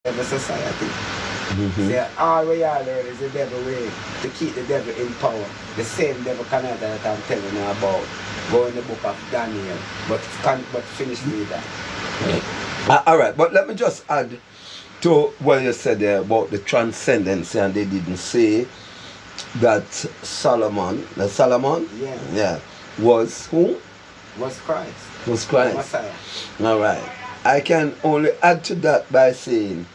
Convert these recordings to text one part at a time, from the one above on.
of a society. See, all we are learning is the devil way to keep the devil in power. The same devil Canada that I'm telling you about. Go in the book of Daniel, but finish with that. All right, but let me just add to what you said there about the transcendence, and they didn't say that Solomon, yeah, was who? Was Christ. Was Christ. The Messiah. All right. I can only add to that by saying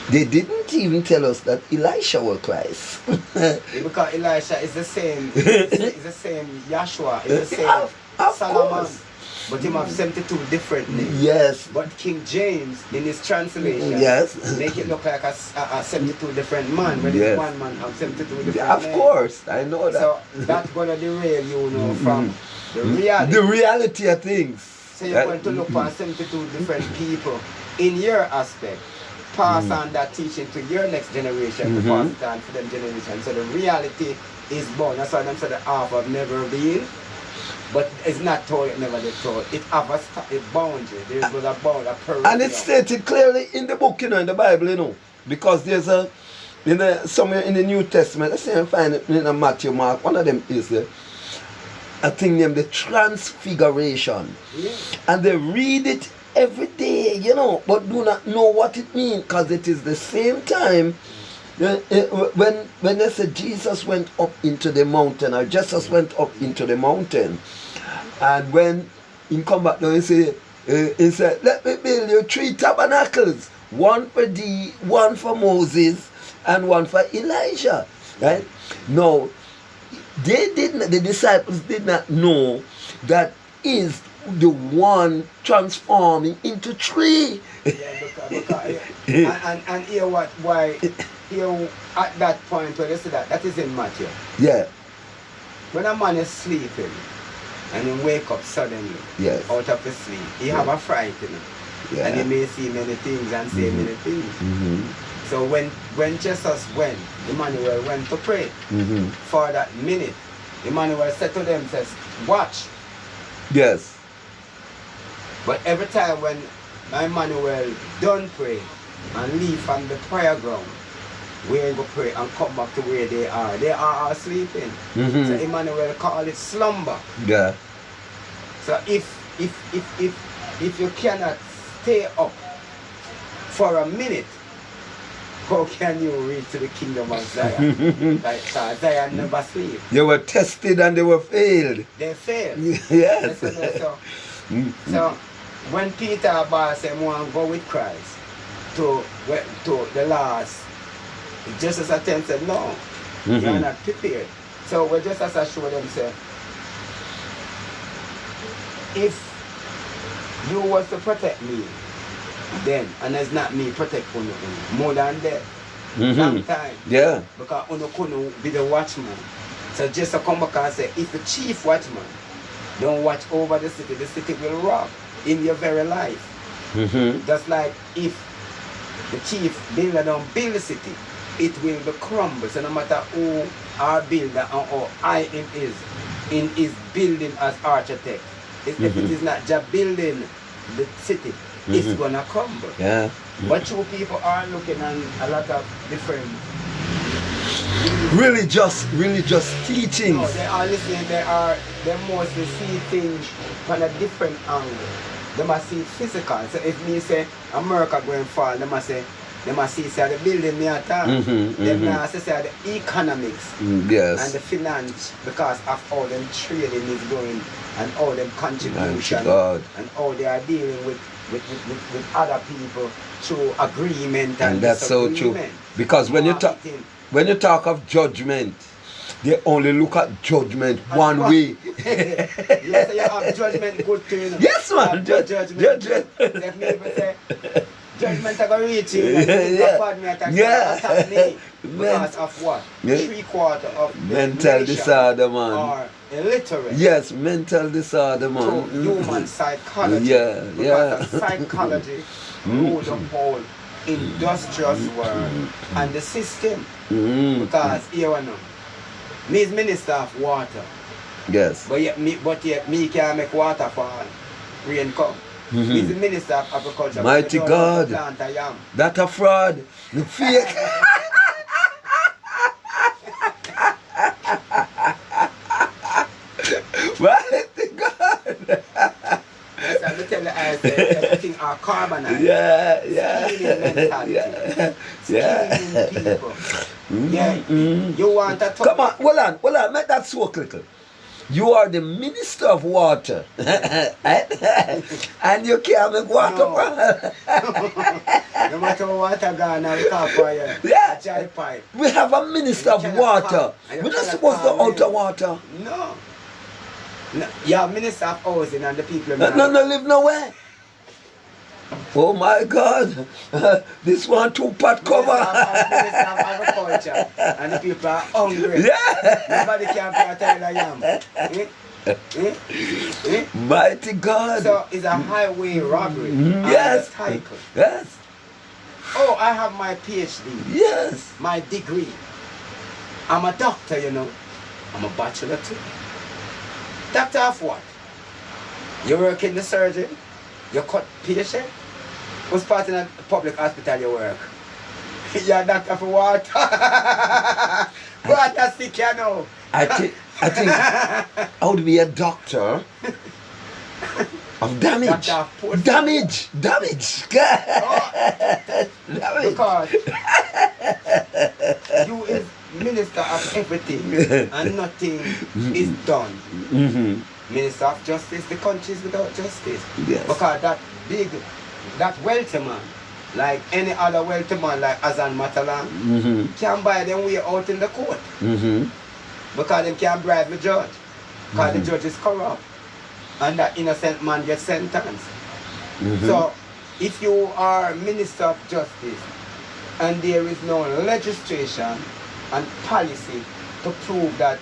they didn't even tell us that Elisha was Christ. Because Elisha is the same, it's the same Yahshua, it's the same of Solomon. course. But him have 72 different names. Yes. But King James, in his translation, yes, make it look like a 72 different man, when yes. it's one man have 72 different Yeah, of names. course, I know that. So that's gonna derail you know from the reality. The reality of things. So you're going to look for 72 different people in your aspect. Pass on that teaching to your next generation, to pass it on for them generation. So the reality is born. That's why them say the half have never been. But it's not told, it never did told. It have a boundary. There was a bound, a perimeter. And it's stated clearly in the book, in the Bible, because there's somewhere in the New Testament, let's say I find it in Matthew, Mark, one of them is a thing named the Transfiguration. Yeah. And they read it every day, but do not know what it means, because it is the same time when they said Jesus went up into the mountain, or Jesus went up into the mountain, and when he come back down, he said, let me build you 3 tabernacles, one for thee, one for Moses, and one for Elijah. Right? Now, the disciples did not know that is the one transforming into 3. Yeah, and hear why here at that point where they say that is in Matthew. Yeah. When a man is sleeping and he wake up suddenly out of his sleep, he have a fright in him. Yeah. And he may see many things and say many things. So when Jesus went, Emmanuel went to pray for that minute. Emmanuel said to them, says, watch. Yes. But every time when Emmanuel done pray and leave from the prayer ground, we go pray and come back to where they are all sleeping. So Emmanuel call it slumber. Yeah. So if you cannot stay up for a minute, how can you reach to the kingdom of Zion? Zion never sleep. They were tested and they were failed. They failed. Yes. So when Peter said, "I want to go with Christ to the last," just as I said, "No, you are not prepared." So we just as I showed them, say, if you was to protect me, then, and it's not me protect you more than that. Sometimes. Yeah. Because you couldn't be the watchman. So just to come back and say, if the chief watchman don't watch over the city will rob in your very life. Just like if the chief builder don't build the city, it will be crumbled. So no matter who our builder and how high him is in his building as architect, if it is not just building the city, it's gonna crumble. Yeah. But you people are looking at a lot of different religious teachings. No, they are listening, they mostly see things from a different angle. They must see it physical. So if me say America going fall, they must see the building me at all. They must say the economics and the finance, because of all them trading is going and all them contribution and all they are dealing with other people through agreement and that's so true. Because when you talk of judgment, they only look at judgment one way. Yes, you have judgment good to you. Yes, man. Judgment. Let me even say, judgment are going to reach you. Attack me. Because of what? 3/4 of the mental disorder, man. Or illiterate. Yes, mental disorder, man. To human psychology. Yeah. Psychology rule the whole industrious world and the system. Because here we know, me is minister of water. Yes. But yet me can't make water fall. Rain come. He's the Minister of Agriculture. Mighty But you don't know how to God. plant a yam. That a fraud. The fake. Mighty God. Yes, I will tell you, I say everything are carbonized. Yeah. Stealing mentality. Yeah. Stealing people. Yeah. You want a Come on, hold on, make that so little. You are the Minister of Water. And you can't make water. No. No matter what water gone, now we can't fire. Yeah. A child pipe. We have a Minister of Water. We're not supposed to out of water. No. No. Yeah, Minister of Housing and the people. No live nowhere. Oh my God. This one two-part cover. Minister of Agriculture and the people are hungry. Yeah. Nobody can pay a tail of yam. Mighty God. So it's a highway robbery. Yes. Title. Yes. Oh, I have my PhD. Yes. My degree. I'm a doctor, you know. I'm a bachelor too. Doctor of what? You work in the surgery? You cut patient? What's part in a public hospital you work? You're a doctor for what? Water sick, you know. I think I would be a doctor of damage. Doctor of post- Damage. Oh, Damage. because you is minister of everything and nothing is done. Minister of justice, the country is without justice. Yes. Because that wealthy man, like any other wealthy man like Azan Matalan, can buy them way out in the court. Because they can't bribe the judge. Because the judge is corrupt. And that innocent man gets sentenced. So if you are Minister of Justice and there is no legislation and policy to prove that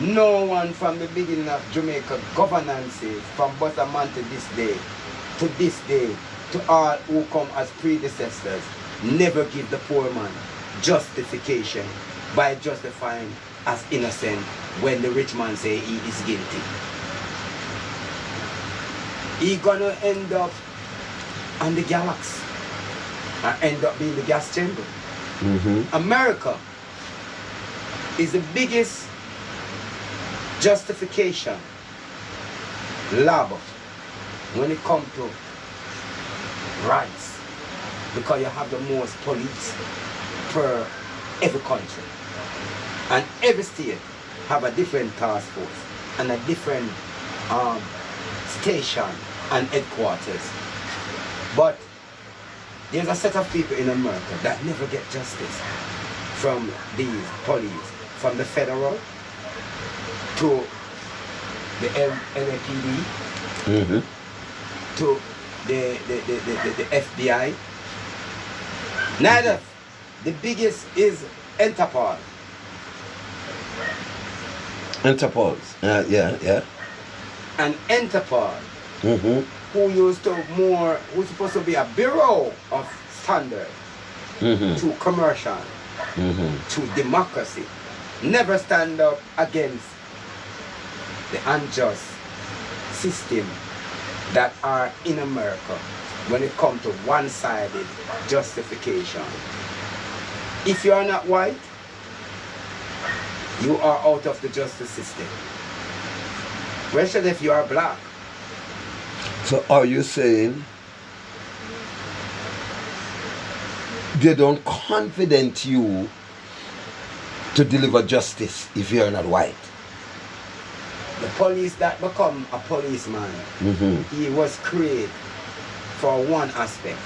no one from the beginning of Jamaica governances from Buttaman to this day, to all who come as predecessors, never give the poor man justification by justifying as innocent when the rich man say he is guilty. He gonna end up on the galaxy and end up being the gas chamber. America is the biggest justification lab when it comes to rights, because you have the most police per every country, and every state have a different task force and a different station and headquarters. But there's a set of people in America that never get justice from these police, from the federal to the LAPD to the FBI. Neither. The biggest is Interpol. Interpol. Yeah. And Interpol, who's supposed to be a bureau of standard to commercial, to democracy, never stand up against the unjust system that are in America when it comes to one-sided justification. If you are not white, you are out of the justice system. Especially if you are black. So are you saying they don't confident you to deliver justice if you're not white? The police that become a policeman, he was created for one aspect,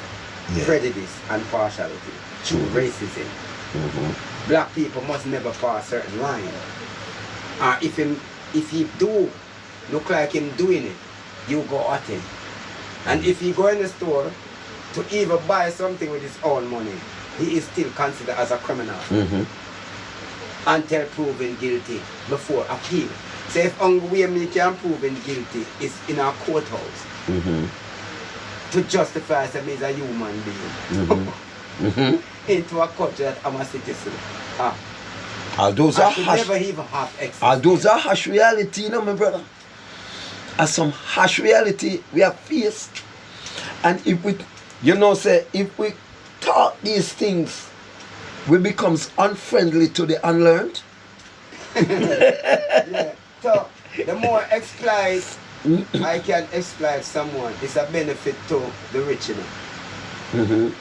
prejudice and partiality, through racism. Black people must never pass certain line. If he do look like him doing it, you go at him. And if he go in the store to even buy something with his own money, he is still considered as a criminal until proven guilty before appeal. So if only way me can prove him guilty is in our courthouse to justify him as a human being into a country that I'm a citizen. Those are harsh. Never even have Those are harsh reality, you know, my brother. As some harsh reality we have faced. And if we, say, if we taught these things, we becomes unfriendly to the unlearned. Yeah. So the more exploit I can exploit someone, it's a benefit to the rich,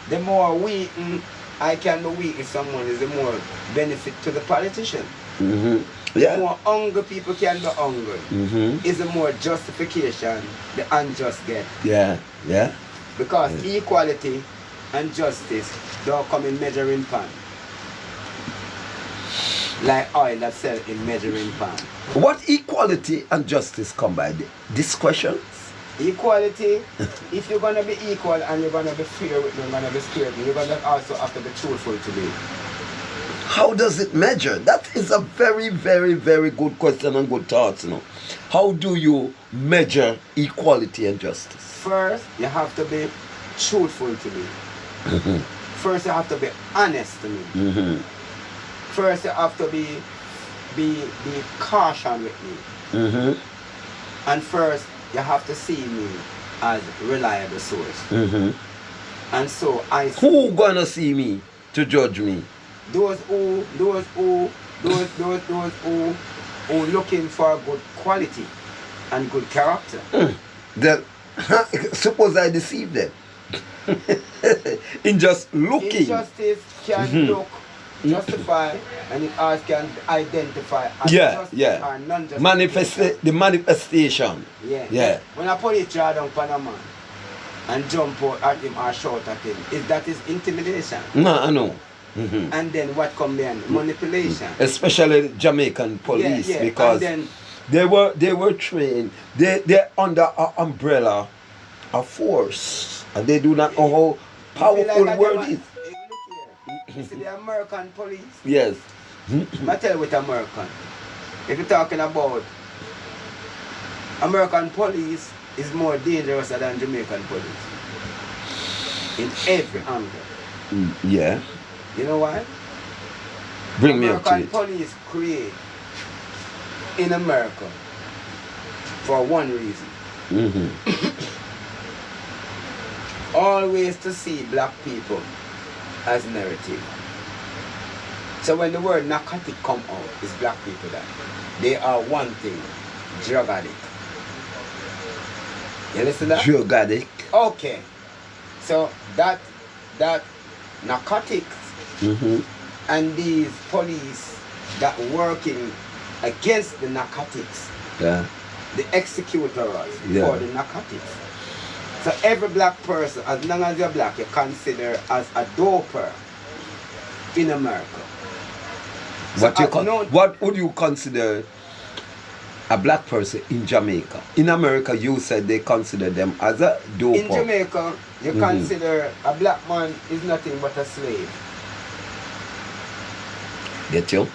The more weaken I can be weaken someone, is the more benefit to the politician. The more hungry people can be hungry, is the more justification the unjust get. Yeah. Because equality and justice don't come in measuring pan. Like oil that sell in measuring pan. What equality and justice come by this question? Equality, if you're going to be equal and you're going to be fair with me, you're going to be square with me, you're going to also have to be truthful to me. How does it measure? That is a very, very, very good question and good thoughts, How do you measure equality and justice? First, you have to be truthful to me. First, you have to be honest to me. First, you have to be cautious with me. And first, you have to see me as reliable source. And so I see who gonna see me to judge me? Those who looking for good quality and good character. Then suppose I deceive them. In just looking. Injustice can look, justify, and it also can identify as justice or non-justice. The manifestation. Yeah. When a police draw down on a man and jump out at him or shout at him, that is intimidation. No, I know. And then what come then? Manipulation. Especially Jamaican police, because they were trained. They're under an umbrella of force, and they do not know how powerful the world is. You see the American police? Yes. I tell you with American. If you're talking about American police is more dangerous than Jamaican police. In every angle. Yeah. You know why? Bring me up to it. American police create in America for one reason. Always to see black people as narrative. So when the word narcotic come out, it's black people that they are one thing, drug addict. You listen to that? Drug addict. Okay. So that narcotics and these police that working against the narcotics, the executors for the narcotics. So every black person, as long as you're black, you're considered as a doper in America. So what would you consider a black person in Jamaica? In America, you said they consider them as a doper. In Jamaica, you consider a black man is nothing but a slave. Get you?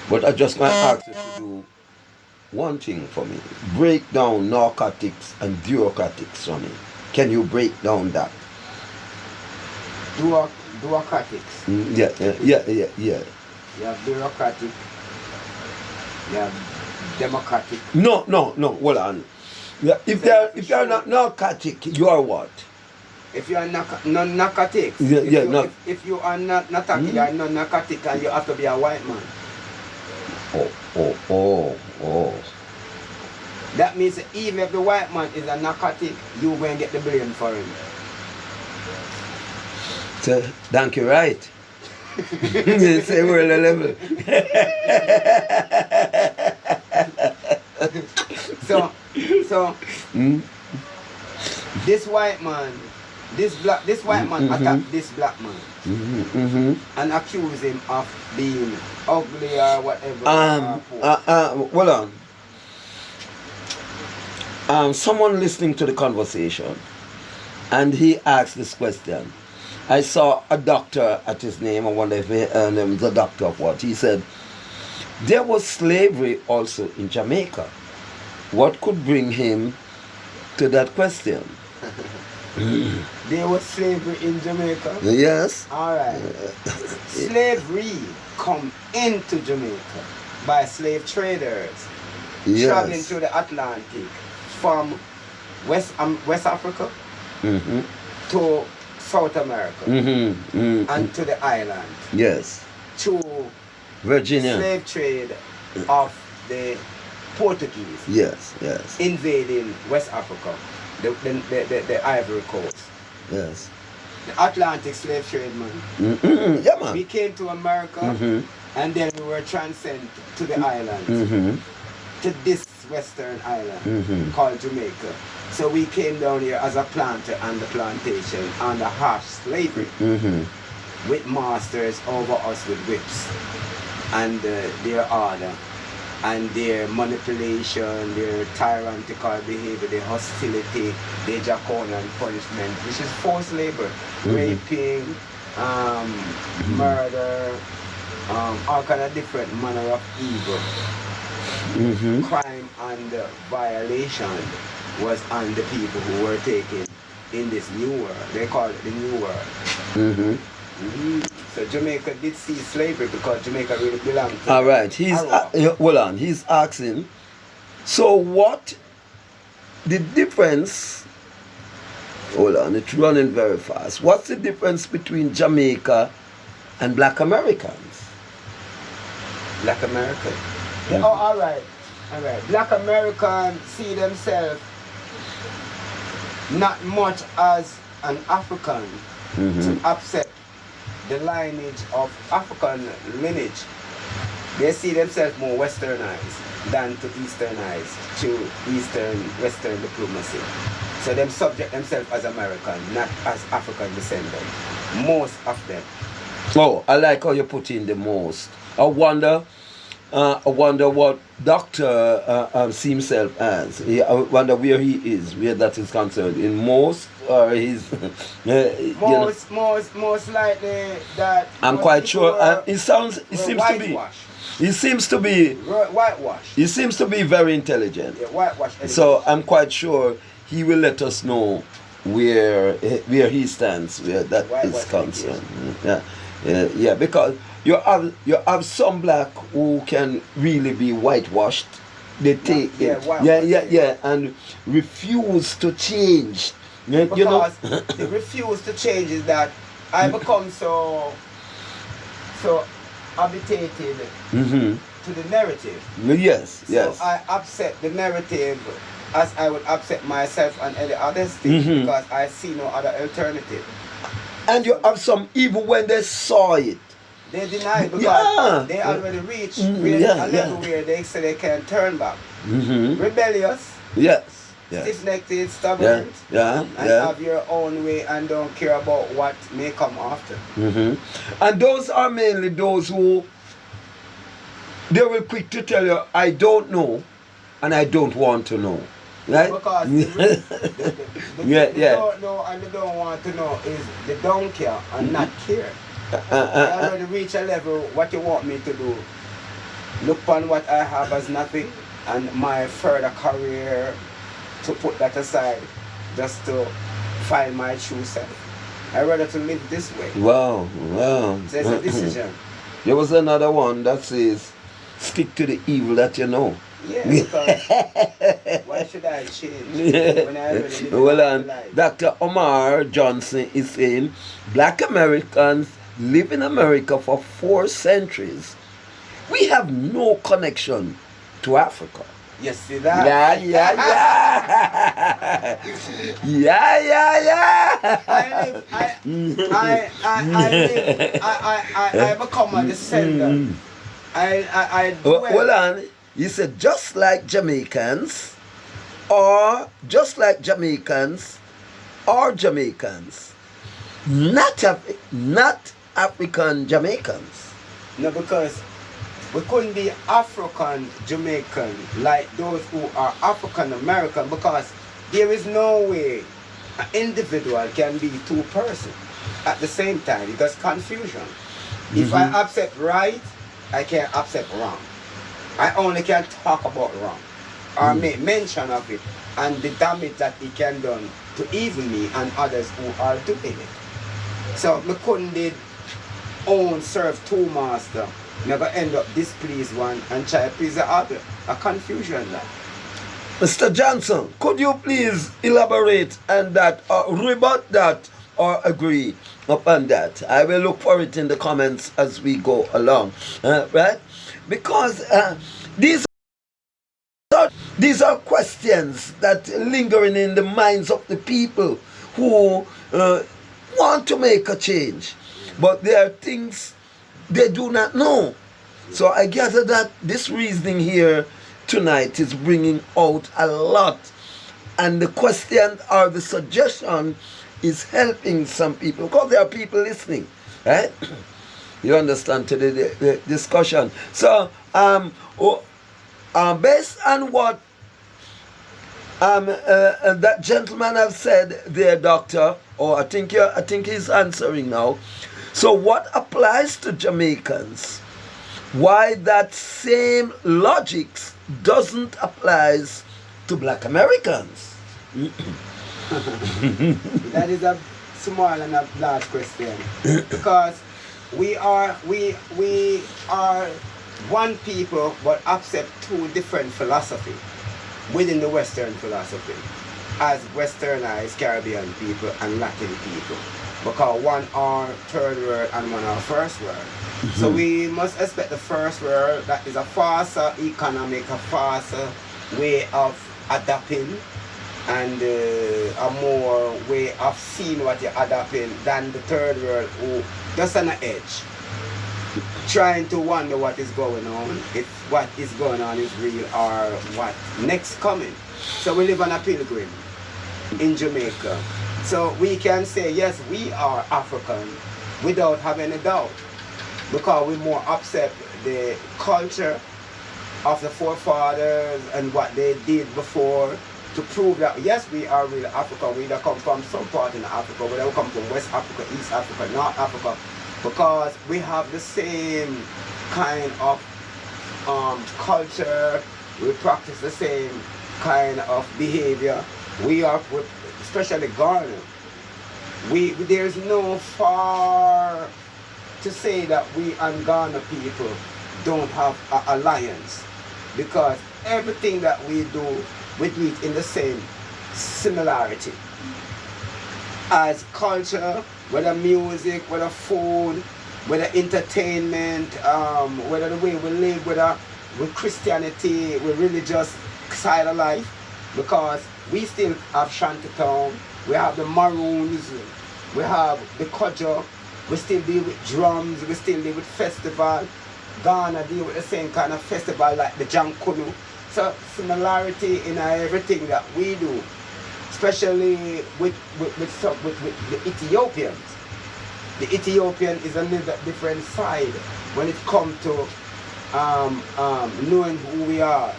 But I just want to ask you to do one thing for me. Break down narcotics and bureaucratics for me. Can you break down that? Bureaucratics. Yeah. You have bureaucratic. You have democratic. No. Hold on. Yeah, if you're not narcotic, you are what? If you are non-narcotics. If you are not narcotic, you are non-narcotic, and you have to be a white man. Oh. That means even if the white man is a narcotic, you go and get the blame for him. So, thank you, right? Say we're on the level. So this white man attacked this black man and accused him of being ugly or whatever. Hold on. Someone listening to the conversation, and he asked this question. I saw a doctor at his name. I wonder if he was a doctor of what. He said, there was slavery also in Jamaica. What could bring him to that question? There was slavery in Jamaica? Yes. Alright. Slavery come into Jamaica by slave traders traveling through the Atlantic from West Africa Mm-hmm. to South America Mm-hmm. Mm-hmm. and to the island Yes. through Virginia. slave trade of the Portuguese Yes, yes, invading West Africa, the Ivory Coast. yes. The Atlantic slave trade, man. Mm-hmm. Yeah, We man. came to America Mm-hmm. and then we were transcended to the islands, Mm-hmm. to this western island Mm-hmm. called Jamaica. So we came down here as a planter on the plantation under harsh slavery Mm-hmm. with masters over us with whips and their order and their manipulation, their tyrannical behavior, their hostility, their draconian punishment, which is forced labor, raping, murder, all kind of different manner of evil. Mm-hmm. Crime and violation was on the people who were taken in this new world. They call it the new world. Mm-hmm. So Jamaica did see slavery because Jamaica really belonged to All right. He's Arawak. hold on. He's asking. So what? The difference? Hold on. It's running very fast. What's the difference between Jamaica and Black Americans? Black American. Yeah, oh, all right. Black Americans see themselves not much as an African Mm-hmm. to accept the lineage of African lineage. They see themselves more westernized than to easternized, to eastern western diplomacy. So them subject themselves as American, not as African descendant. Most of them. Oh, I like how you put in the most. I wonder what Doctor see himself as. I wonder where he is, where that is concerned. In most, or he's, Most likely that. I'm most quite people sure. were- He seems were to be. whitewashed. He seems to be. Whitewash. He seems to be very intelligent. Yeah, whitewash. So I'm quite sure he will let us know where he stands, where that Why is was concerned. Yeah, because you have some black who can really be whitewashed. They take whitewashed. and refuse to change. You Because know. the refuse to change is that I become so habituated Mm-hmm. to the narrative. Yes, So yes. I upset the narrative as I would upset myself and any other thing Mhm. because I see no other alternative. And you have some even when they saw it. They deny because Yeah. they already reached Yeah, a level where they say they can turn back. Mm-hmm. Rebellious, Yes. Yes. stiff-necked, Yeah. stubborn, Yeah. and Yeah. have your own way and don't care about what may come after. Mm-hmm. And those are mainly those who they will quick to tell you, I don't know and I don't want to know. Right? Because they don't know and they don't want to know is they don't care and not care. I already reach a level, what you want me to do? Look upon what I have as nothing and my further career to put that aside just to find my true self. I rather to live this way. Wow. So it's a decision. There was another one that says, stick to the evil that you know. Yeah, because why should I change when I already live Well, my life? Dr. Omar Johnson is saying, Black Americans live in America for 4 centuries. We have no connection to Africa. You see that? Yeah. I become a descendant. I Hold on. He said, just like Jamaicans, or just like Jamaicans, or Jamaicans, not African Jamaicans. No, because we couldn't be African Jamaican like those who are African American because there is no way an individual can be 2 persons at the same time because confusion. If I accept right, I can't accept wrong. I only can talk about wrong or make mention of it and the damage that it can done to even me and others who are doing it. So we couldn't serve 2 masters. Never end up displease one and try to please the other. A confusion that. Mr. Johnson, could you please elaborate on that, or rebut that, or agree upon that? I will look for it in the comments as we go along, right? Because these these are questions that lingering in the minds of the people who want to make a change, but there are things they do not know. So I gather that this reasoning here tonight is bringing out a lot, and the question or the suggestion is helping some people, because there are people listening, right? You understand, to the discussion. So based on what that gentleman have said there, doctor, or I think he's answering now. So what applies to Jamaicans? Why that same logics doesn't apply to Black Americans? That is a small and a large question, because we are one people but accept two different philosophies within the Western philosophy, as Westernized Caribbean people and Latin people, because one are third world and one are first world. Mm-hmm. So we must expect the first world that is a faster economic, a faster way of adapting, and a more way of seeing what you're adapting than the third world, who just on the edge, trying to wonder what is going on, if what is going on is real or what next coming. So we live on a pilgrim in Jamaica. So we can say, yes, we are African without having a doubt, because we more accept the culture of the forefathers and what they did before, to prove that, yes, we are real African. We don't come from some part in Africa, we don't come from West Africa, East Africa, North Africa, because we have the same kind of culture, we practice the same kind of behavior. We are, especially Ghana, there's no far to say that we and Ghana people don't have an alliance, because everything that we do it in the same similarity. As culture, whether music, whether food, whether entertainment, whether the way we live, whether with Christianity, with religious side of life, because we still have Shantytown, we have the Maroons, we have the Kojo, we still deal with drums, we still deal with festival. Ghana deal with the same kind of festival like the Jankunu. So similarity in everything that we do, especially with the Ethiopians. The Ethiopian is a little bit different side when it comes to knowing who we are.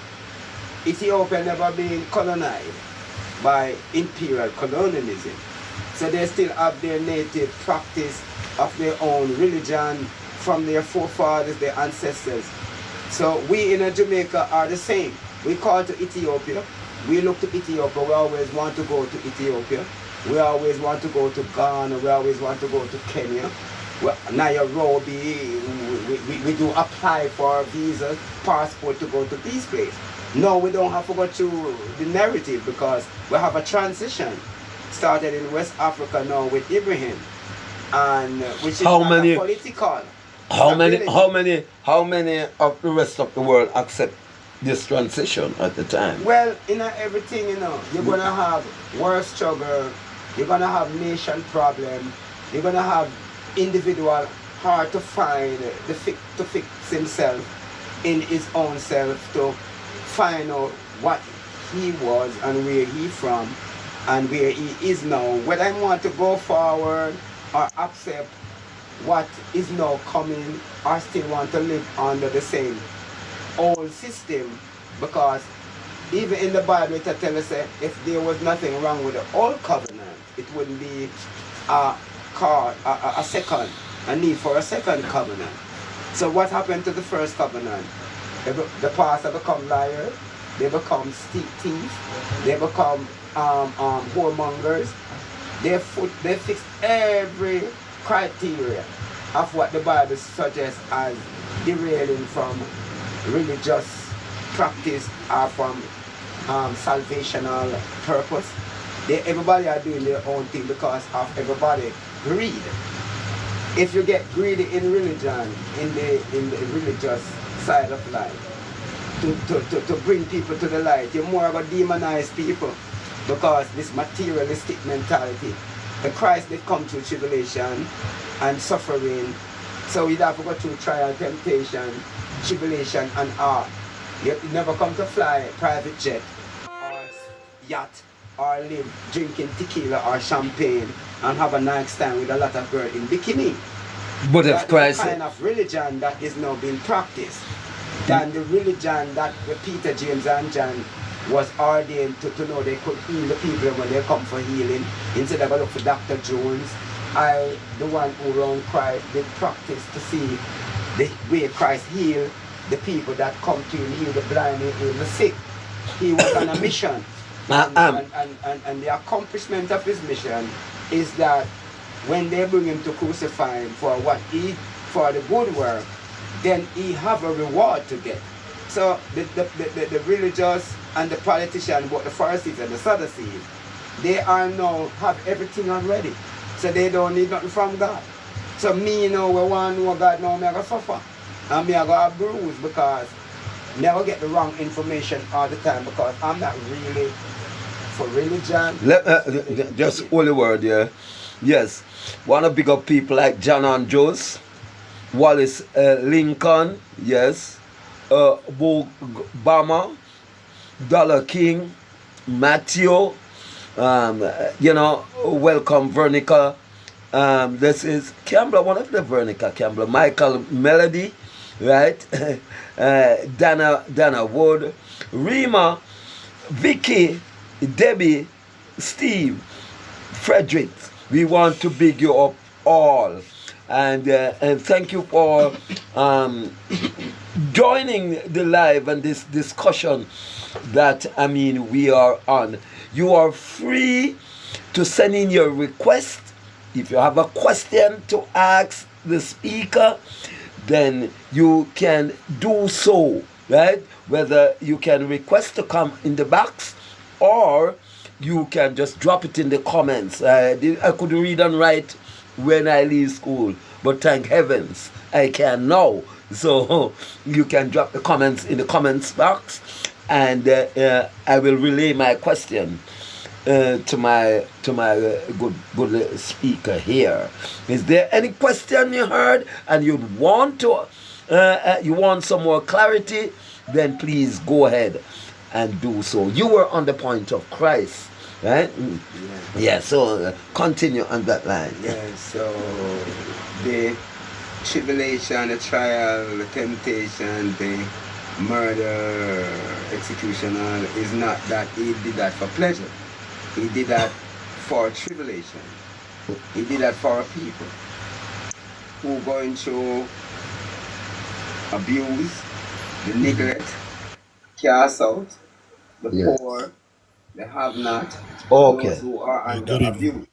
Ethiopia never been colonized by imperial colonialism. So they still have their native practice of their own religion from their forefathers, their ancestors. So we in Jamaica are the same. We call to Ethiopia. We look to Ethiopia. We always want to go to Ethiopia. We always want to go to Ghana. We always want to go to Kenya. Nairobi. We do apply for a visa, passport to go to these places. No, we don't have to go through the narrative, because we have a transition started in West Africa now with Ibrahim, and which is political. How many of the rest of the world accept this transition at the time? Well, in everything, you're gonna have war struggle, you're gonna have nation problem, you're gonna have individual hard to find to fix himself in his own self, to find out what he was and where he from and where he is now. Whether I want to go forward or accept what is now coming, or still want to live under the same old system, because even in the Bible it tells us that if there was nothing wrong with the old covenant, it wouldn't be a need for a second covenant. So what happened to the first covenant? The pastor become liars, they become thieves, they become whoremongers. They fix every criteria of what the Bible suggests as derailing from religious practice or from salvational purpose. Everybody are doing their own thing because of everybody greed. If you get greedy in religion, in the religious side of life, to bring people to the light, you're more about demonize people because this materialistic mentality. The Christ did come through tribulation and suffering, so we'd have to go through trial, temptation, tribulation, and art. You never come to fly private jet or yacht or live drinking tequila or champagne and have a nice time with a lot of girls in bikini. But if Christ, the kind of religion that is now being practiced than the religion that Peter, James, and John was ordained to know they could heal the people when they come for healing. Instead of look for Dr. Jones, the one who around Christ, did practice to see the way Christ healed the people that come to him, heal the blind, heal the sick. He was on a mission. And the accomplishment of his mission is that when they bring him to crucify him for for the good work, then he have a reward to get. So the religious and the politicians, both the Pharisees and the Sadducees, they are now have everything already. So they don't need nothing from God. So me, we want to know God now, me I go suffer. And me I go have bruise because me I go get the wrong information all the time because I'm not really for religion. Just holy word, yeah. Yes. Want to big up people like John and Joes, Wallace Lincoln, yes, Obama, Dollar King, Matthew, welcome Vernica. This is Campbell, one of the Vernica Campbell, Michael Melody, right? Dana Wood, Rima, Vicky, Debbie, Steve, Frederick. We want to big you up all, and thank you for joining the live and this discussion that we are on. You are free to send in your request. If you have a question to ask the speaker, then you can do so, right? Whether you can request to come in the box or you can just drop it in the comments. I could read and write when I leave school, but thank heavens I can now. So you can drop the comments in the comments box, and I will relay my question to my good speaker here. Is there any question you heard and you want some more clarity? Then please go ahead and do so. You were on the point of Christ, right? Yeah, so continue on that line. Yeah, so the tribulation, the trial, the temptation, the murder, execution, is not that he did that for pleasure. He did that for tribulation. He did that for people who going through abuse, the neglect, cast out, the poor, the have not, those who are under abuse.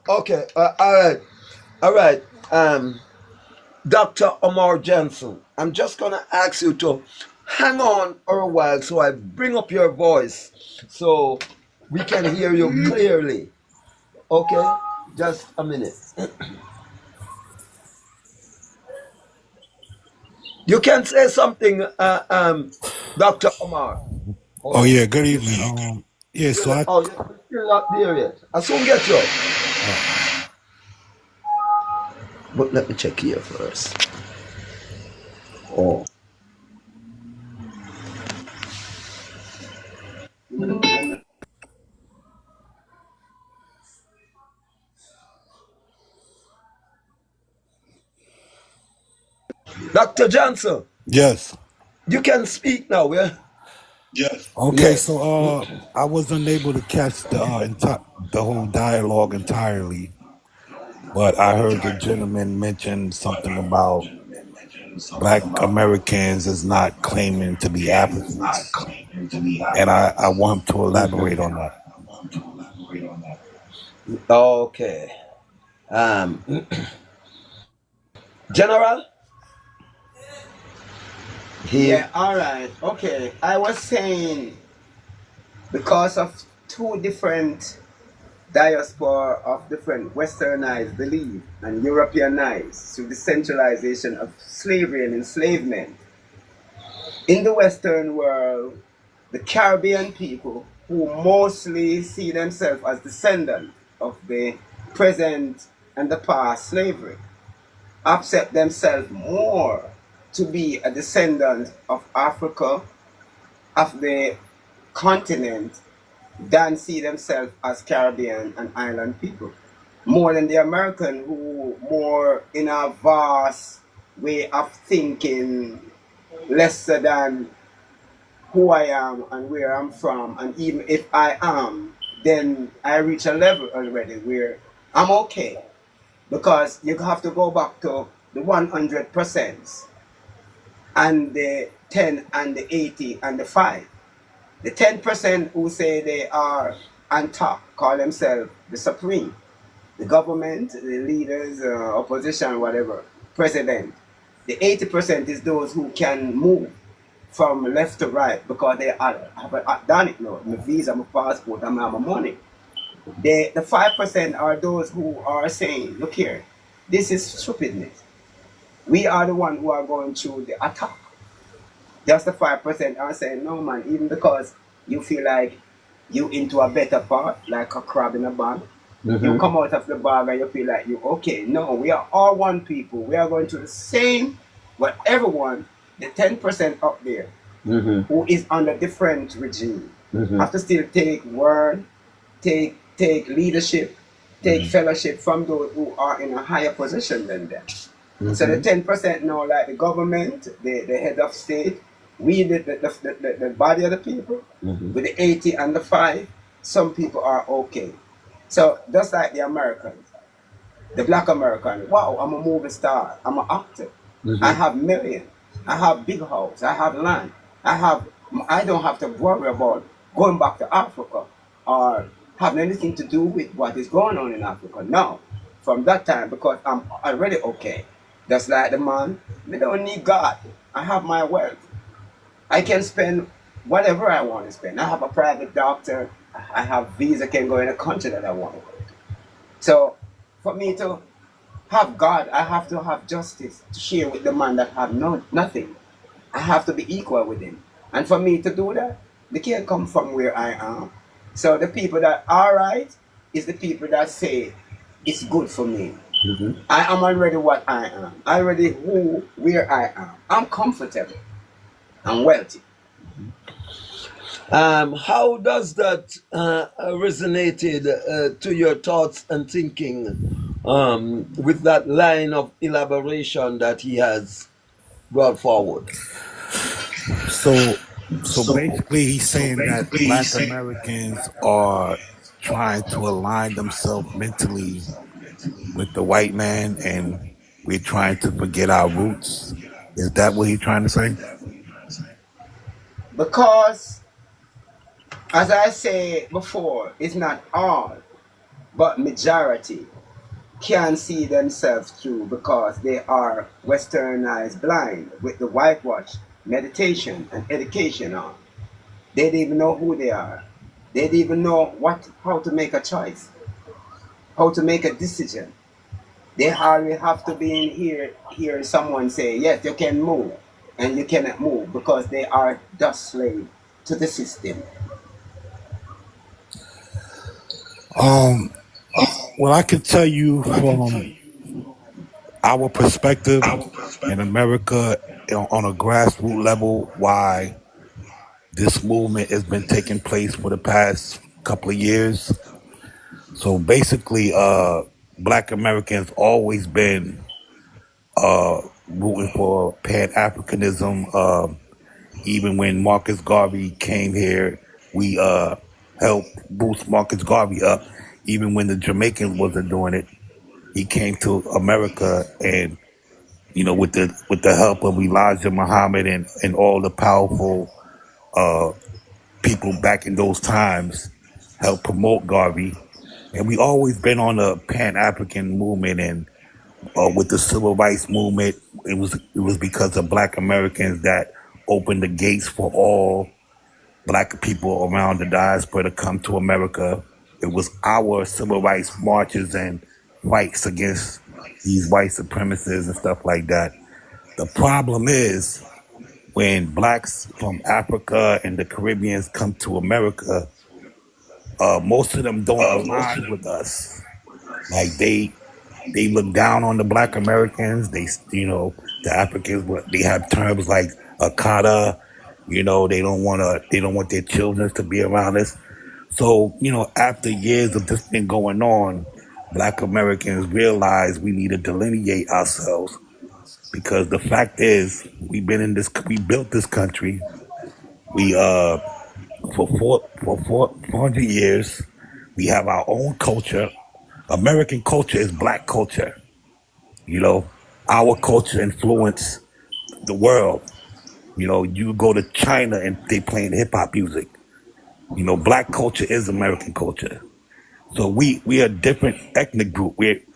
Okay, all right. Dr. Omar Jensen, I'm just gonna ask you to hang on for a while so I bring up your voice so we can hear you clearly. Okay, just a minute. You can say something, Dr. Omar. Oh yeah, good evening. Yeah, so you're still not there yet. I soon get you. But let me check here first. Oh. Dr. Johnson. Yes. You can speak now, yeah? Yes. Okay, so I was unable to catch the whole dialogue entirely, but I heard the gentleman mention something about Black Americans is not claiming to be Africans, and I want him to elaborate on that. Okay. General? Yeah, all right. Okay. I was saying because of two different diaspora of different westernized belief and Europeanized through the centralization of slavery and enslavement. In the Western world, the Caribbean people, who mostly see themselves as descendants of the present and the past slavery, accept themselves more to be a descendant of Africa, of the continent, than see themselves as Caribbean and island people. More than the American, who more in a vast way of thinking, lesser than who I am and where I'm from. And even if I am, then I reach a level already where I'm okay. Because you have to go back to the 100% and the 10 and the 80 and the 5. The 10% who say they are on top call themselves the supreme. The government, the leaders, opposition, whatever, president. The 80% is those who can move from left to right because they have done it now. My visa, my passport, and my money. The 5% are those who are saying, look here, this is stupidness. We are the one who are going through the attack. Just the 5% are saying, no man, even because you feel like you into a better part, like a crab in a bag. You come out of the bag and you feel like you okay. No, we are all one people. We are going through the same, but everyone, the 10% up there, who is under different regime, have to still take word, take leadership, take fellowship from those who are in a higher position than them. So the 10% now, like the government, the head of state, we the body of the people, with the 80 and the 5, some people are okay. So just like the Americans, the black American, wow, I'm a movie star, I'm an actor, I have millions, I have big house, I have land, I don't have to worry about going back to Africa or having anything to do with what is going on in Africa. No, from that time, because I'm already okay. Just like the man, I don't need God. I have my wealth. I can spend whatever I want to spend. I have a private doctor. I have visa, can go in a country that I want to go to. So for me to have God, I have to have justice to share with the man that have nothing. I have to be equal with him. And for me to do that, they can't come from where I am. So the people that are right is the people that say it's good for me. I am already what I am. Already where I am. I'm comfortable. I'm wealthy. How does that resonated to your thoughts and thinking with that line of elaboration that he has brought forward? So basically, he's saying that Black Americans are trying to align themselves mentally with the white man, and we're trying to forget our roots. Is that what he's trying to say? Because, as I say before, it's not all, but majority can see themselves through because they are westernized blind with the whitewash, meditation, and education on. They don't even know who they are. They don't even know how to make a choice, how to make a decision. They hardly have to be in hear someone say, yes, you can move, and you cannot move because they are just slave to the system. Well, I can tell you from our perspective in America on a grassroots level why this movement has been taking place for the past couple of years. So basically, Black Americans always been rooting for Pan-Africanism. Even when Marcus Garvey came here, we helped boost Marcus Garvey up. Even when the Jamaicans wasn't doing it, he came to America, and with the help of Elijah Muhammad and all the powerful people back in those times, helped promote Garvey. And we always been on a Pan-African movement, and with the civil rights movement, it was because of Black Americans that opened the gates for all black people around the diaspora to come to America. It was our civil rights marches and fights against these white supremacists and stuff like that. The problem is when blacks from Africa and the Caribbeans come to America, most of them don't align with us. Like they look down on the black Americans. The Africans, they have terms like Akata. They don't want their children to be around us. So, after years of this thing going on, black Americans realized we need to delineate ourselves because the fact is we built this country. We for 400 years, we have our own culture. American culture is black culture. Our culture influenced the world. You go to China and they playing hip hop music. Black culture is American culture. So we are a different ethnic group. We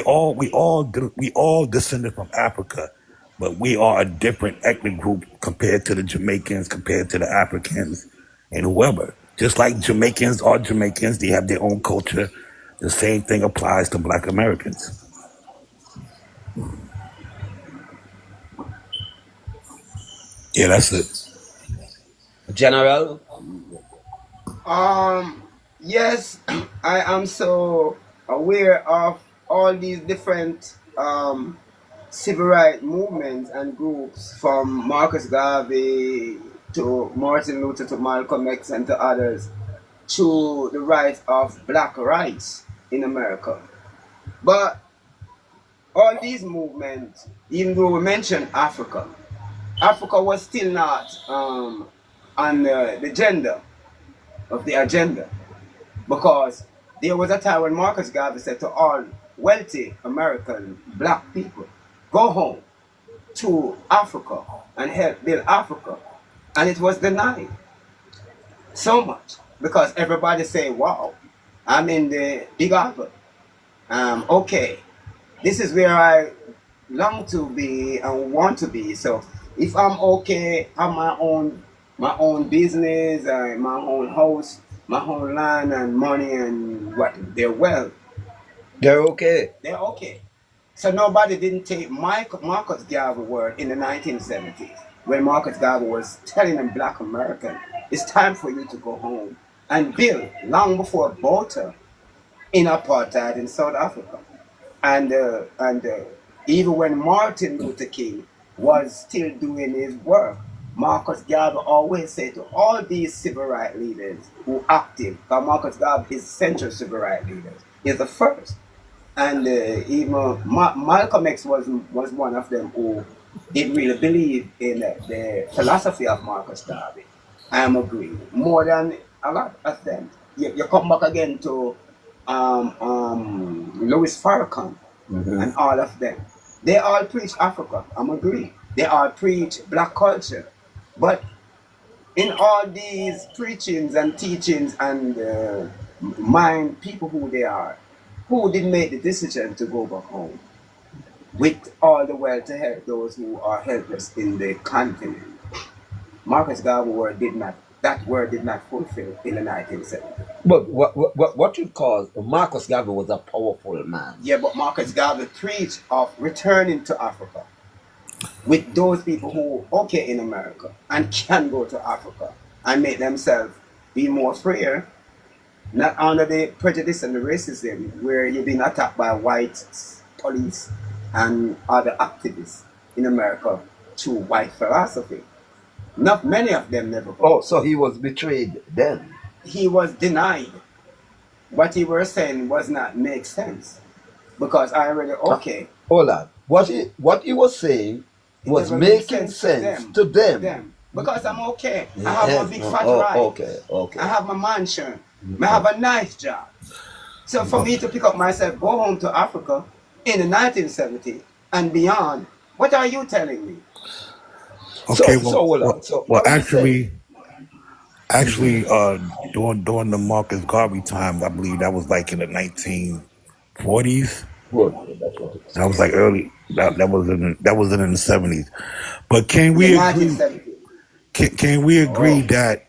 all descended from Africa, but we are a different ethnic group compared to the Jamaicans, compared to the Africans, and whoever. Just like Jamaicans are Jamaicans, they have their own culture. The same thing applies to black Americans. Yeah, that's it. General, Yes, I am so aware of all these different civil rights movements and groups, from Marcus Garvey to Martin Luther to Malcolm X and to others, to the rights of black rights in America. But all these movements, even though we mentioned Africa, Africa was still not on the agenda, because there was a time when Marcus Garvey said to all wealthy American black people, go home to Africa and help build Africa. And it was denied so much because everybody say, wow, I'm in the Big Apple. Okay, this is where I long to be and want to be. So if I'm okay, have my own business, my own house, my own land and money and what their wealth, they're okay. they're okay. So nobody didn't take Marcus Garvey word in the 1970s when Marcus Garvey was telling them black American, it's time for you to go home and build, long before Botha in apartheid in South Africa. And even when Martin Luther King was still doing his work, Marcus Garvey always said to all these civil rights leaders who active, because Marcus Garvey is central civil rights leaders, is the first. And even Malcolm X was one of them who did really believe in the philosophy of Marcus Garvey. I am agreeing more than a lot of them. You come back again to Louis Farrakhan and all of them. They all preach Africa. I'm agreeing. They all preach black culture. But in all these preachings and teachings and mind people who they are, who did make the decision to go back home with all the wealth to help those who are helpless in the continent? Marcus Garvey that word did not fulfill in the 1970s. But what you call Marcus Garvey was a powerful man. Yeah, but Marcus Garvey preached of returning to Africa with those people who are okay in America and can go to Africa and make themselves be more freer, not under the prejudice and the racism where you're being attacked by white police and other activists in America through white philosophy. Not many of them never go. Oh, so he was betrayed then. He was denied. What he was saying was not make sense because I already okay. Hold on. What he was saying was never made making sense sense to them. Because I'm okay. I have my big fat Oh, ride. okay. I have my mansion. I have a nice job. So for me to pick up myself, go home to Africa in the 1970s and beyond, what are you telling me? Okay, hold on. actually, during the Marcus Garvey time, I believe that was like in the 1940s. Good. That's what it That was like early. That was in the 70s. But can The we agree? 1970s. can we agree that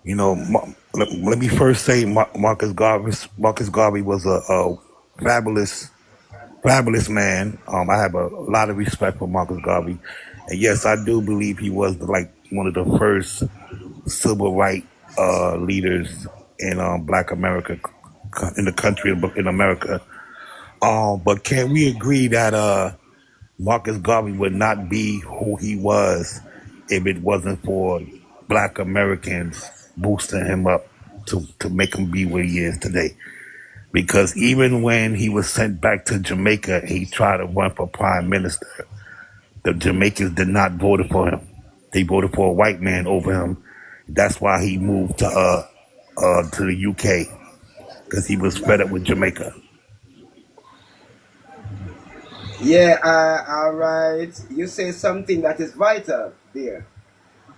let me first say Marcus Garvey was a fabulous man. I have a lot of respect for Marcus Garvey, and yes, I do believe he was like one of the first civil rights leaders in Black America, in the country in America. But can we agree that Marcus Garvey would not be who he was if it wasn't for Black Americans boosting him up to make him be where he is today? Because even when he was sent back to Jamaica, he tried to run for prime minister. The Jamaicans did not vote for him. They voted for a white man over him. That's why he moved to the UK, because he was fed up with Jamaica. Yeah, all right. You say something that is vital there.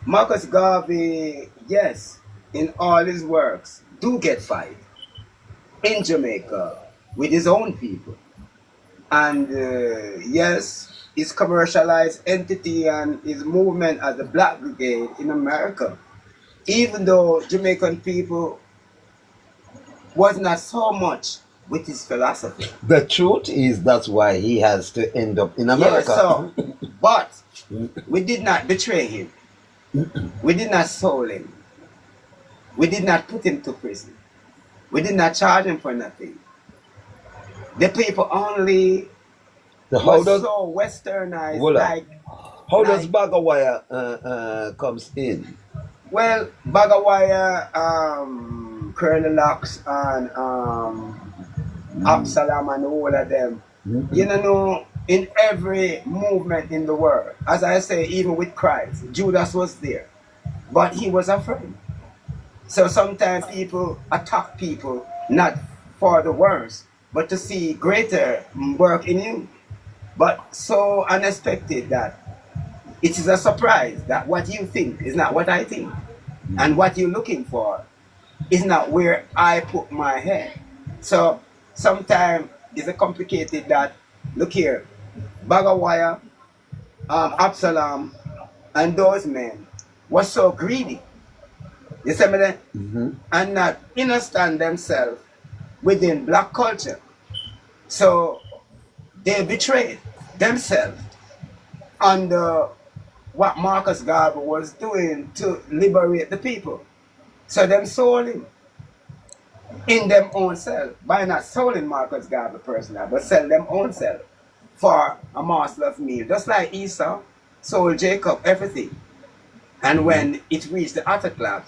Marcus Garvey, yes, in all his works, do get fight in Jamaica with his own people. And yes, his commercialized entity and his movement as the Black Brigade in America, even though Jamaican people was not so much with his philosophy. The truth is that's why he has to end up in Yes, America. so, but we did not betray him. We did not sold him. We did not put him to prison. We did not charge him for nothing. The people only How was does so westernized, Voila. How does like Bagawaya comes in? well, Bagawaya, Colonel Locks, and Absalom, and all of them. You know, in every movement in the world, as I say, even with Christ, Judas was there, but he was afraid. So sometimes people attack people not for the worse, but to see greater work in you. But so unexpected that it is a surprise that what you think is not what I think, and what you're looking for is not where I put my head. So sometimes it's a complicated that, look here, Bagawaya, Absalom, and those men were so greedy, you see me there? And not understand themselves within black culture. So they betrayed themselves under what Marcus Garvey was doing to liberate the people. So them sold him in them own self, by not selling Marcus Garvey personally, but sell them own self for a morsel of meal. Just like Esau sold Jacob everything. And when it reached the upper class,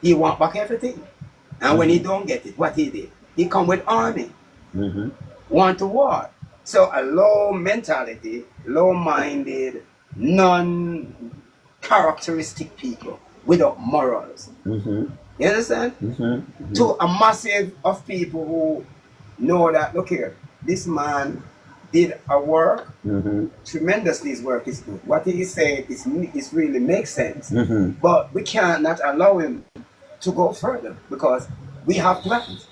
he want back everything. And when he don't get it, what he did? He come with army, want to war. So a low mentality, low-minded, non-characteristic people without morals. You understand? To a massive of people who know that, look here, this man did a work, tremendously his work is good. What he said is really makes sense. But we cannot allow him to go further because we have plans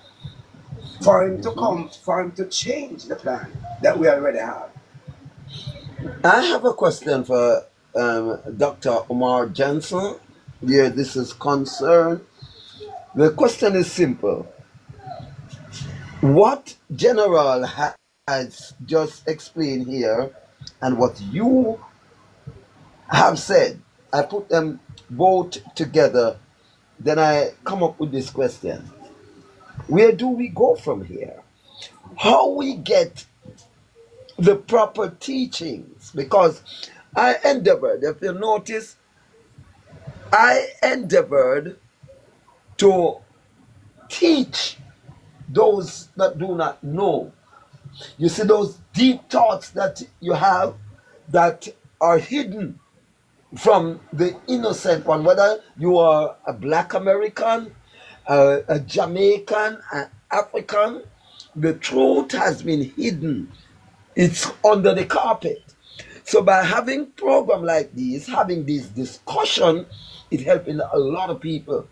for him to come, for him to change the plan that we already have. I have a question for Dr. Omar Johnson, where this is concerned. The question is simple. What General has just explained here and what you have said, I put them both together, then I come up with this question. Where do we go from here? How we get the proper teachings? Because I endeavored, if you notice, I endeavored to teach those that do not know. You see those deep thoughts that you have that are hidden from the innocent one, whether you are a Black American, a Jamaican, an African, the truth has been hidden. It's under the carpet. So by having program like this, having this discussion, it helping a lot of people.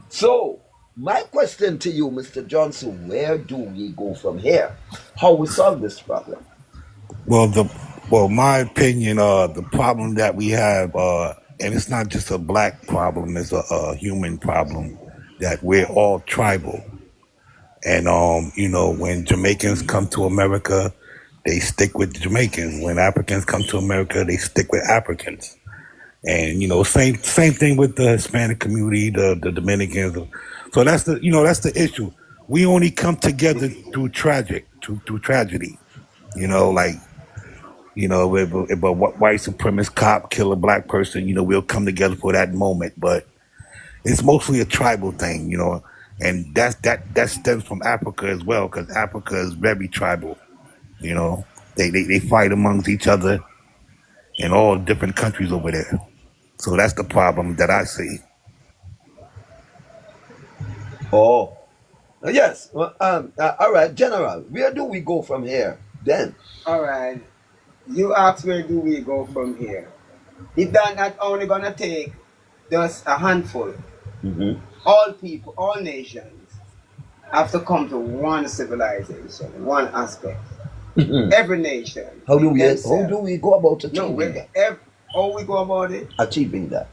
So my question to you, Mr. Johnson, where do we go from here? How we solve this problem? Well, my opinion, the problem that we have And it's not just a black problem; it's a human problem that we're all tribal. And when Jamaicans come to America, they stick with Jamaicans. When Africans come to America, they stick with Africans. And same thing with the Hispanic community, the Dominicans. So that's the issue. We only come together through tragedy. Like if a white supremacist cop kill a black person, we'll come together for that moment. But it's mostly a tribal thing, and that stems from Africa as well, because Africa is very tribal. They fight amongst each other in all different countries over there. So that's the problem that I see. Oh, yes. Well, all right, General. Where do we go from here then? All right. You ask where do we go from here? It's not only gonna take just a handful. Mm-hmm. All people, all nations have to come to one civilization, one aspect. Every nation. How do we go about achieving that? How we go about it? Achieving that.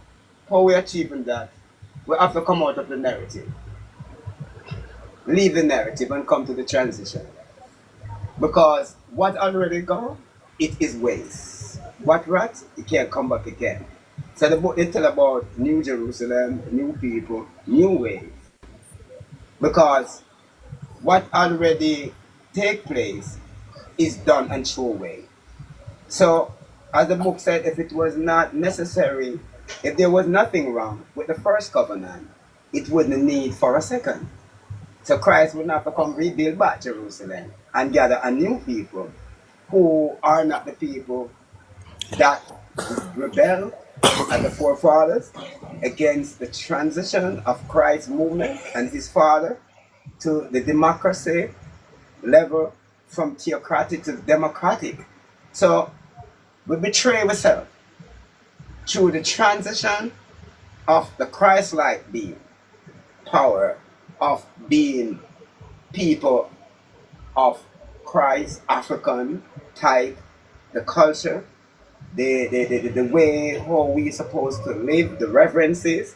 How we achieving that? We have to come out of the narrative. Leave the narrative and come to the transition. Because what already gone, it is waste. What rot, it can't come back again. So the book they tell about New Jerusalem, new people, new ways. Because what already take place is done and thrown away. So, as the book said, if it was not necessary, if there was nothing wrong with the first covenant, it wouldn't need for a second. So Christ would not have to come rebuild back Jerusalem and gather a new people who are not the people that rebelled as the forefathers against the transition of Christ's movement and his father to the democracy level from theocratic to democratic. So we betray ourselves through the transition of the Christ-like being, power of being people of Christ, African type, the culture, the way how we supposed to live, the reverences,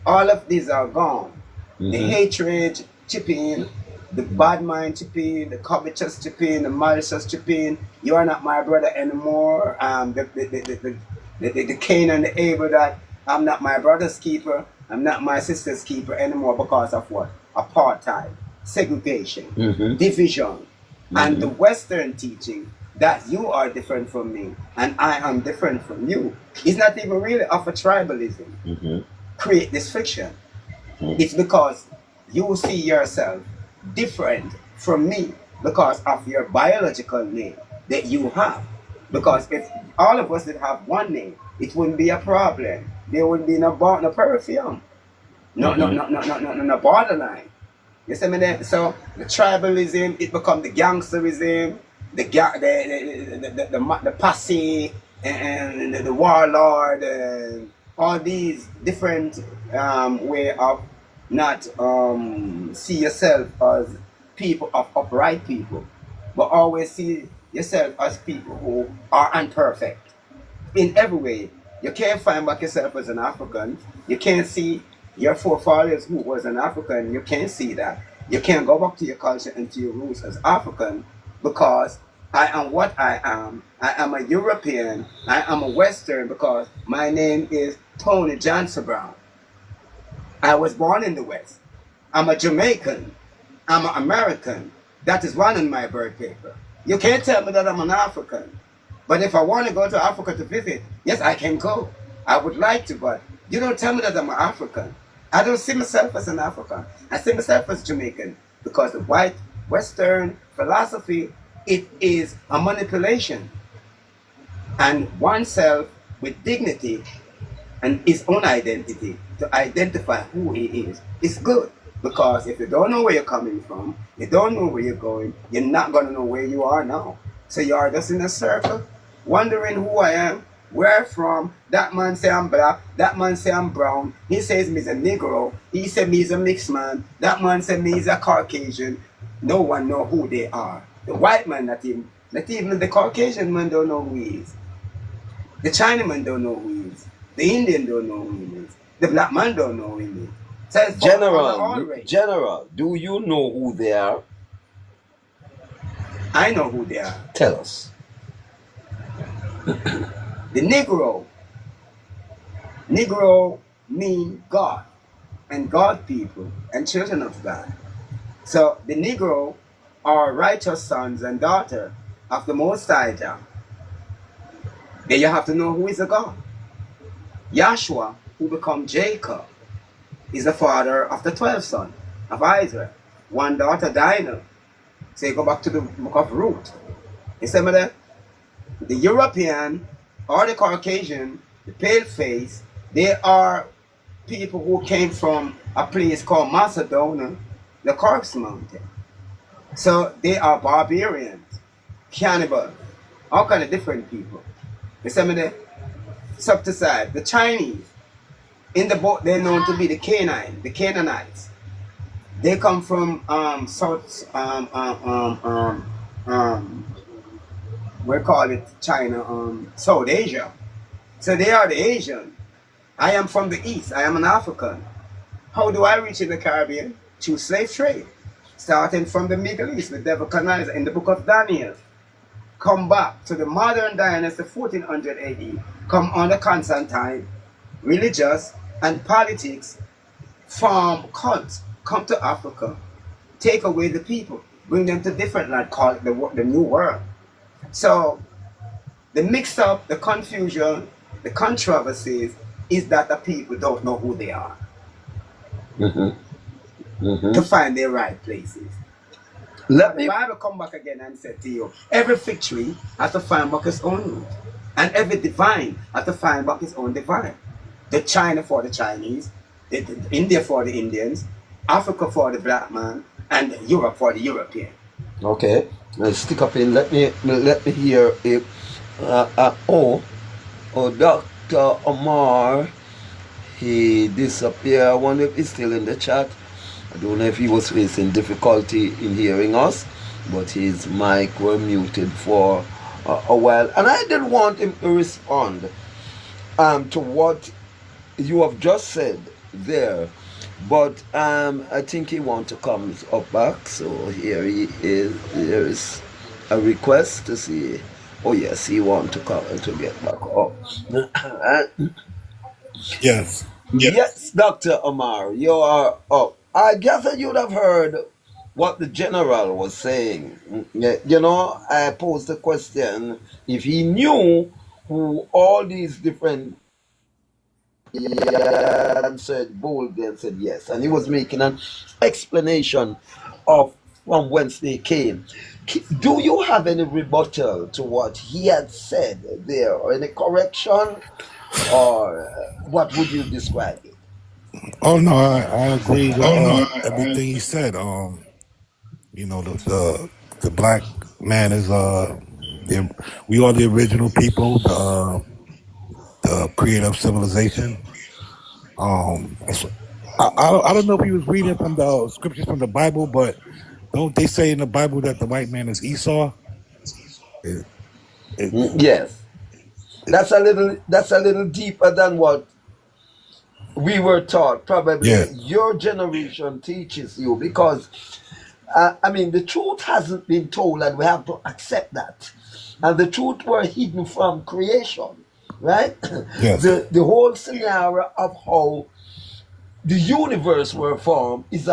all of these are gone. Mm-hmm. The hatred chip in, the bad mind chip in, the covetous chip in, the malicious chip in. You are not my brother anymore. The Cain and the Abel that I'm not my brother's keeper, I'm not my sister's keeper anymore because of what? Apartheid, segregation, division, and the Western teaching that you are different from me and I am different from you. It's not even really of a tribalism. Create this friction. It's because you see yourself different from me because of your biological name that you have. Because if all of us did have one name, it wouldn't be a problem. There wouldn't be no perfume. No borderline. You see me there? So the tribalism, it becomes the gangsterism, the posse, and the warlord, and all these different way of not see yourself as people of upright people, but always see yourself as people who are imperfect in every way. You can't find back yourself as an African. You can't see your forefathers who was an African. You can't see that. You can't go back to your culture and to your roots as African because I am what I am. I am a European. I am a Western because my name is Tony Johnson Brown. I was born in the West. I'm a Jamaican. I'm an American. That is one in my birth paper. You can't tell me that I'm an African. But if I want to go to Africa to visit, yes, I can go. I would like to, but you don't tell me that I'm an African. I don't see myself as an African. I see myself as Jamaican because the white Western philosophy, it is a manipulation. And oneself with dignity and his own identity to identify who he is good. Because if you don't know where you're coming from, you don't know where you're going, you're not going to know where you are now. So you are just in a circle, wondering who I am, where I'm from. That man say I'm black, that man say I'm brown, he says me's a Negro, he said me's a mixed man, that man said me's a Caucasian. No one know who they are. The white man, not even the Caucasian man don't know who he is. The Chinaman don't know who he is. The Indian don't know who he is. The black man don't know who he is. So it's all General, race. General, do you know who they are? I know who they are. Tell us. The Negro. Negro mean God and God people and children of God. So the Negro are righteous sons and daughters of the Most High Jah. Then you have to know who is the God. Yahshua, who become Jacob, is the father of the 12 sons of Israel. One daughter, Dinah. So you go back to the book of Ruth. You see me there? The European or the Caucasian, the pale face, they are people who came from a place called Macedonia, the Corpse Mountain. So they are barbarians, cannibals, all kind of different people. You see me there? Sub to side. The Chinese, in the book, they're known to be the Canaanites. They come from we call it China, South Asia. So they are the Asian. I am from the East. I am an African. How do I reach in the Caribbean? Through slave trade. Starting from the Middle East, the Nebuchadnezzar in the book of Daniel. Come back to the modern dynasty, 1400 AD. Come under Constantine, religious and politics, form cults. Come to Africa, take away the people, bring them to different land, call it the New World. So the mix-up, the confusion, the controversies is that the people don't know who they are to find their right places. Let The me. Bible come back again and said to you, every fig tree has to find back its own root, and every divine has to find back its own divine. The China for the Chinese, the India for the Indians, Africa for the black man, and Europe for the European. Okay, let's stick up in. Let me hear if Dr. Omar, he disappeared. I wonder if he's still in the chat. I don't know if he was facing difficulty in hearing us, but his mic were muted for a while, and I didn't want him to respond to what you have just said there. But I think he wants to come up back. So here he is. There is a request to see. Oh yes, he wants to come and to get back up. Yes. Yes, Dr. Omar, you are up. I gather you'd have heard what the general was saying. You know, I posed the question if he knew who all these different answered boldly and said yes. And he was making an explanation of from whence they came. Do you have any rebuttal to what he had said there, or any correction, or what would you describe it? Oh no, I agree with everything he said. You know, the black man is we are the original people, the creator of civilization. So I don't know if he was reading from the scriptures from the Bible, but don't they say in the Bible that the white man is Esau? Yes, that's a little deeper than what we were taught. Probably Yeah. your generation teaches you, because I mean, the truth hasn't been told, and we have to accept that. And the truth were hidden from creation, right? Yes. The whole scenario of how the universe were formed is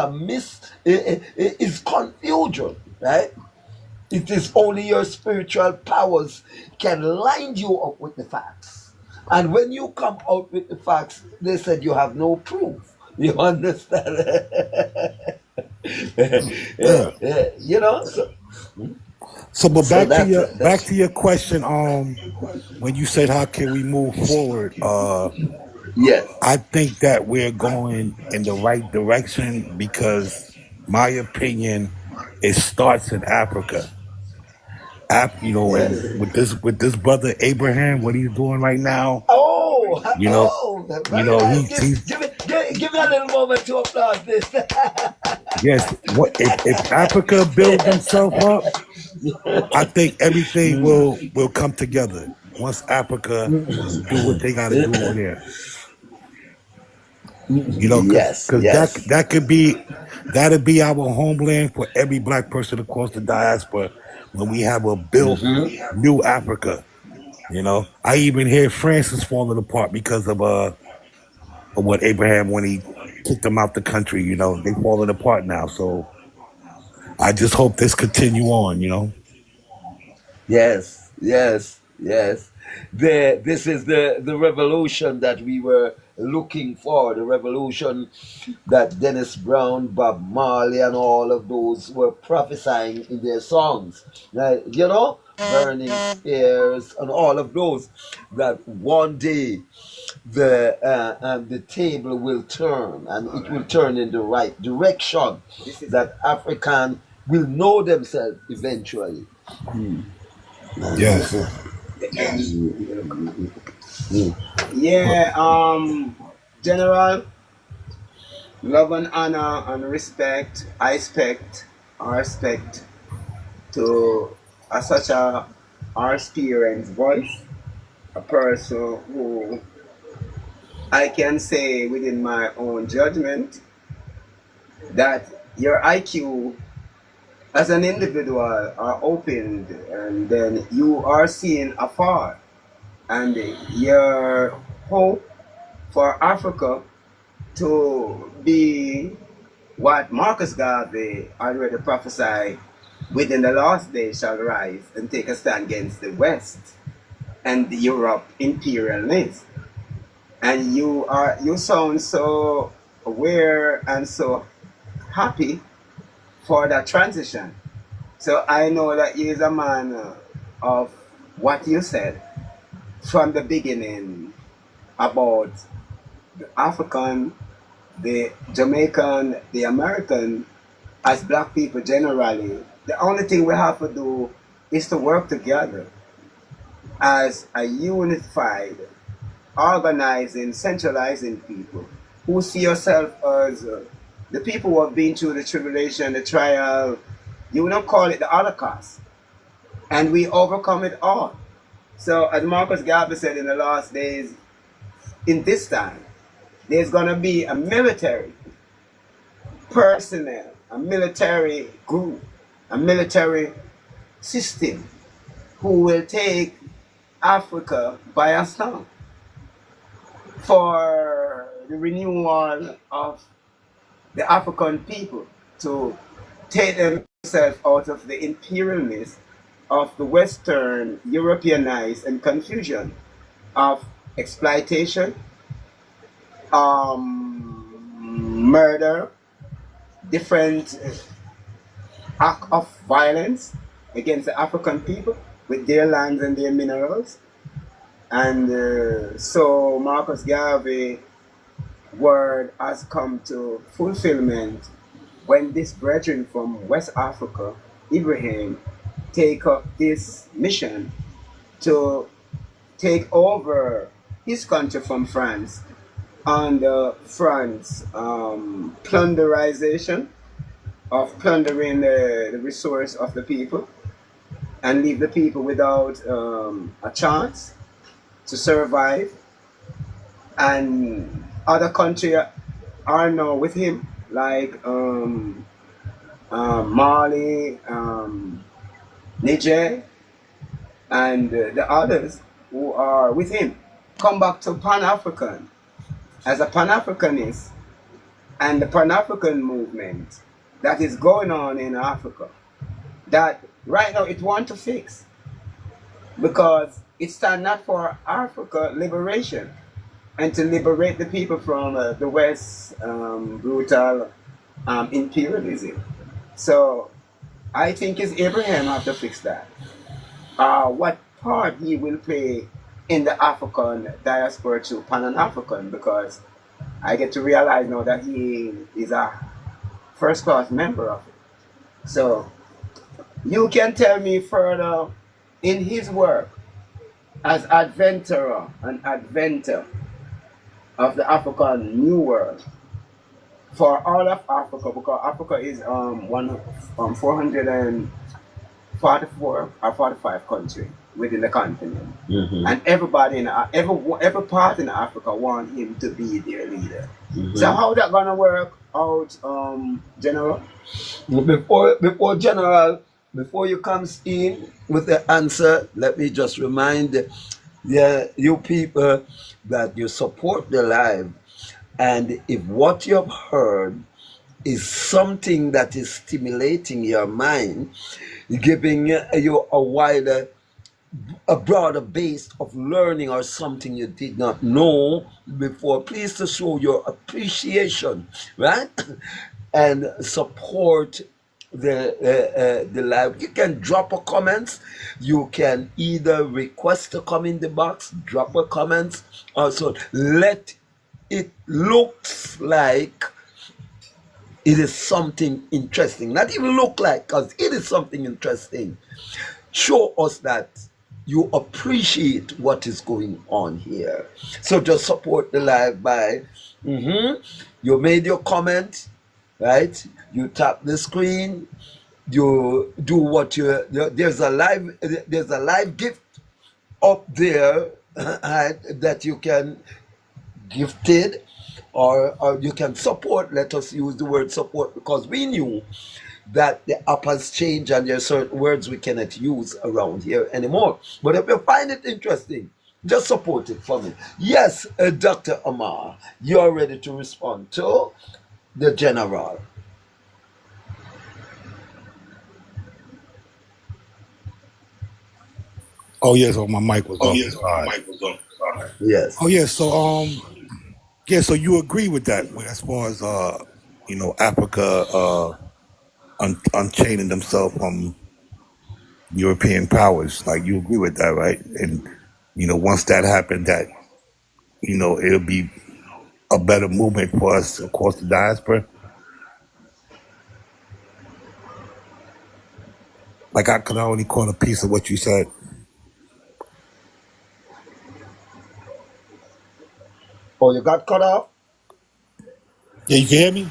is confusion, right? It is only your spiritual powers can line you up with the facts. And when you come out with the facts, they said you have no proof. You understand? Yeah. You know? So, but So back to your question. When you said how can we move forward? yes. I think that we're going in the right direction because, my opinion, it starts in Africa. You know, and with this brother Abraham, what he's doing right now, you know, Very nice. Give me a little moment to applaud this. yes. What if Africa builds themselves up? I think everything will come together. once Africa do what they got to do over there. You know, Yes, because yes. that'll be our homeland for every black person across the diaspora when we have a built new Africa. You know, I even hear France is falling apart because of what Abraham when he kicked them out the country. You know, they falling apart now. So I just hope this continue on. You know. Yes, yes, yes. This is the revolution that we were looking for, the revolution that Dennis Brown, Bob Marley, and all of those were prophesying in their songs. Like, you know, Burning Spears and all of those, that one day the table will turn and it will turn in the right direction, that African will know themselves eventually. Yes. Yeah, General, love and honor and respect. I respect to such a our experienced voice, a person who I can say within my own judgment that your IQ as an individual are opened, and then you are seen afar, and your hope for Africa to be what Marcus Garvey already prophesied, within the last days shall rise and take a stand against the West and the Europe imperialists. And you sound so aware and so happy for that transition. So I know that he is a man of what you said from the beginning about the African, the Jamaican, the American, as black people generally. The only thing we have to do is to work together as a unified, organizing, centralizing people who see yourself as the people who have been through the tribulation, the trial. You would not call it the Holocaust. And we overcome it all. So as Marcus Garvey said, in the last days, in this time, there's going to be a military personnel, a military group, a military system who will take Africa by a storm for the renewal of the African people, to take themselves out of the imperialness of the Western Europeanized and confusion of exploitation, murder, different act of violence against the African people with their lands and their minerals. And so Marcus Garvey word has come to fulfillment when this brethren from West Africa, Ibrahim, take up this mission to take over his country from France under France plunderization of plundering the resource of the people and leave the people without a chance to survive. And other countries are now with him, like Mali, Niger, and the others who are with him. Come back to Pan-African as a Pan-Africanist and the Pan-African movement that is going on in Africa, that right now it wants to fix, because it stands not for Africa liberation and to liberate the people from the West brutal imperialism. So I think it's Abraham have to fix that. What part he will play in the African diaspora to Pan-African, because I get to realize now that he is a first-class member of it. So you can tell me further in his work as adventurer and adventor of the African New World for all of Africa, because Africa is 444 or 45 country. within the continent. Mhm. And everybody in every part in Africa want him to be their leader. So Mhm. how that gonna work out, General? Before General, before you comes in with the answer, let me just remind you people that you support the live. And if what you've heard is something that is stimulating your mind, giving you a broader base of learning or something you did not know before, please to show your appreciation, right? And support the live. You can drop a comment. You can either request to come in the box, drop a comment. Also, let it looks like it is something interesting. Not even look like, because it is something interesting. Show us that you appreciate what is going on here. So just support the live by you made your comment, right? You tap the screen, you do what there's a live gift up there that you can gifted or you can support. Let us use the word support because we knew that the app has changed and there are certain words we cannot use around here anymore. But if you find it interesting, just support it for me. Yes, Dr. Amar, you're ready to respond to the general. Oh yeah, so my mic was Oh, off. yes, my Sorry. mic was on. Sorry. Yes. Oh yeah, so yeah, so you agree with that as far as Africa unchaining themselves from European powers. Like you agree with that, right? And once that happened, that it'll be a better movement for us across the diaspora. Like I could only caught a piece of what you said. Oh, you got cut off? Yeah, you can hear me?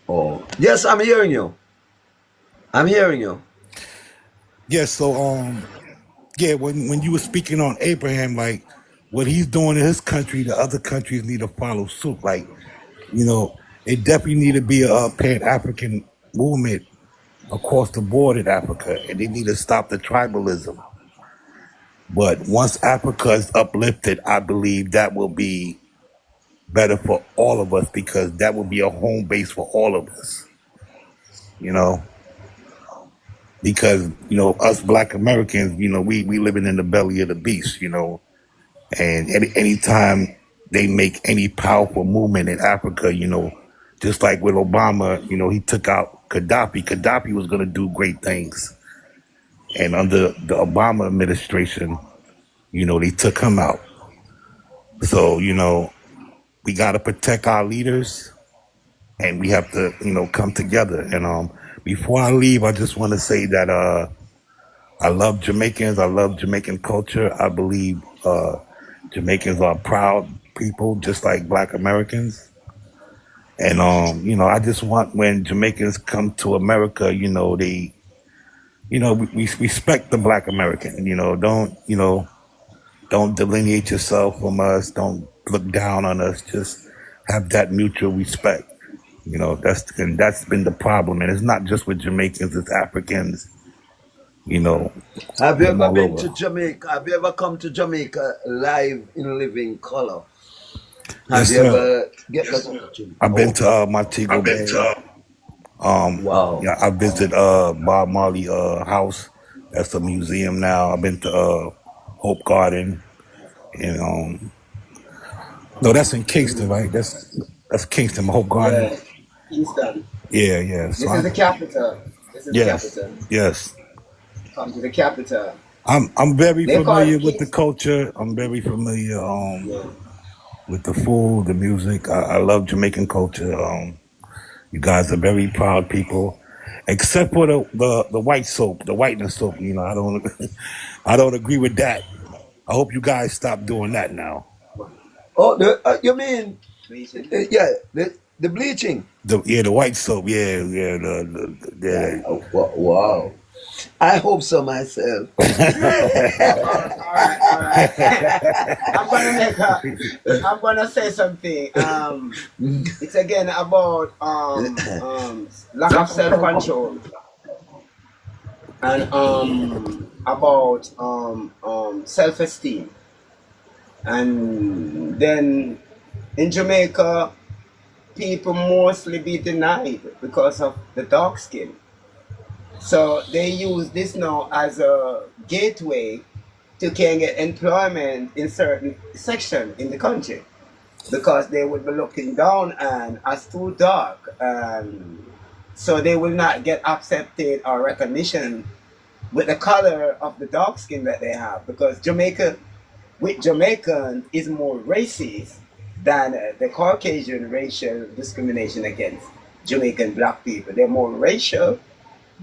Oh, yes, I'm hearing you. I'm hearing you. Yeah, so yeah, when you were speaking on Abraham, like what he's doing in his country, the other countries need to follow suit. Like, it definitely need to be a Pan-African movement across the board in Africa, and they need to stop the tribalism. But once Africa is uplifted, I believe that will be better for all of us because that will be a home base for all of us. Because us Black Americans, we living in the belly of the beast, and anytime they make any powerful movement in Africa, just like with Obama, he took out Gaddafi. Gaddafi was going to do great things, and under the Obama administration, they took him out. So we got to protect our leaders, and we have to come together. And before I leave, I just want to say that I love Jamaicans. I love Jamaican culture. I believe Jamaicans are proud people, just like Black Americans. And I just want when Jamaicans come to America, they, we respect the Black American. Don't delineate yourself from us. Don't look down on us. Just have that mutual respect. That's been the problem, and it's not just with Jamaicans; it's Africans. Have you From ever all been over. to Jamaica? Have you ever come to Jamaica live in living color? Have Yes, you sir. ever get that opportunity? I've been to I've Montego been Bay. to. Wow. Yeah, I visit Bob Marley house. That's a museum now. I've been to Hope Garden, and no, that's in Kingston, right? That's Kingston, Hope Garden. Yeah, Kingston. Yeah. This So is the capital. This is the yes, capital. yes. Come to the capital. I'm very They call familiar it with the Kingston. culture. I'm very familiar Yeah. with the food, the music. I love Jamaican culture. You guys are very proud people, except for the white soap, the whiteness soap. I don't I don't agree with that. I hope you guys stop doing that now. Oh, you mean Bleaching. the bleaching? The white soap. Yeah. Yeah. Oh, wow. I hope so myself. All right. I'm gonna say something. It's again about lack of self-control and about self-esteem. And then in Jamaica, people mostly be denied because of the dark skin. So they use this now as a gateway to can get employment in certain section in the country because they would be looking down and as too dark, and so they will not get accepted or recognition with the color of the dark skin that they have, because Jamaica with Jamaicans is more racist than the Caucasian racial discrimination against Jamaican black people. They're more racial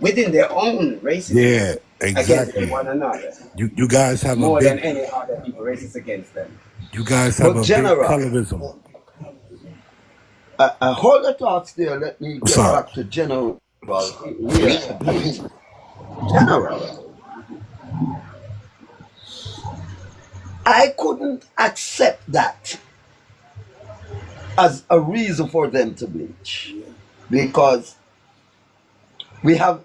within their own racism Yeah, against exactly. one another You guys have a more than big any other people racist against them. you guys have But a big General, colorism. hold the thoughts there. Let me What's get up? back to General. General, I couldn't accept that as a reason for them to bleach, because we have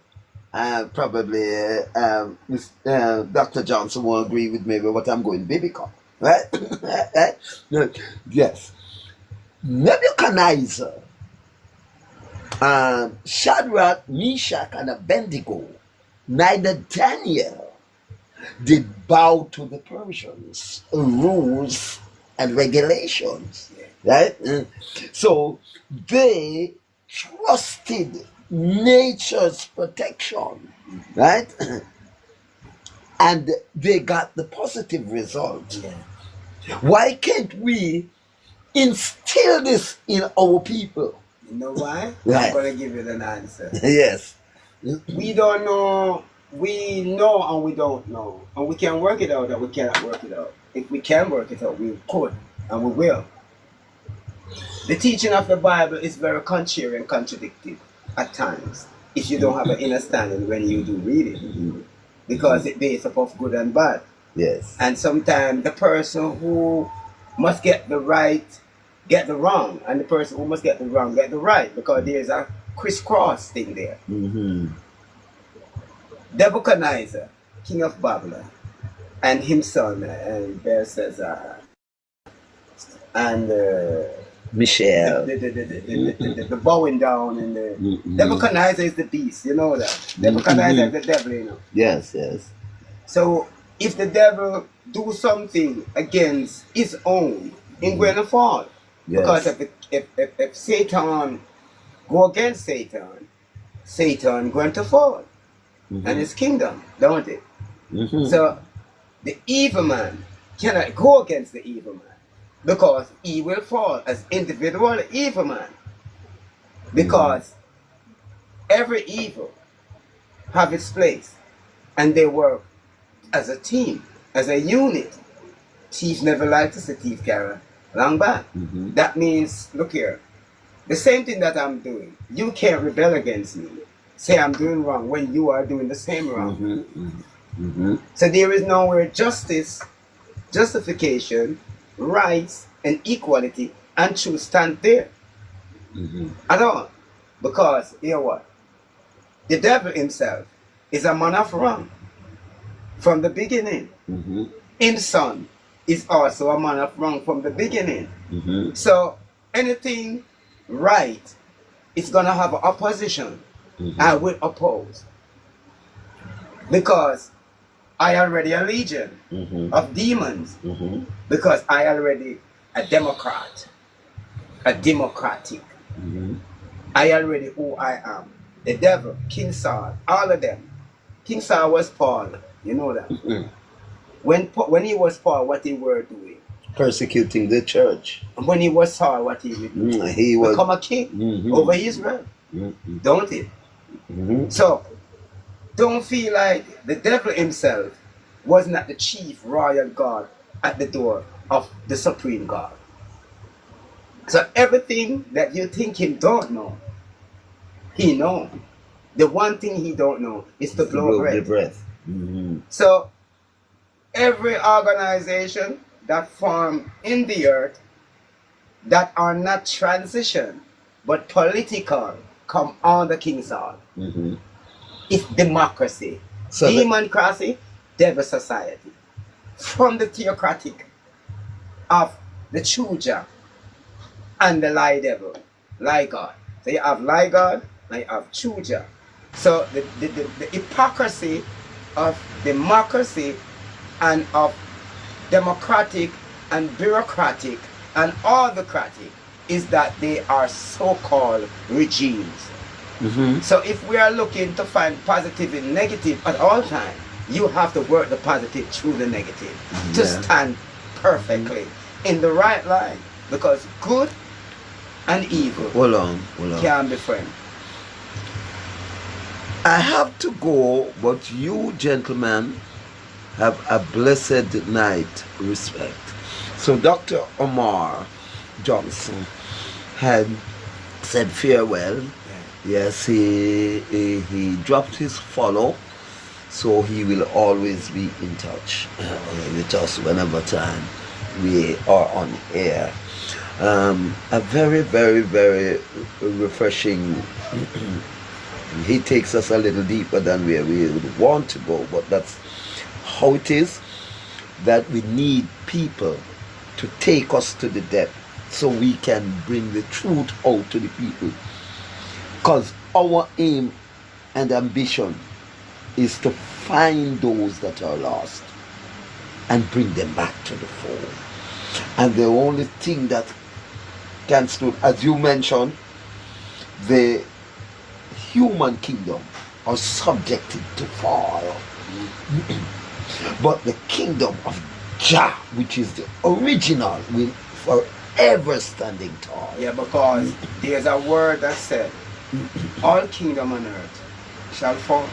probably Dr. Johnson will agree with me with what I'm going biblical, right? Right? Yes. Nebuchadnezzar, Shadrach, Meshach, and Abednego, neither Daniel did bow to the Persians' rules and regulations, right? So they trusted nature's protection, right? And they got the positive result. Why can't we instill this in our people? You know why? Right. I'm gonna give you an answer. Yes. We don't know. We know and we don't know, and we can work it out and we cannot work it out. If we can work it out, we could and we will. The teaching of the Bible is very contrary and contradictory at times if you don't have an understanding when you do read it, because it based upon good and bad. Yes. And sometimes the person who must get the right get the wrong, and the person who must get the wrong get the right, because there's a crisscross thing there. Nebuchadnezzar, king of Babylon, and his son, and Belshazzar, and Michelle. the bowing down, and the Nebuchadnezzar is the beast, you know that. Nebuchadnezzar is the devil, you know. Yes, yes. So if the devil do something against his own, he's going to fall. Yes. Because if Satan go against Satan, Satan going to fall. And his kingdom, don't it? So the evil man cannot go against the evil man, because he will fall as individual evil man. Because every evil have its place, and they work as a team, as a unit. Thief never liked to see thief carry long back. That means, look here, the same thing that I'm doing, you can't rebel against me, say I'm doing wrong when you are doing the same wrong. So there is nowhere justice, justification, rights, and equality and truth stand there at all. Because, you know what? The devil himself is a man of wrong from the beginning. His son is also a man of wrong from the beginning. So anything right is going to have opposition. I will oppose, because I already a legion of demons, because I already a Democrat, a democratic. I already who I am. The devil, King Saul, all of them. King Saul was Paul, you know that. When he was Paul, what he were doing? Persecuting the church. And when he was Saul, what he would do? He was become a king over Israel, don't it? So don't feel like the devil himself was not the chief royal God at the door of the supreme God. So everything that you think him don't know, he know. The one thing he don't know is to blow the breath. breath. So every organization that form in the earth that are not transition but political come on the King's Hall. It's democracy. So Democracy, devil society. From the theocratic of the true Jah and the lie devil, lie God. So you have lie God and you have true Jah. So the hypocrisy of democracy and of democratic and bureaucratic and autocratic is that they are so-called regimes. So if we are looking to find positive and negative at all times, you have to work the positive through the negative to stand perfectly in the right line, because good and evil can be friends. I have to go, but you gentlemen have a blessed night. Respect. So Dr. Omar Johnson had said farewell. Yes, he dropped his follow, so he will always be in touch with us whenever time we are on air. A very, very, very refreshing. He takes us a little deeper than where we would want to go, but that's how it is, that we need people to take us to the depth so we can bring the truth out to the people. Because our aim and ambition is to find those that are lost and bring them back to the fold. And the only thing that can stand, as you mentioned, the human kingdom are subjected to fall. But the kingdom of Jah, which is the original, will forever standing tall. Yeah, because there's a word that said, all kingdom on earth shall fall.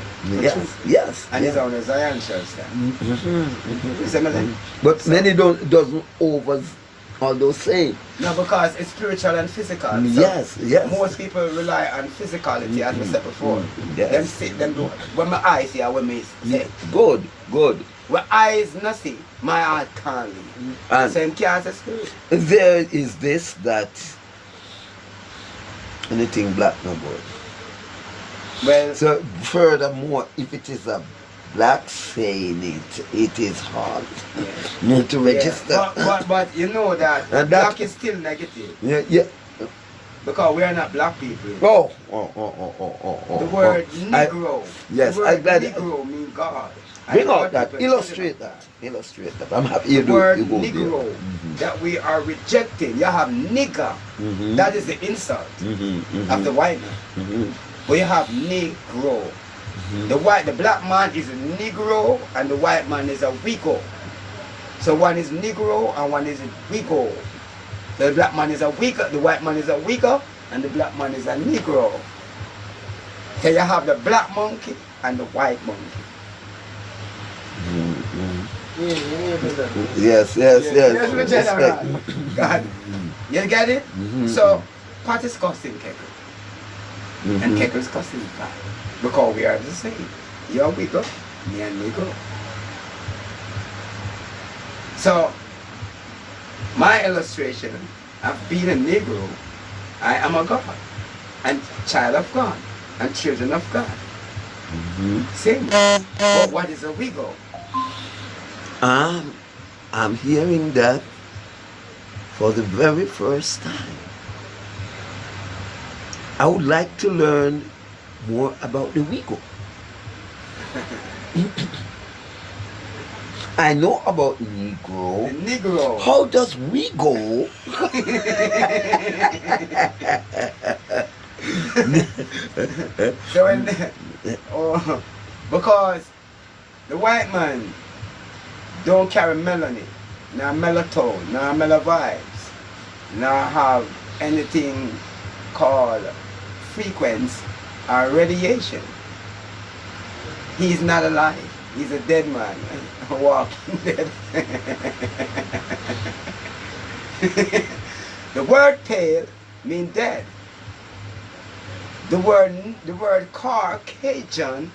Yes. And his own Zion shall stand. You see me? But many doesn't over all those saying. No, because it's spiritual and physical. So Yes. most people rely on physicality, as we said before. Yes. When my eyes see, when me say, Good. when eyes not see, my heart can't leave. And So him can't say spirit. there is this, that anything black no good. Well, So furthermore, if it is a black saying it is hard to register. yeah. But you know that And black is still negative. Yeah. Because we are not black people. Oh. The word Negro. Yes, the word I'm glad. Negro means God. Bring And out what that. people Illustrate that. I'm happy you The do. word You go Negro there. that we are rejecting. You have nigger. That is the insult of the white man. But you have Negro. The black man is a Negro and the white man is a Wigo. So one is Negro and one is a Wigo. The black man is a Wigo, the white man is a Wigo, and the black man is a Negro. So you have the black monkey and the white monkey. Yes. Respect. God. You get it? So Pat is cussing Keckle. And Keckle is cussing Pat. Because we are the same. You're Wigo, me and Negro. So my illustration of being a Negro, I am a God, and child of God, and children of God. Same. But what is a Wigo? I'm hearing that for the very first time. I would like to learn more about the Wigo. I know about Negro. The Negro. How does Wigo? So when, because the white man don't carry melanin, nor melatonin, nor mellow vibes, nor have anything called frequency or radiation. He's not alive. He's a dead man, walking dead. The word pale means dead. The word Caucasian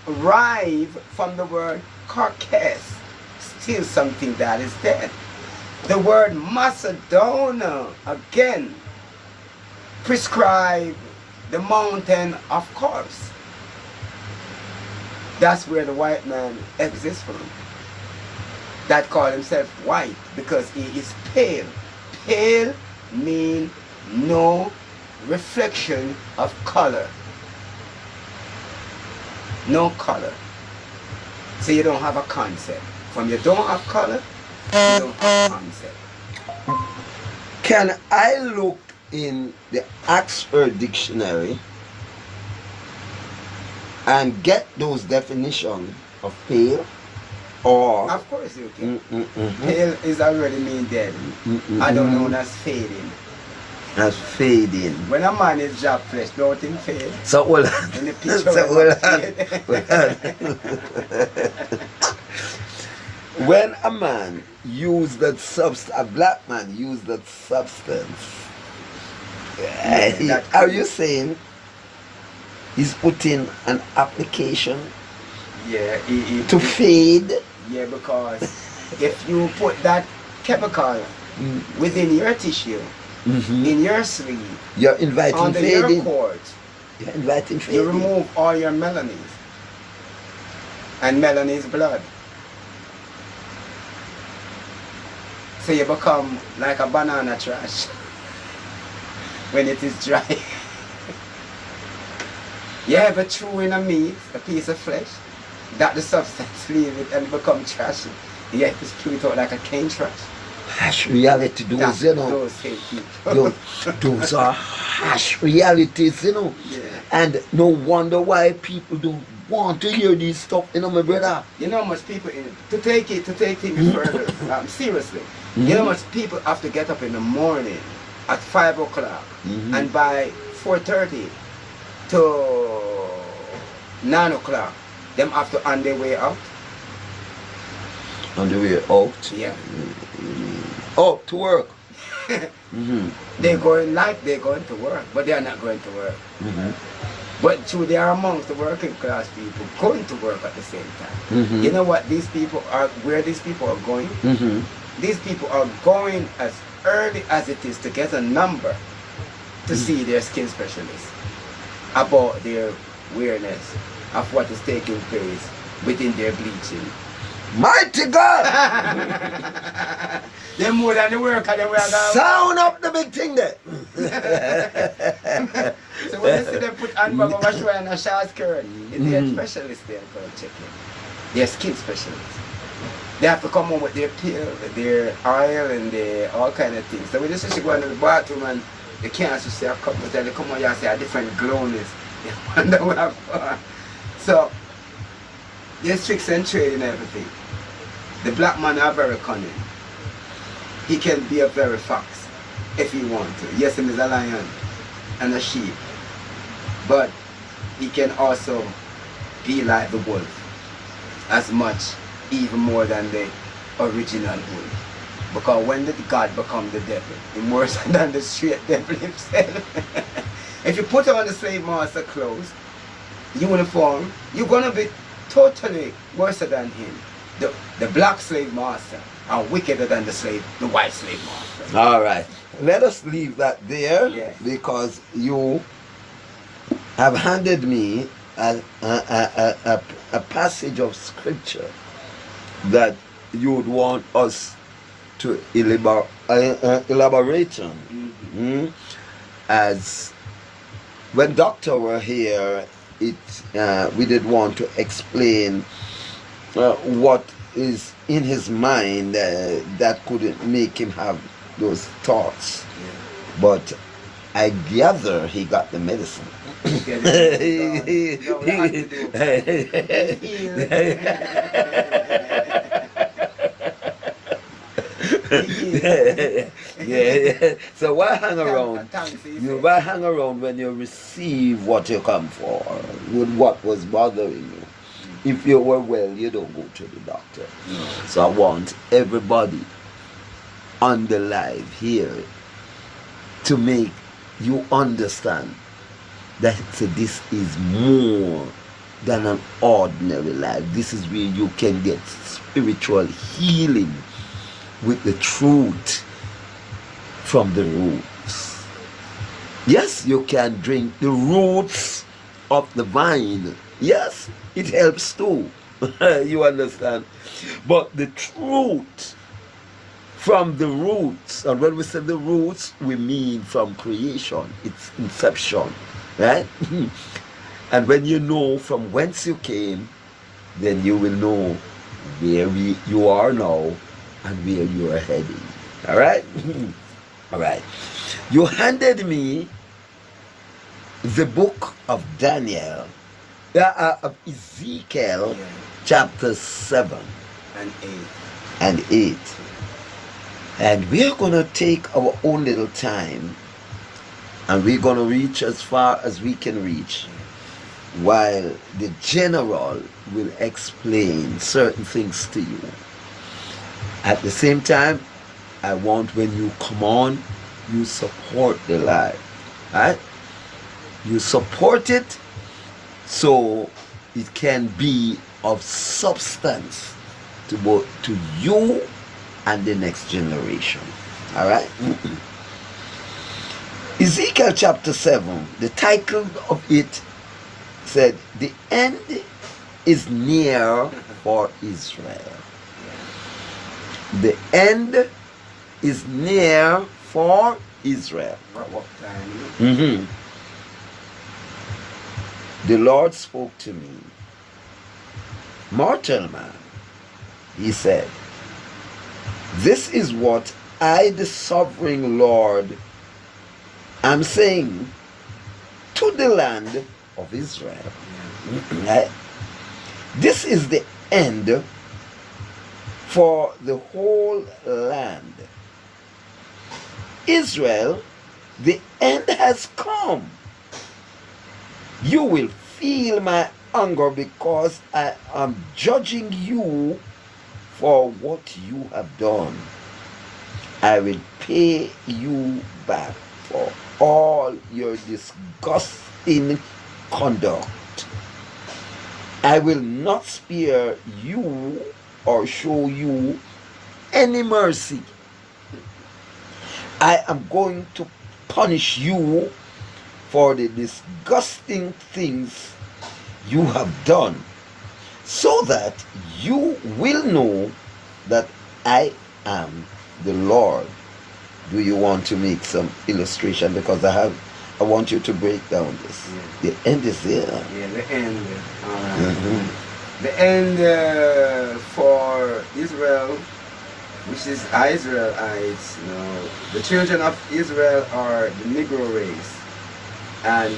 arrive from the word carcass, still something that is dead. The word Macedonia again prescribe the mountain of corpse. That's where the white man exists from. That call himself white because he is pale. Pale means no reflection of color. No color. So you don't have a concept. From you don't have color, you don't have a concept. Can I look in the Oxford Dictionary and get those definitions of pale? Or Of course you can. Pale is already mean dead. I don't know that's fading. as fading. When a man is job flesh, don't think fade. So well, In the picture when a man used that substance, a black man used that substance, are you saying he's putting an application yeah, to fade? yeah, because if you put that chemical within your tissue, in your sleeve, You're inviting under fading. your cord, You're inviting fading. you remove all your melanin. And melanin is blood. So you become like a banana trash when it is dry. You ever chew in a meat, a piece of flesh, that the substance leave it and become trashy. You have to chew it out like a cane trash. Harsh reality, those, That's you know. those hate people. Those are harsh realities, you know. Yeah. And no wonder why people don't want to hear this stuff, you know, my brother. You know how much people, to take things further, seriously, you know how much people have to get up in the morning at 5 o'clock and by 4:30 to 9 o'clock, them have to on their way out. On the way out. Yeah. Oh, to work. They're going like they're going to work, but they are not going to work. But true, they are amongst the working class people going to work at the same time. You know what these people are, where these people are going? These people are going as early as it is to get a number to see their skin specialist about their awareness of what is taking place within their bleaching. Mighty God! They're more than the worker, they were Sound up the big thing there. So when you see them put handbag over shoulder and a short skirt, it's their specialist there going to check it. Their skin specialist. They have to come home with their pill, their oil, and their all kind of things. So when you see she go into the bathroom and the cancer say a couple of times, they come out here and say a different glowness. They wonder what I'm for. So there's tricks and trade and everything. The black man are very cunning. He can be a very fox if he wants to. Yes, he is a lion and a sheep. But he can also be like the wolf. As much, even more than the original wolf. Because when the God become the devil, he's worse than the straight devil himself. If you put on the slave master clothes, uniform, you're going to be totally worse than him. The black slave master are wickeder than the white slave master. All right. Let us leave that there, Yeah. because you have handed me a passage of scripture that you would want us to elaborate on. As when Doctor were here, we did want to explain what is in his mind that could make him have those thoughts. But I gather he got the medicine. Yeah. So why hang around? You why hang around when you receive what you come for, with what was bothering you? If you were well, you don't go to the doctor. So I want everybody on the live here to make you understand that this is more than an ordinary life. This is where you can get spiritual healing with the truth from the roots. Yes, you can drink the roots of the vine. Yes, it helps too. You understand? But the truth from the roots, and when we say the roots, we mean from creation. It's inception, right? And when you know from whence you came, then you will know where you are now and where you are heading. All right? All right. You handed me the book of Daniel, of Ezekiel, chapter 7 and 8. And we're going to take our own little time, and we're going to reach as far as we can reach, while the general will explain certain things to you. At the same time, I want when you come on, you support the live. Right? You support it so it can be of substance to both to you and the next generation. All right? Ezekiel chapter 7, the title of it said, "The end is near for Israel." The end is near for Israel. The Lord spoke to me, "Mortal man," he said, "this is what I, the sovereign Lord, am saying to the land of Israel." Right? This is the end for the whole land. Israel, the end has come. You will feel my anger because I am judging you for what you have done. I will pay you back for all your disgusting conduct. I will not spare you or show you any mercy. I am going to punish you for the disgusting things you have done, so that you will know that I am the Lord. Do you want to make some illustration? Because I want you to break down this. The end is there. Yeah, the end. The end for Israel, which is Israelites. You know, the children of Israel are the Negro race, and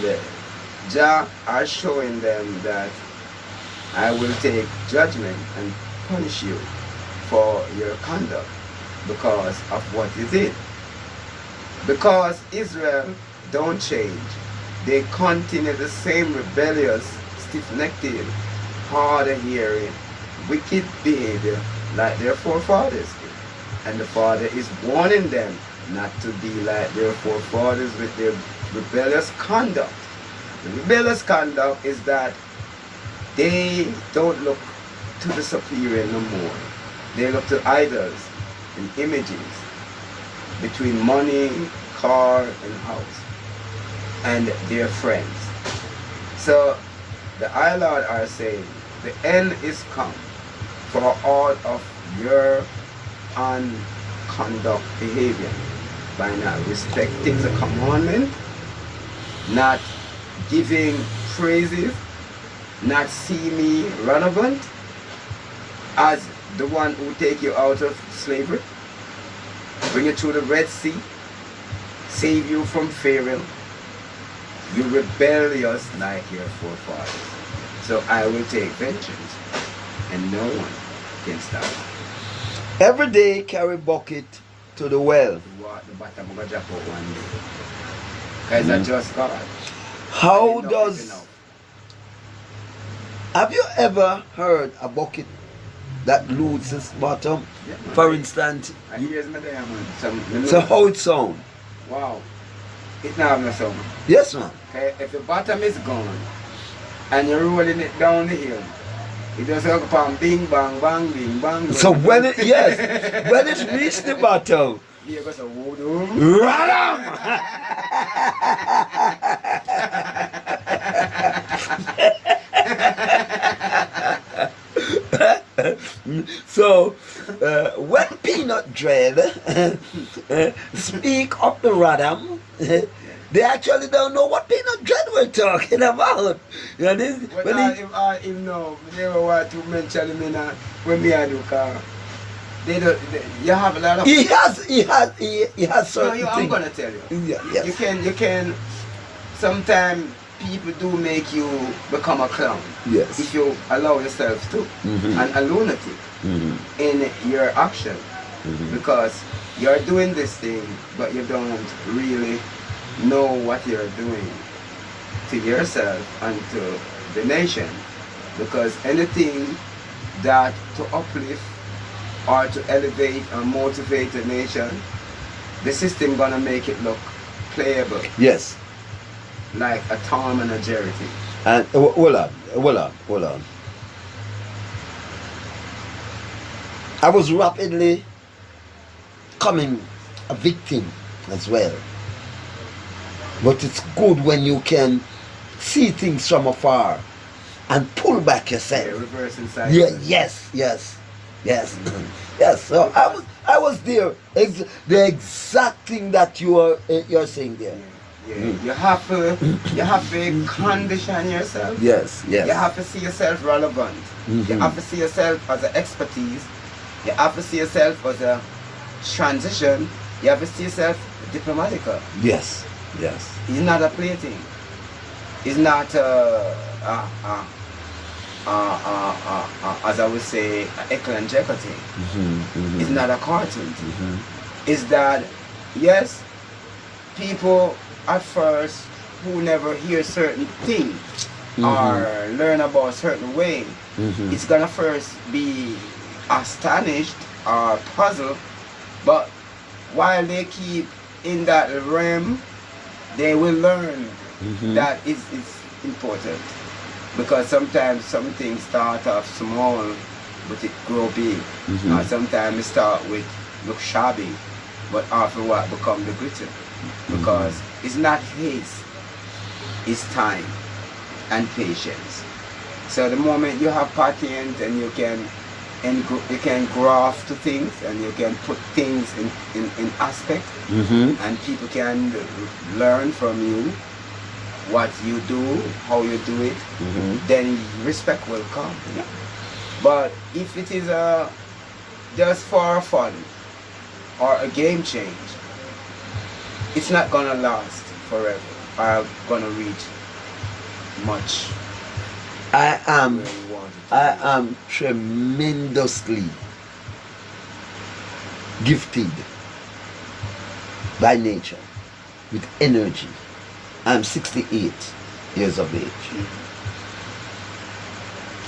Jah are showing them that I will take judgment and punish you for your conduct because of what you did. Because Israel don't change. They continue the same rebellious, stiff-necked, hard-hearing, wicked behavior like their forefathers did. And the Father is warning them not to be like their forefathers with their rebellious conduct. The rebellious conduct is that they don't look to the superior no more. They look to idols and images between money, car, and house, and their friends. So the I Lord are saying, the end is come for all of your unconduct behavior by not respecting the commandment, not giving praises, not see me relevant as the one who take you out of slavery, bring you through the Red Sea, save you from Pharaoh. You rebellious like your forefathers. So I will take vengeance, and no one can stop me. Every day carry bucket to the well. The bottom of a drop out one day. Because I just God. How does... Have you ever heard a bucket that loses bottom? Yeah, for instance, I hear my diamond. so how it sound? Wow. It now have no sound. Yes, man. Okay? If the bottom is gone and you're rolling it down the hill, it just go upon bing bang bang bing bang. So when it when it reached the bottom, you go so whoop. so when Peanut Dread speak of the Radam, they actually don't know what Peanut Dread we're talking about. You know, this, But when him know, they were what to mention him in when me and you car. They don't. You have a lot of. he has No, certain I'm things. gonna tell you. Yeah, yes. You can. Sometimes people do make you become a clown Yes. if you allow yourself to, and a lunatic in your action, because you're doing this thing, but you don't really know what you're doing to yourself and to the nation, because anything that to uplift or to elevate and motivate the nation, the system gonna make it look playable, Yes. like a Tom and a Jerry thing. And hold on. I was rapidly becoming a victim as well. But it's good when you can see things from afar and pull back Yeah, yourself. reverse inside. Yeah, yes. So I was there. The exact thing that you're saying there. Yeah. You have to condition yourself. Yes. You have to see yourself relevant. You have to see yourself as an expertise. You have to see yourself as a transition. You have to see yourself diplomatical. Yes. It's not a plaything. It's not as I would say, Echo and Jekyll thing. It's not a cartoon thing. It's that, yes, people at first who never hear certain things or learn about a certain way, it's gonna first be astonished or puzzled, but while they keep in that realm, they will learn that it's important. Because sometimes some things start off small, but it grow big. Or sometimes it start with look shabby, but after what become the glitter. Because it's not haste, it's time and patience. So the moment you have patience and you can graft to things and you can put things in aspect, and people can learn from you what you do, how you do it, then respect will come. But if it is just for fun or a game change, it's not gonna last forever or gonna reach much I am where you want it to be. tremendously gifted by nature with energy. I'm 68 years of age.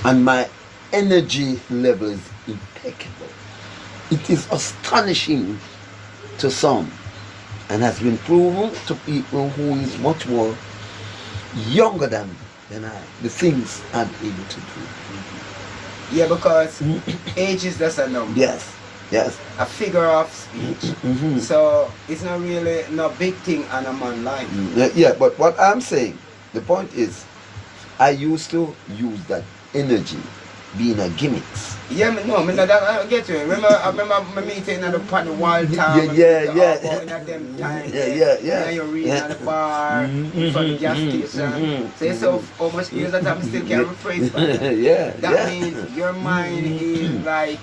And my energy level is impeccable. It is astonishing to some and has been proven to people who is much more younger than I. The things I'm able to do. Yeah, because age is just a number. Yes. A figure of speech. So it's not really no big thing on a man life. Yeah, but what I'm saying, the point is, I used to use that energy being a gimmicks. Yeah, I get you. I remember my meeting at the wild time. Yeah. At them times. Yeah. And you're reading at the bar, in front of the gas station. So it's how much years that I'm still can't rephrase that. That means your mind is like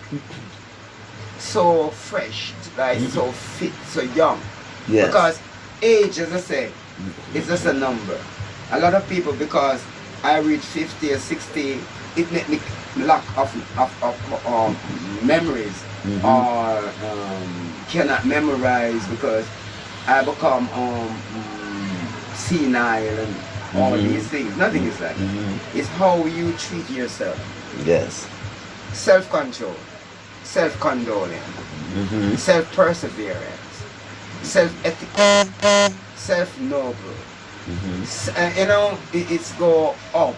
so fresh, like so fit, so young. Yes. Because age, as I say, is just a number. A lot of people, because I reach 50 or 60, it make me lack of memories or cannot memorize because I become senile and all these things. Nothing is like that. It's how you treat yourself. Yes. Self-control, self-condolence, self-perseverance, self-ethics, self-noble. Mhm. You know, it's go up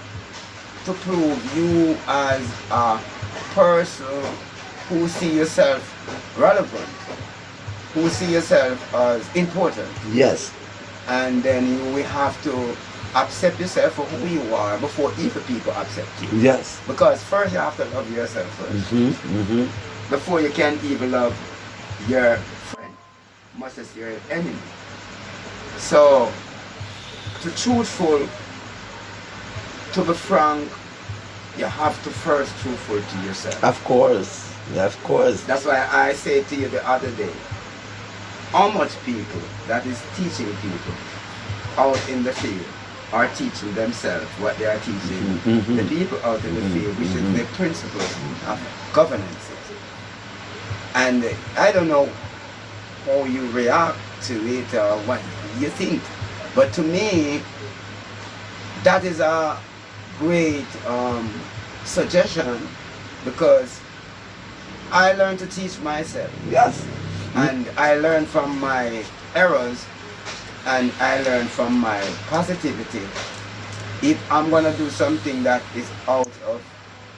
to prove you as a person who see yourself relevant, who see yourself as important, Yes. and then you will have to accept yourself for who you are before other people accept you. Yes. Because first you have to love yourself first, before you can even love your friend, much as your enemy. So, to truthful, to be frank, you have to first truthful to yourself. Of course. Of course. That's why I said to you the other day, how much people that is teaching people out in the field are teaching themselves what they are teaching the people out in the field, which is the principles of governance. And I don't know how you react to it or what you think, but to me, that is a great suggestion, because I learned to teach myself. Yes. And I learn from my errors, and I learn from my positivity. If I'm gonna do something that is out of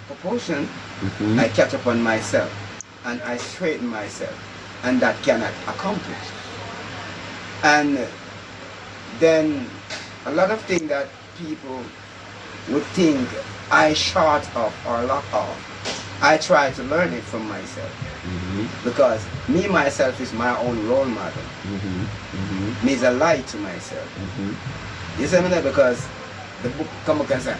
proportion, I catch up on myself and I straighten myself, and that cannot accomplish. And then a lot of things that people would think I short of or lack of, I try to learn it from myself. Because me myself is my own role model. Me is a light to myself. You see me there? Because the book come up and say,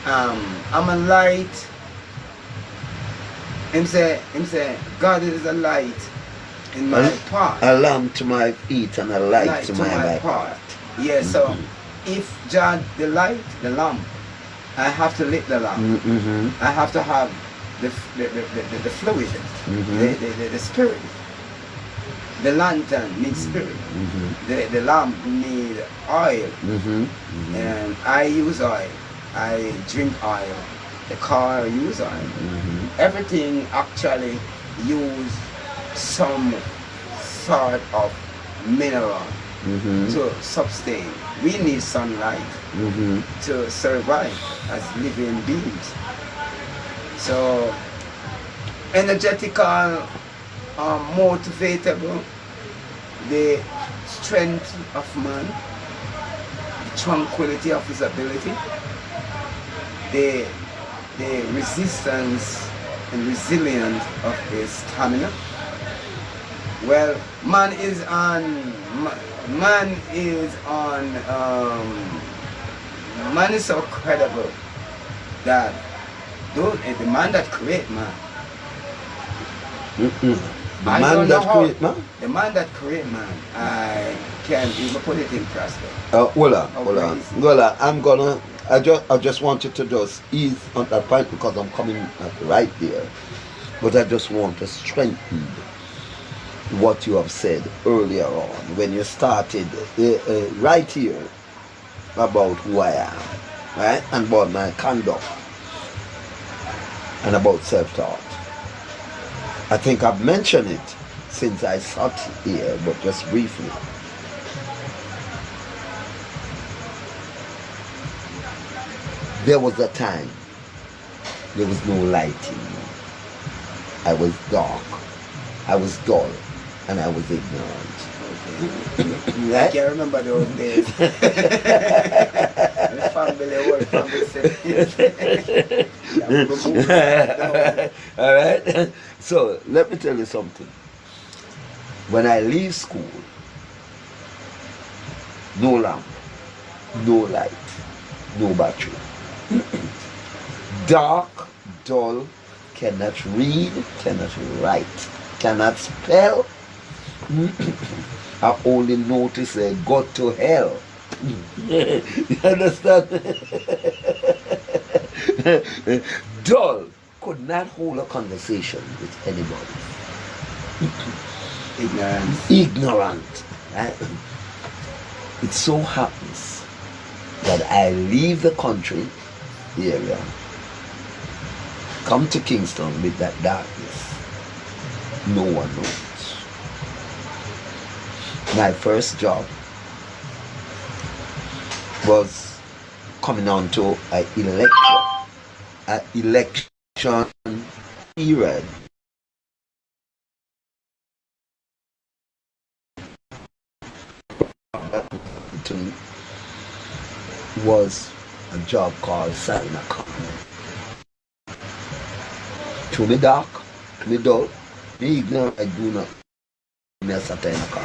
I'm a light. Him say, God is a light in my path. A lamp to my feet and a light to my path. Yeah, so if God the light, the lamp, I have to lit the lamp. I have to have the fluid, the spirit. The lantern needs spirit. The lamp needs oil. And I use oil. I drink oil. The car use oil. Everything actually use some sort of mineral to sustain. We need sunlight to survive as living beings. So, energetical, motivatable, the strength of man, the tranquility of his ability, the resistance and resilience of his stamina. Well, man is so credible that the man that create man. The man that create man? The man that create man, I can even put it in perspective. Hold on. I just wanted to just ease on that point because I'm coming right there. But I just want to strengthen what you have said earlier on when you started right here about who I am, right? And about my conduct and about self-taught. I think I've mentioned it since I sat here, but just briefly. There was a time there was no light in me. I was dark, I was dull, and I was ignorant. I can't remember those days. The family work from Alright? So let me tell you something. When I leave school, no lamp, no light, no battery. Dark, dull, cannot read, cannot write, cannot spell. I only notice they got to hell. You understand? Dull could not hold a conversation with anybody. Ignorant. Right? It so happens that I leave the country, the area, come to Kingston with that darkness. No one knows. my first job was coming on to an election period. Was a job called selling a car. To me dark, to me dull, me ignorant, I do not. Me a sat in a car.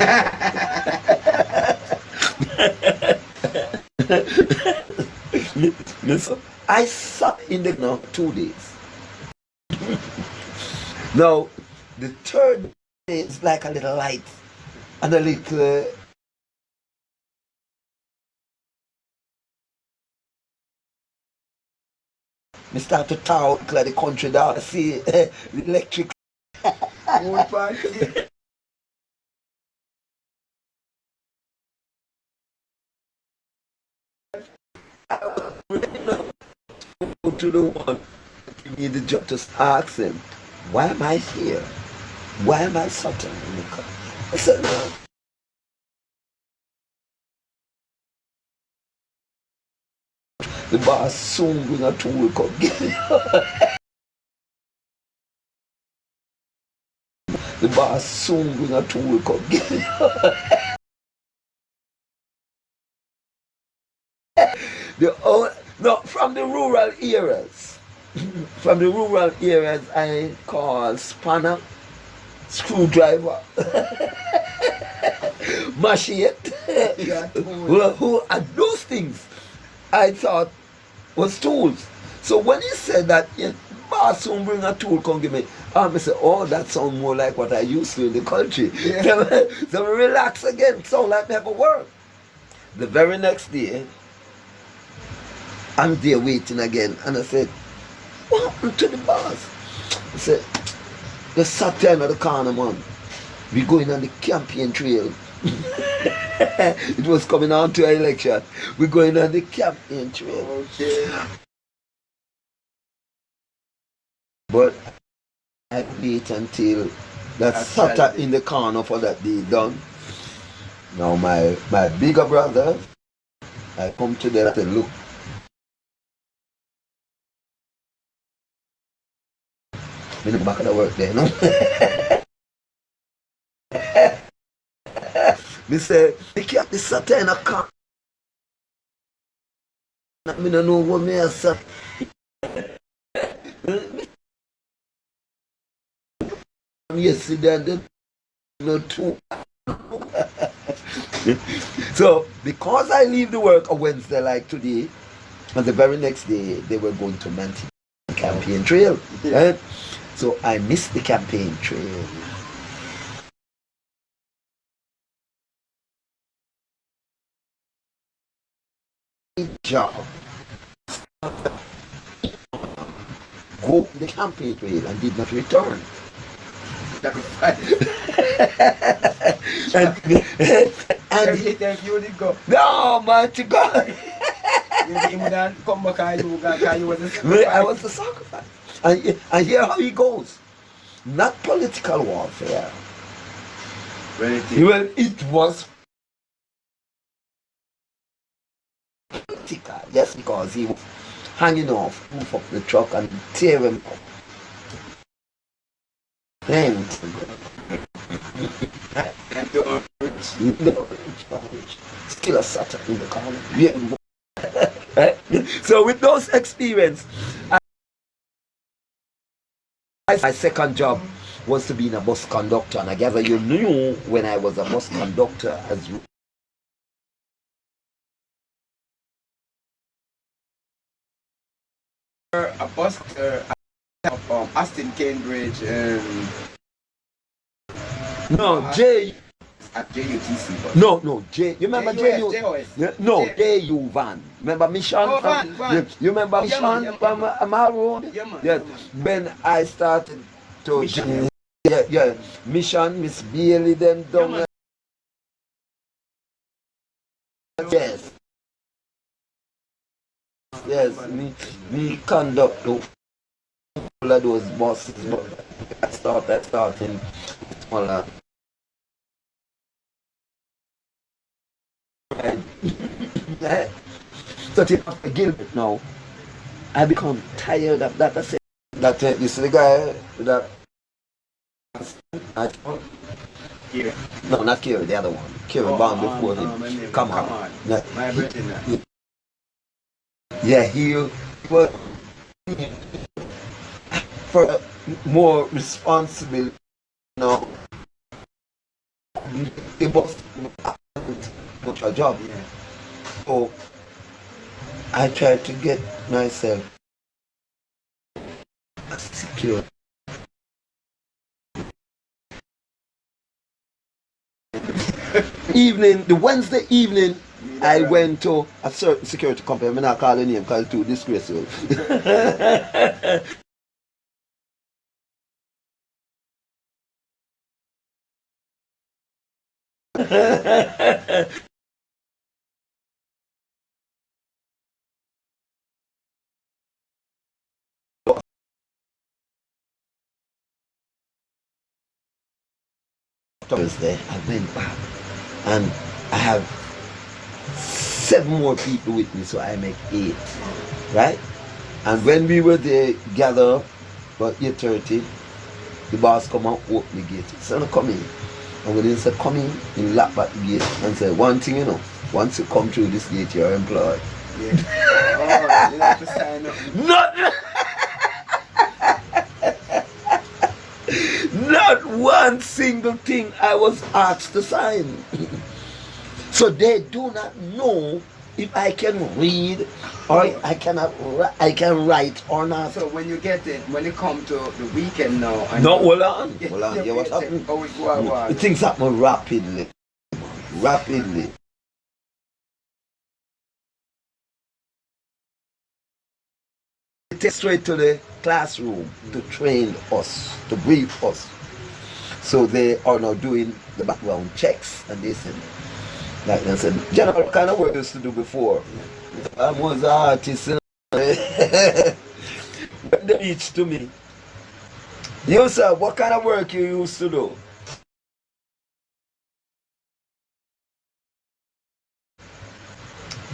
I sat in the car 2 days. Now, the third day is like a little light and a little me start to talk like the country down. See the electric. Old party. To the one give me the job, just ask him, why am I here? Why am I sitting in the car? I said, no. The boss soon bring a tool come get me. The boss soon bring a tool come get me. No, from the rural areas. From the rural areas, I call spanner, screwdriver, machete. Who are those things I thought was tools. So when he said that, boss soon bring a tool, come give me. I said, oh, that sounds more like what I used to in the country. Yeah. So I relax again, sound like me have a work. The very next day, I'm there waiting again, and I said, what happened to the boss? I said, the Saturn of the corner, man. We going on the campaign trail. It was coming on to an election. We're going on the campaign trail. Okay. But I wait until that Saturn in the corner for that day done. Now my bigger brother, I come to them and look. Me look back at the work there, no? Me say, they kept the Saturn in a car. I don't know what me has said. Yesterday, I didn't know too. So, because I leave the work on Wednesday like today, and the very next day, they were going to Manti campaign trail. Right? So, I missed the campaign trail. Job. Go to the campaign trail and did not return. and you did go. No, man, to God. You wouldn't come back and you was the sacrifice. I was the sacrifice. And hear how he goes. Not political warfare. Well, it was political. Yes, because he was hanging off, move up the truck and tear him up. And still a Saturn in the corner. Yeah. So with those experience, my second job was to be in a bus conductor, and I gather you knew when I was a bus conductor as a bus from Austin, Cambridge, and no, J. At JUTC. No, J. You remember JUS? No, J. JU van. Remember Mission? Oh, van. You remember Mission from Amal Road? Yeah, man. Yes. When I started to Mission. Yeah, Mission, Miss Bailey, them down. Yes. Yes, me conduct all of those buses, but I started smaller Right? So till after Gilbert now, I become tired of that. I said, that you see the guy that I Here. no, not Kerry, the other one. Kerry born before him. Come on. Yeah. My brother. Yeah, he was for more responsible, you know. It was not a job. Yeah. So I tried to get myself secure. The Wednesday evening, I went to a certain security company. I'm not calling the name because it's too disgraceful. Thursday, I went back and I have 7 more people with me, so I make 8, right? And when we were there, gather up, about 8:30, the boss come and open the gate. He said, come in. And when he said, come in, he locked back the gate and said, one thing, you know, once you come through this gate, you're employed. Yeah. Oh, you have to sign up. Not one single thing I was asked to sign. So they do not know if I can read or I can write or not. So when you get it, when you come to the weekend now, and No, hold on. Yeah, what happened? Oh, it go on. Things happen rapidly. Rapidly. They take straight to the classroom to train us, to brief us. So they are now doing the background checks and they said, like they said, General, what kind of work you used to do before? I was an artist. When they reached to me, you sir, what kind of work you used to do?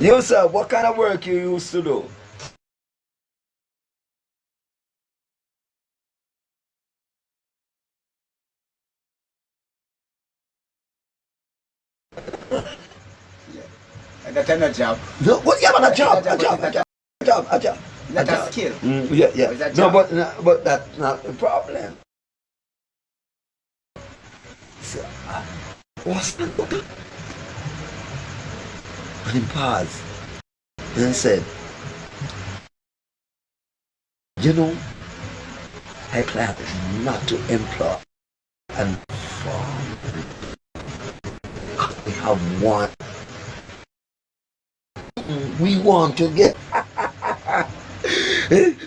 You sir, what kind of work you used to do? That's not a job. No, what? Yeah, but a job. That's a skill. Yeah. Is that No, job? but that's not the problem. So, what's the problem? And he paused and said, you know, I plan not to employ and farm. We have one. We want to get.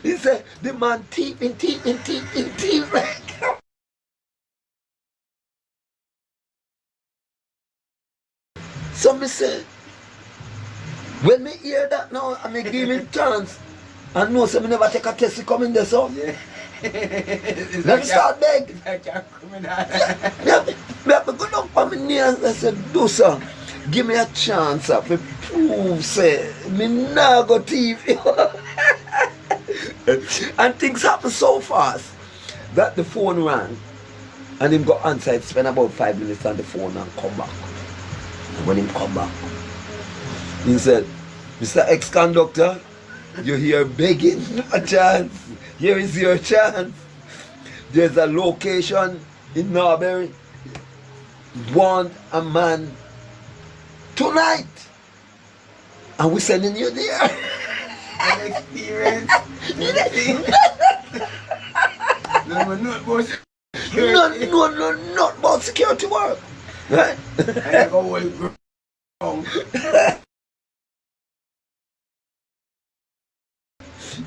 He said, the man teeth. So me say, when me hear that now, I may give him chance. And know, so me never take a test to come in there, so. Yeah. Let me start beg. Like a criminal. Me have to go down on my knees and say, do so. Give me a chance to prove, say, me nah go thief. And things happen so fast that the phone rang and him got answer. It spent about 5 minutes on the phone and come back. And when him come back, he said, Mr. Ex-Conductor, you're here begging a chance. Here is your chance. There's a location in Norbury. Want a man tonight. And we're sending you there. An experience. No, Not about security work. Right? I go well.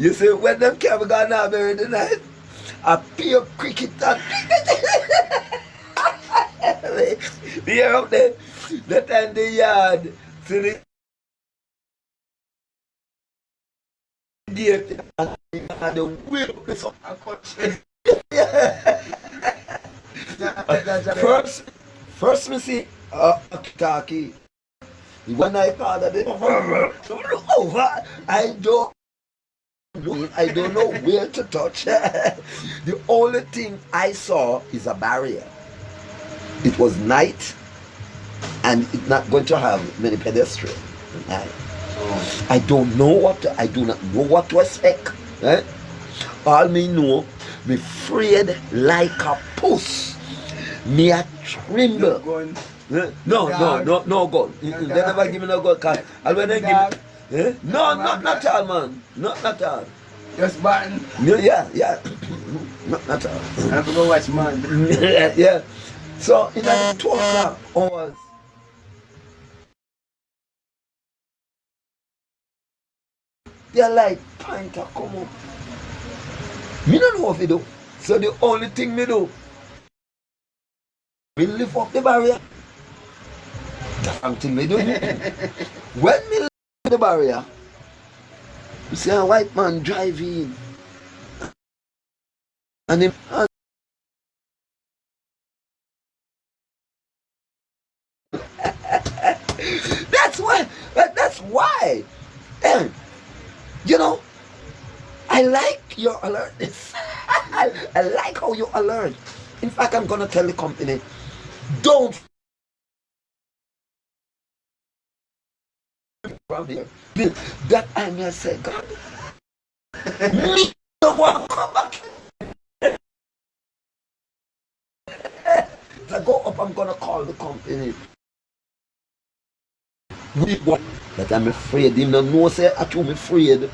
You see, when them came gone now buried tonight, I pure cricket and they are up there, that in the yard, to the gate, and the wheel is up. First me see Taki When I called it, I don't know where to touch. The only thing I saw is a barrier. It was night, and it's not going to have many pedestrians. I don't know I do not know what to expect. All me know, me afraid like a puss. Me a tremble. No gun. They never give me no gun. Cause when they give me, not all, man. Not all. Just button. Yeah. not all. I have to go watch man. Yeah. So in the 2 o'clock hours, they're like, Panther, come up. Me don't know what to do. So the only thing me do, me lift up the barrier. That's something me do. When me lift up the barrier, you see a white man driving. And him, that's why. You know, I like your alertness. I like how you alert. In fact, I'm gonna tell the company, don't from here. That I may say, God, me don't want to come back. If I go up, I'm gonna call the company. That I'm afraid. Him no know say I too afraid.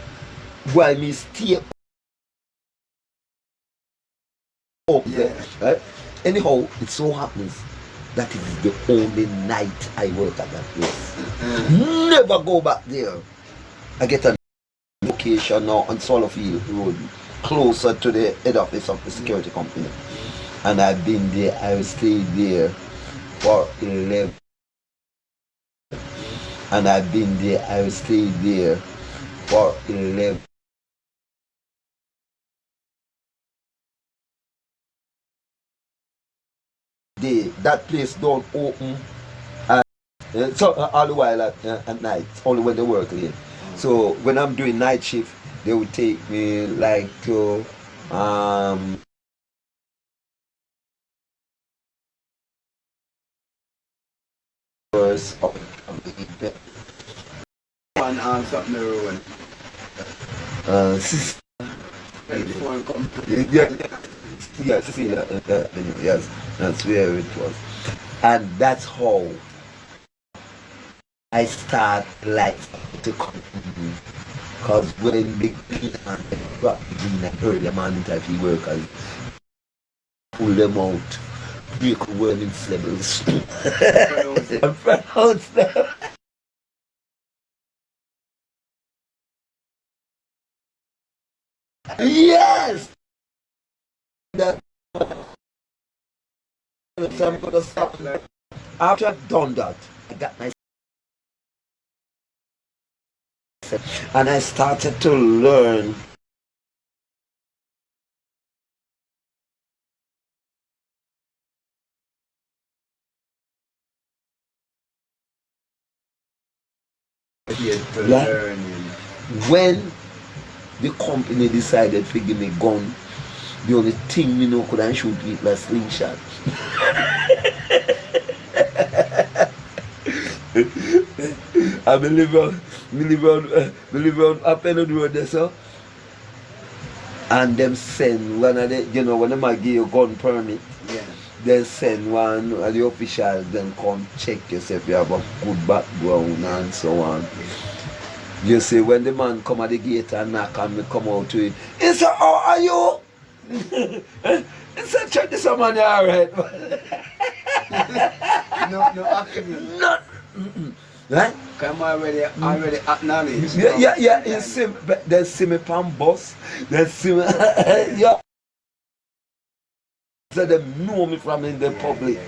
While me stay up there. Right? Anyhow, it so happens that it is the only night I work at that place. Never go back there. I get a location now on Solofield Road, closer to the head office of the security company. And I've been there, I've stayed there for 11. And I've been there, I've stayed there for 11. That place don't open so all the while at night, only when they work late. So when I'm doing night shift, they would take me like to first up One on something the road. Yes, that's where it was. And that's how I start life to come. Because when big people in the early morning type of workers, pull them out, break warning syllables, and pronounce them. Yes! That so I'm gonna stop. After I've done that, I got my and I started to learn when the company decided to give me a gun, the only thing me know could I shoot it like slingshot. I believe on up in the road there, so. And them send one of the, when them give you a gun permit, they send one of the officials, then come check yourself, you have a good background and so on. You see, when the man come at the gate and knock and me come out to it, he said, how are you? He said, check this man, you alright. No, actually. No. Right? I'm already acknowledged. Yeah. They see me on bus. They see me. Yeah. So they know me from in the public.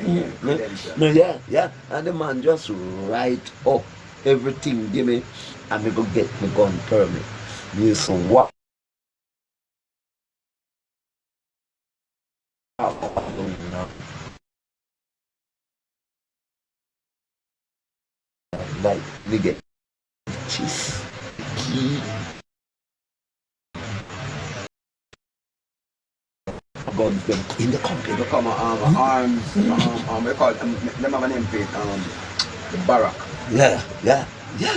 Yeah. And the man just write up everything, give me, and me go get my gun permit. Me some what? like we get cheese, key, guns them in the company. Become arms, we call them have a name for it, the barrack. Yeah.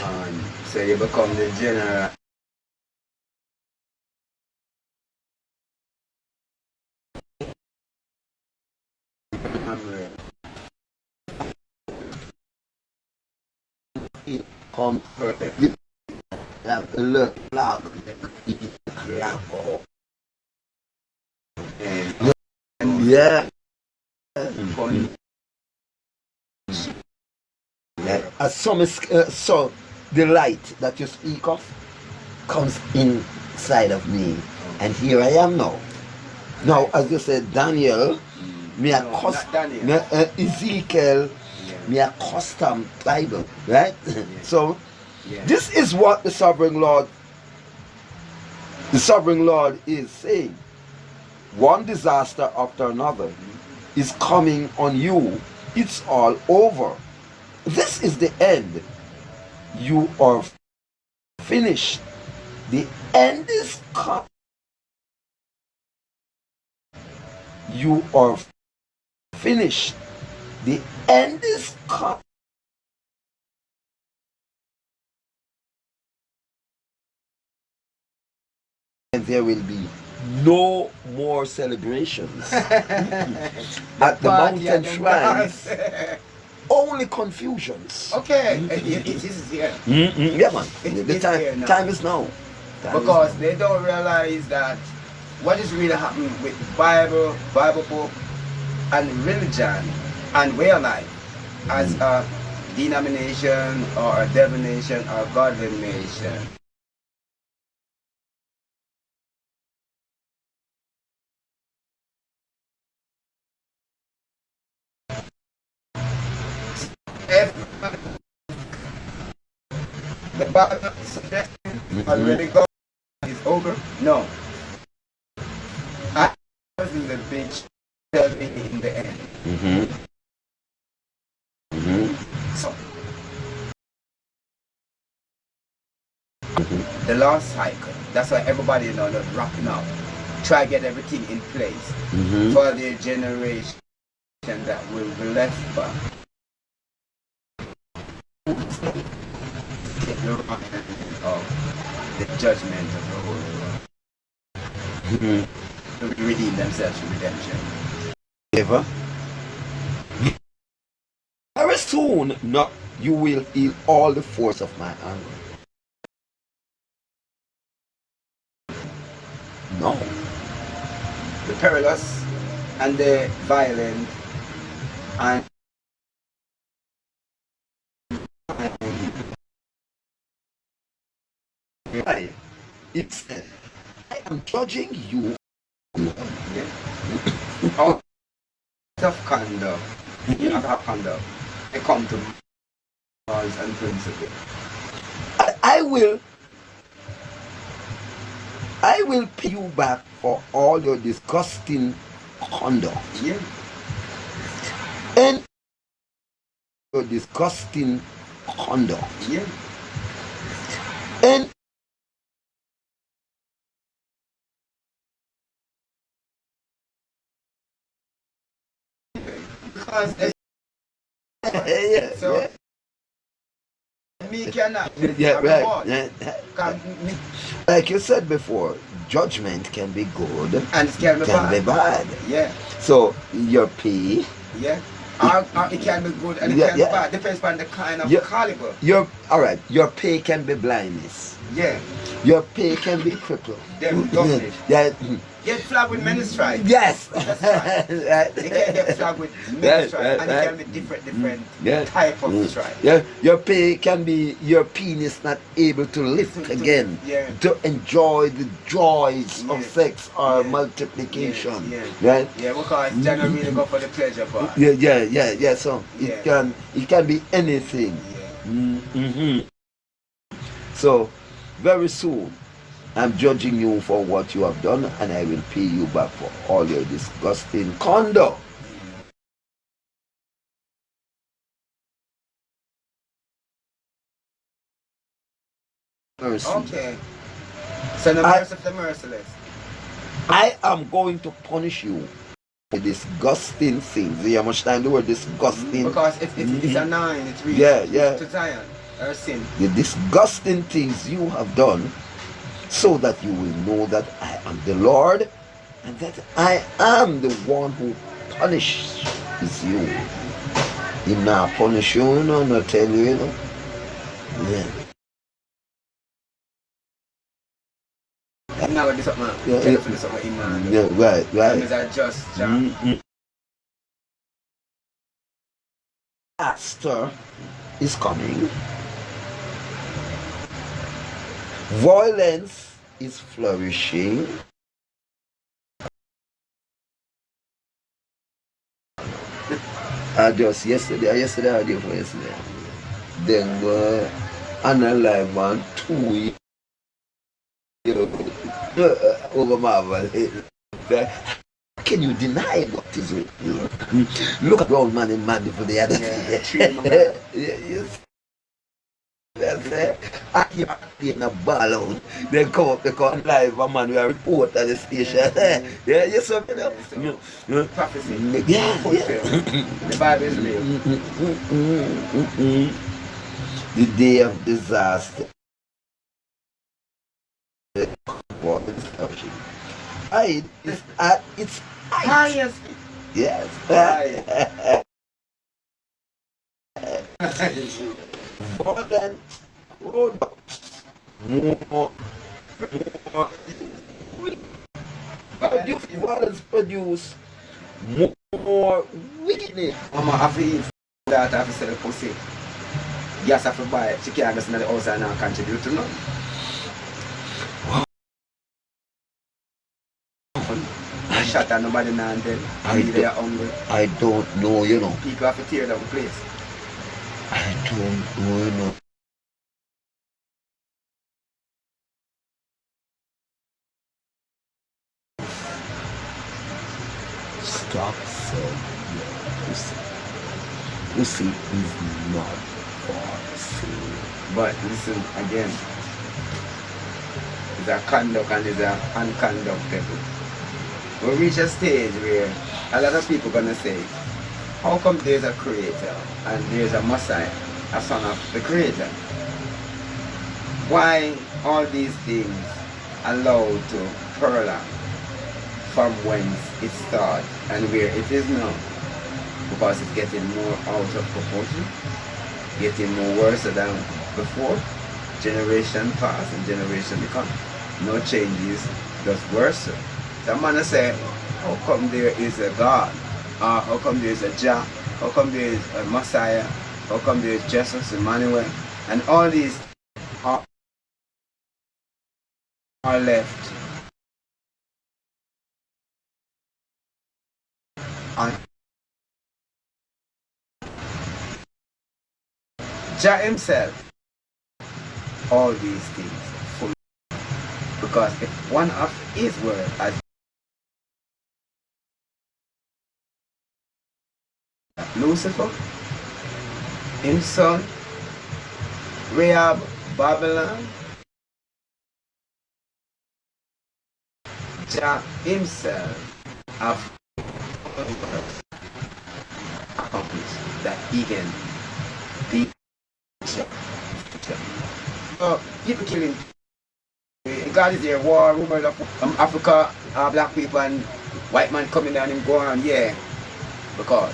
And so you become the general. Come Perfect. have a look loud. And Yeah. fun. As some is, so the light that you speak of comes inside of me, and here I am now. Now, as you said, Daniel, me a No, custom, not Daniel. Ezekiel, me a custom Bible, right? So Yeah. this is what the sovereign Lord is saying. One disaster after another is coming on you. It's all over. This is the end. You are finished. The end is come. You are finished. The end is come. And there will be no more celebrations at the Party mountain and then shrines. dance. Only confusions. Okay, it is here. Yeah, man. It The is here now. time is now. Time is Because now. they don't realize that what is really happening with Bible book, and religion and way of life as a denomination or a divination or godly nation. If the Bible is suggesting already God is over, no. I was in the beach in the end. So the last cycle. That's why everybody not wrapping up. Try to get everything in place for the generation that will be left back. Of the judgment of the whole world. To redeem themselves from redemption. Ever. Very soon, not you will feel all the force of my anger. No. The perilous and the violent and I am judging you. out of conduct, out of conduct, they come to laws and principles. I will pay you back for all your disgusting conduct Yeah. and your disgusting conduct Yeah. and Because they yeah, so me cannot yeah, I'm right. bored. Yeah. Can me, Like you said before, judgment can be good, and it can be can be bad. bad. Yeah. So your pay, Yeah. Or it can be good and it Yeah, can yeah. be bad. Depends on the kind of Yeah. caliber. your all right, your pay can be blindness. Yeah. Your pay can be crippled. Them dominant. Yeah. Get flagged with many stripes. Yes. That's right. They can get flagged with many Right, stripes, right, and it right. can be different Yeah. type of stripe. Yeah, your pay can be your penis not able to lift again Yeah. to enjoy the joys of Yeah. sex or Yeah. multiplication. Yeah. Right? Yeah, because John really go for the pleasure part. Yeah. So Yeah. it can be anything. Yeah. So very soon I'm judging you for what you have done, and I will pay you back for all your disgusting conduct. mercy. Okay. So the mercy of the merciless. I am going to punish you for disgusting things. You how much time the word disgusting? Because it's a 9, it's really to Zion, or sin. The disgusting things you have done, so that you will know that I am the Lord, and that I am the one who punishes you. He not punish you, not tell you, Yeah. Now this up, man. Yeah, right. Is that just Master is coming. Violence is flourishing. Yesterday I did for yesterday. Then analyze man 2 years over Marvel. Can you deny what is real? Look at old man and man for the other day. Yes. I keep getting a ball out. Then come up, they come live, a man, we are report at the station. Yeah, yes, sir. prophecy? Yeah. The Bible is real. The day of disaster. It's at its highest. Yes. Violent products. Violence produce more wickedness. Mama, I feel that I have to sell a pussy. Yes, I have to buy it. She can't just in the house and not contribute to none. Shot at nobody now and then. They are hungry. I don't know, People have to tear down the place. I don't know, Stop saying pussy is not for sale. But listen again. It's a conduct and it's an unconductable. We reach a stage where a lot of people gonna say, how come there's a creator and there's a Messiah, a son of the creator? Why all these things allowed to prolong from whence it started and where it is now? Because it's getting more out of proportion, getting more worse than before. Generation pass and generation become. No changes, just worse. The man say, how come there is a God? How come there is a Jah? How come there is a Messiah? How come there is Jesus, Emmanuel? And all these are left. And Jah himself, all these things full. Because if one of his word has Lucifer, his son, Rahab, Babylon, Jah himself have accomplished that he can be people killing. God is there, war, rumors of Africa, black people and white man coming down and going on, yeah. Because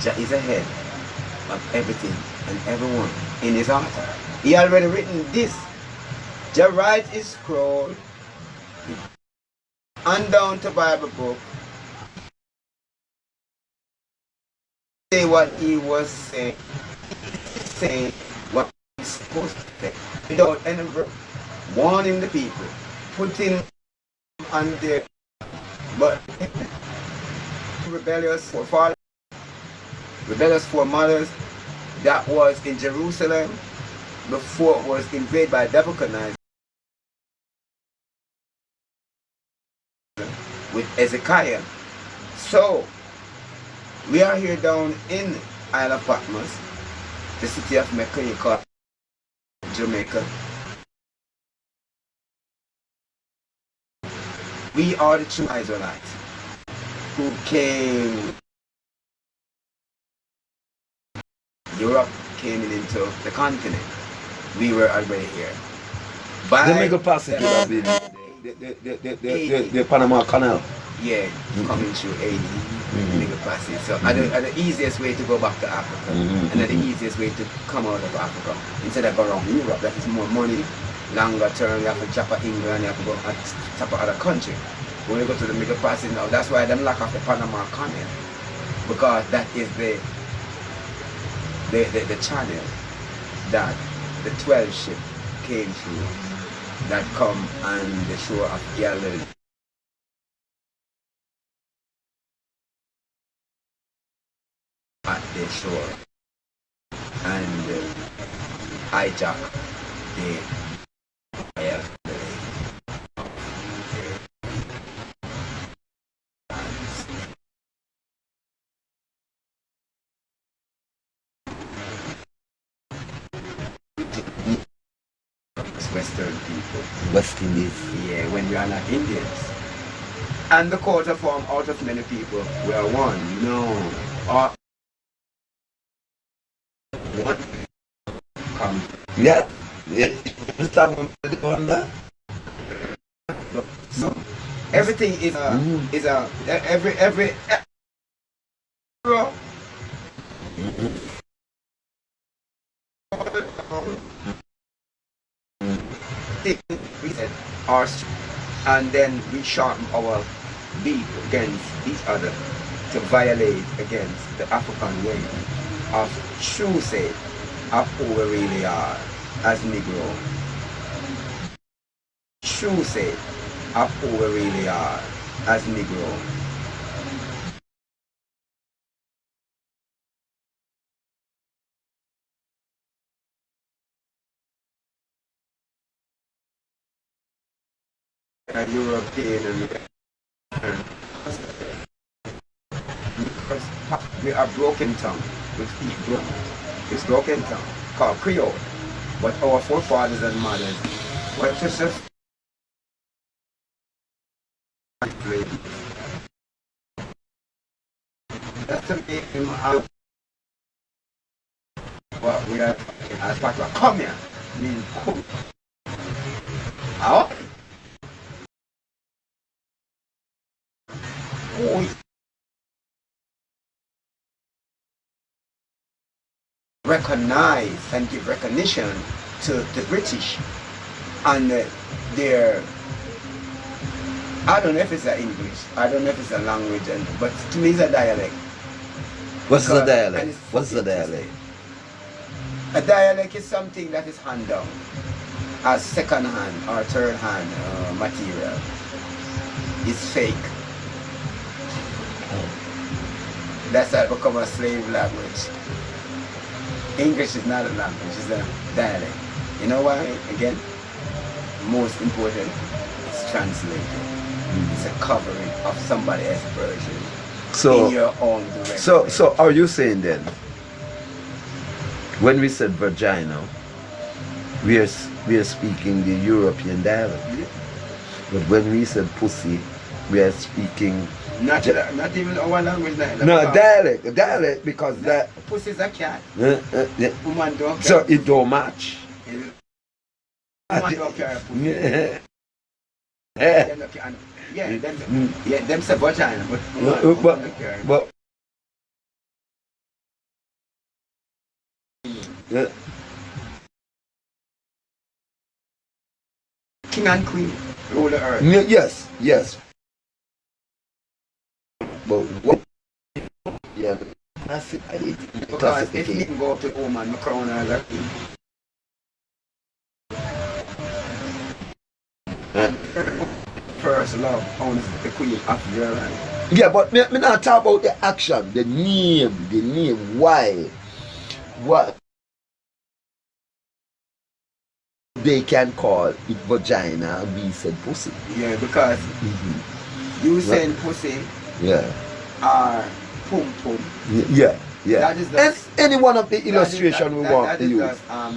Jah is ahead of everything and everyone in his heart. He already written this. Jah write his scroll and down to Bible book. Say what he was saying what he's supposed to say without any warning the people, putting on their but rebellious forefathers, rebellious foremothers that was in Jerusalem before it was invaded by Nebuchadnezzar with Hezekiah. So we are here down in Isle of Patmos, the city of Mecca called Jamaica. We are the true Israelites who came. Europe came into the continent. We were already here. The Middle Passage would have been the Panama Canal. Yeah, coming through 80 Middle Passage. So are the easiest way to go back to Africa, and the easiest way to come out of Africa. Instead of go around Europe, that is more money, longer term, you have to chop England, you have to go and chop other country. When you go to the Middle Passage now, that's why them lack of the Panama Canal, because that is the channel that the 12 ship came through, that come on the shore of Yalil. At the shore and hijack the oil. Western people. West Indies. Yeah, when we are not Indians. And the culture form out of many people. We are one. No. One. Come. Yeah. Yeah. So everything is every we said our and then we sharpen our beat against each other to violate against the African way of true say of who we really are as Negro. True say of who we really are as Negro. European and because we are broken tongue. We speak broken. It's broken tongue called Creole. But our forefathers and mothers were just that's to make him out. Well, we are as part of come here, mean come. How? Recognize and give recognition to the British and their, I don't know if it's an English, I don't know if it's a language, but to me it's a dialect. What's the dialect? What's the dialect? A dialect is something that is hand down as second hand or third hand material. It's fake. That's how it become a slave language. English is not a language, it's a dialect. You know why? Again, most important, it's translated. It's a covering of somebody else's version in your own direct way. So are you saying then, when we said vagina, we are speaking the European dialect? Yeah. But when we said pussy, we are speaking not even our language. No, dialect because that pussy is a cat. yeah. Woman don't So it don't match. Woman don't carry a pussy. Them say vagina, but woman don't carry. But King and queen rule the earth. Yes. But what? Yeah, that's it. Because if you can go up to the woman, the crown her like first love owns the queen of your land. Yeah, but me not talk about the action, the name, why, what they can call it vagina and we said pussy. Yeah, because you saying pussy Yeah. or pum pum. Yeah. Yeah. That is And just, any one of the illustration we want that to is use.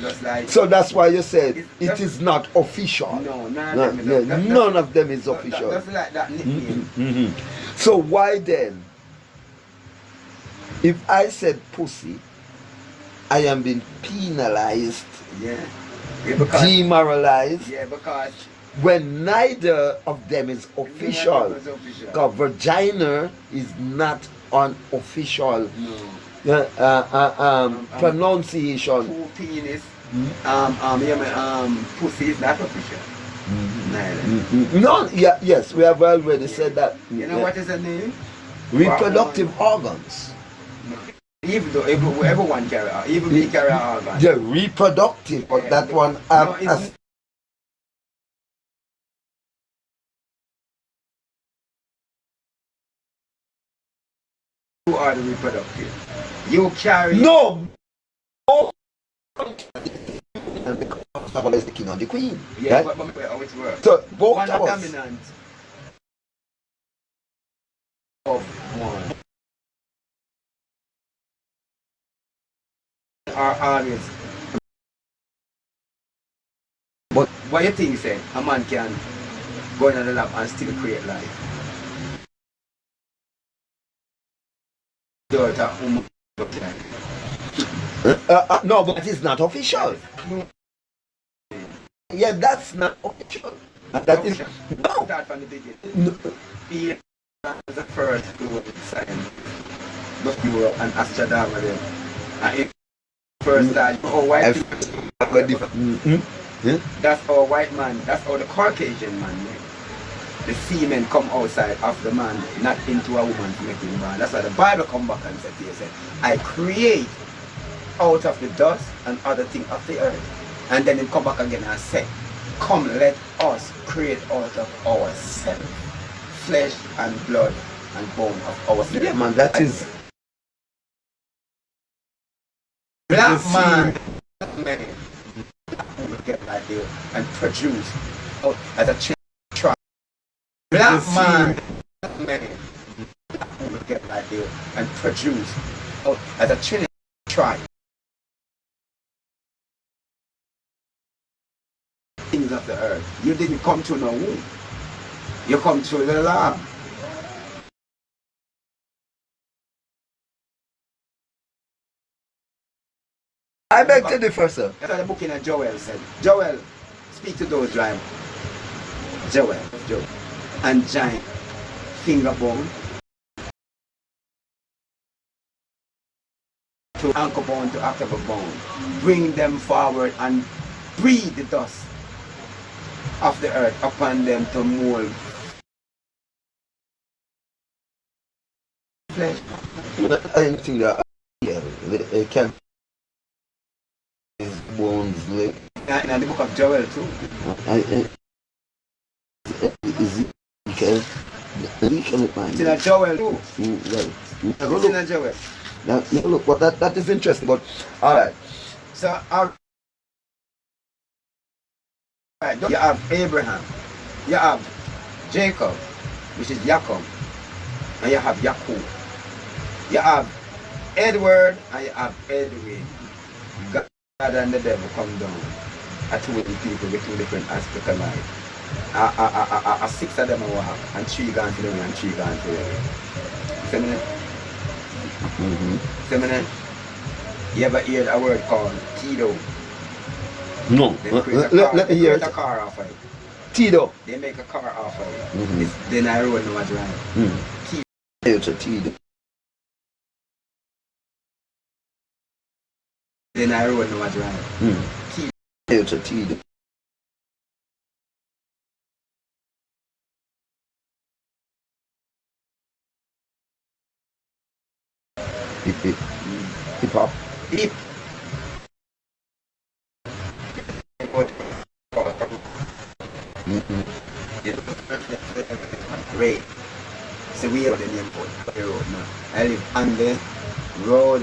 just like, So that's why you said It's it just- is not official. no, none No, of them. yeah, none of them is That's official. like that nickname. Mhm. So why then, if I said pussy, I am being penalized, Yeah. Yeah, because, demoralized, yeah, because when neither of them is official? It's official. Because vagina is not unofficial No. pronunciation. Two penis. Pussy is not official. Neither. No, yeah, yes, we have already said that. You know what is the name? Reproductive organs. Even though everyone carry out, even we carry out organs. They're reproductive, but Yeah, that one no, has You are the reproductive. You carry. no. And because Bible is the king and the queen. Yeah, right? but how it works. So both One of us. dominant of one are always. But What you think, say a man can go in the lab and still create life? Daughter, no, but it's not official. Yeah, that's not official. That is no. Start from the beginning. No. He was the first to do science, but Europe and Astrodama then. And it first started. Oh, white people. Yeah. That's our white man. That's how the Caucasian man made. The semen come outside of the man, not into a woman to make him born. That's why the Bible come back and said, he said, I create out of the dust and other things of the earth. And then he come back again and say, come let us create out of ourselves flesh and blood and bone of ourselves. Yeah, man, that is Black the man, man will get like you and produce out as a child. Black man, will get like you and produce out as a Trinity tribe. Things of the earth. You didn't come to no womb. You come to the lab. I beg to differ, sir. That's what the book in Joel said. Joel, speak to those dry. Joel, and giant finger bone to ankle bone to octave bone. Bring them forward and breathe the dust of the earth upon them to mold flesh. I think that it can his bones like In the book of Joel too. is it can It's in Joel too. It's in Joel. Look, well, that is interesting, but all right. So you have Abraham, you have Jacob, which is Jacob, and you have Yakub. You have Edward and you have Edwin. God and the devil come down. Two people with two different aspects of life. Six of them are walk, and three gone to the way and three gone to the way. See me? See me? You ever heard a word called Tito? No, They create a car, let me they hear create a it. car off of it. Tito. They make a car off of it. Then I road no drive. It's a Tito. Then I road no drive. It's a Tito. Hip hop. If Ray. So we are the name for the road now. I live on the road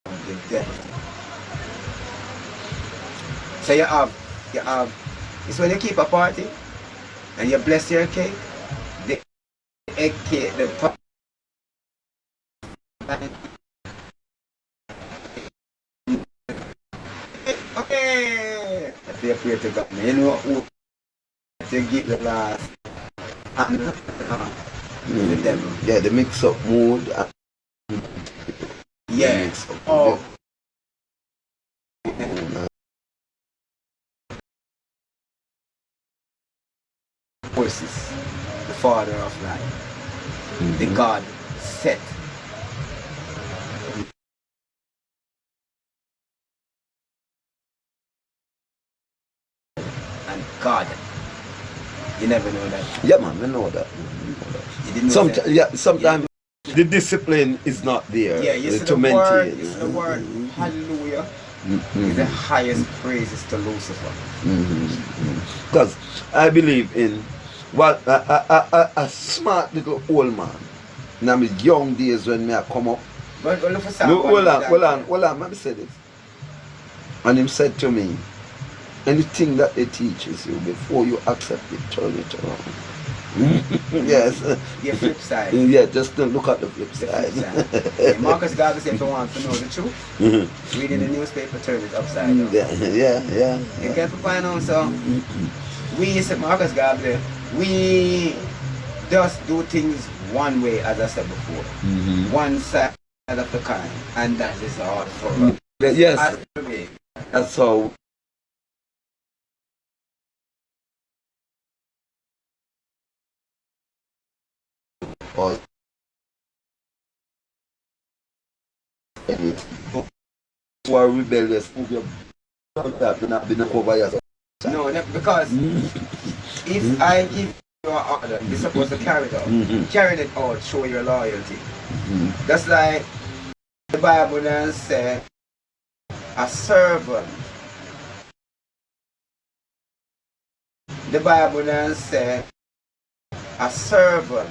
of the death. So you have, it's when you keep a party and you bless your cake, the egg cake, the Okay. They pray to God. You know who to give the last and the devil. Yeah, the mix up mood. Yeah. Mix up Oh. Forces, the father of life, the God set. And God, you never know that. Yeah, man, we know that. You didn't know that. Yeah, sometimes the discipline is not there. Yeah, you see to the word, maintain. you see the word, hallelujah, is the highest praises to Lucifer. Because I believe in what a smart little old man. Now my young days when me I come up. But look for Psalm Hold on, 119. let me say this. And him said to me, anything that they teaches you, before you accept it, turn it around. Yes. The flip side. Yeah, just don't look at the flip The side. flip side. Yeah, Marcus Garvey said if you want to know the truth, reading the newspaper, turn it upside down. Yeah. You get the point now, so we said Marcus Garvey, we just do things one way, as I said before. One side of the kind, and that is hard for us. Yes, As we- that's how. Or who are rebellious, who have not been over years. No, because if I give you an order, you're supposed to carry it out. Carrying it out, show your loyalty. That's like the Bible then said, a servant. The Bible then said, a servant.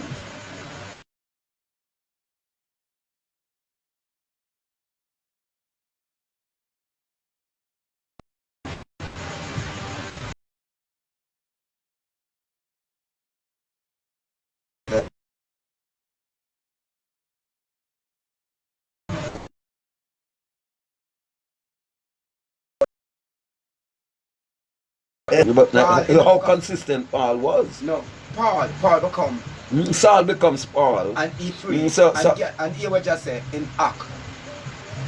But how consistent Paul was. No, Paul become, Saul becomes Paul. and he preached, So- and he would just say in Acts,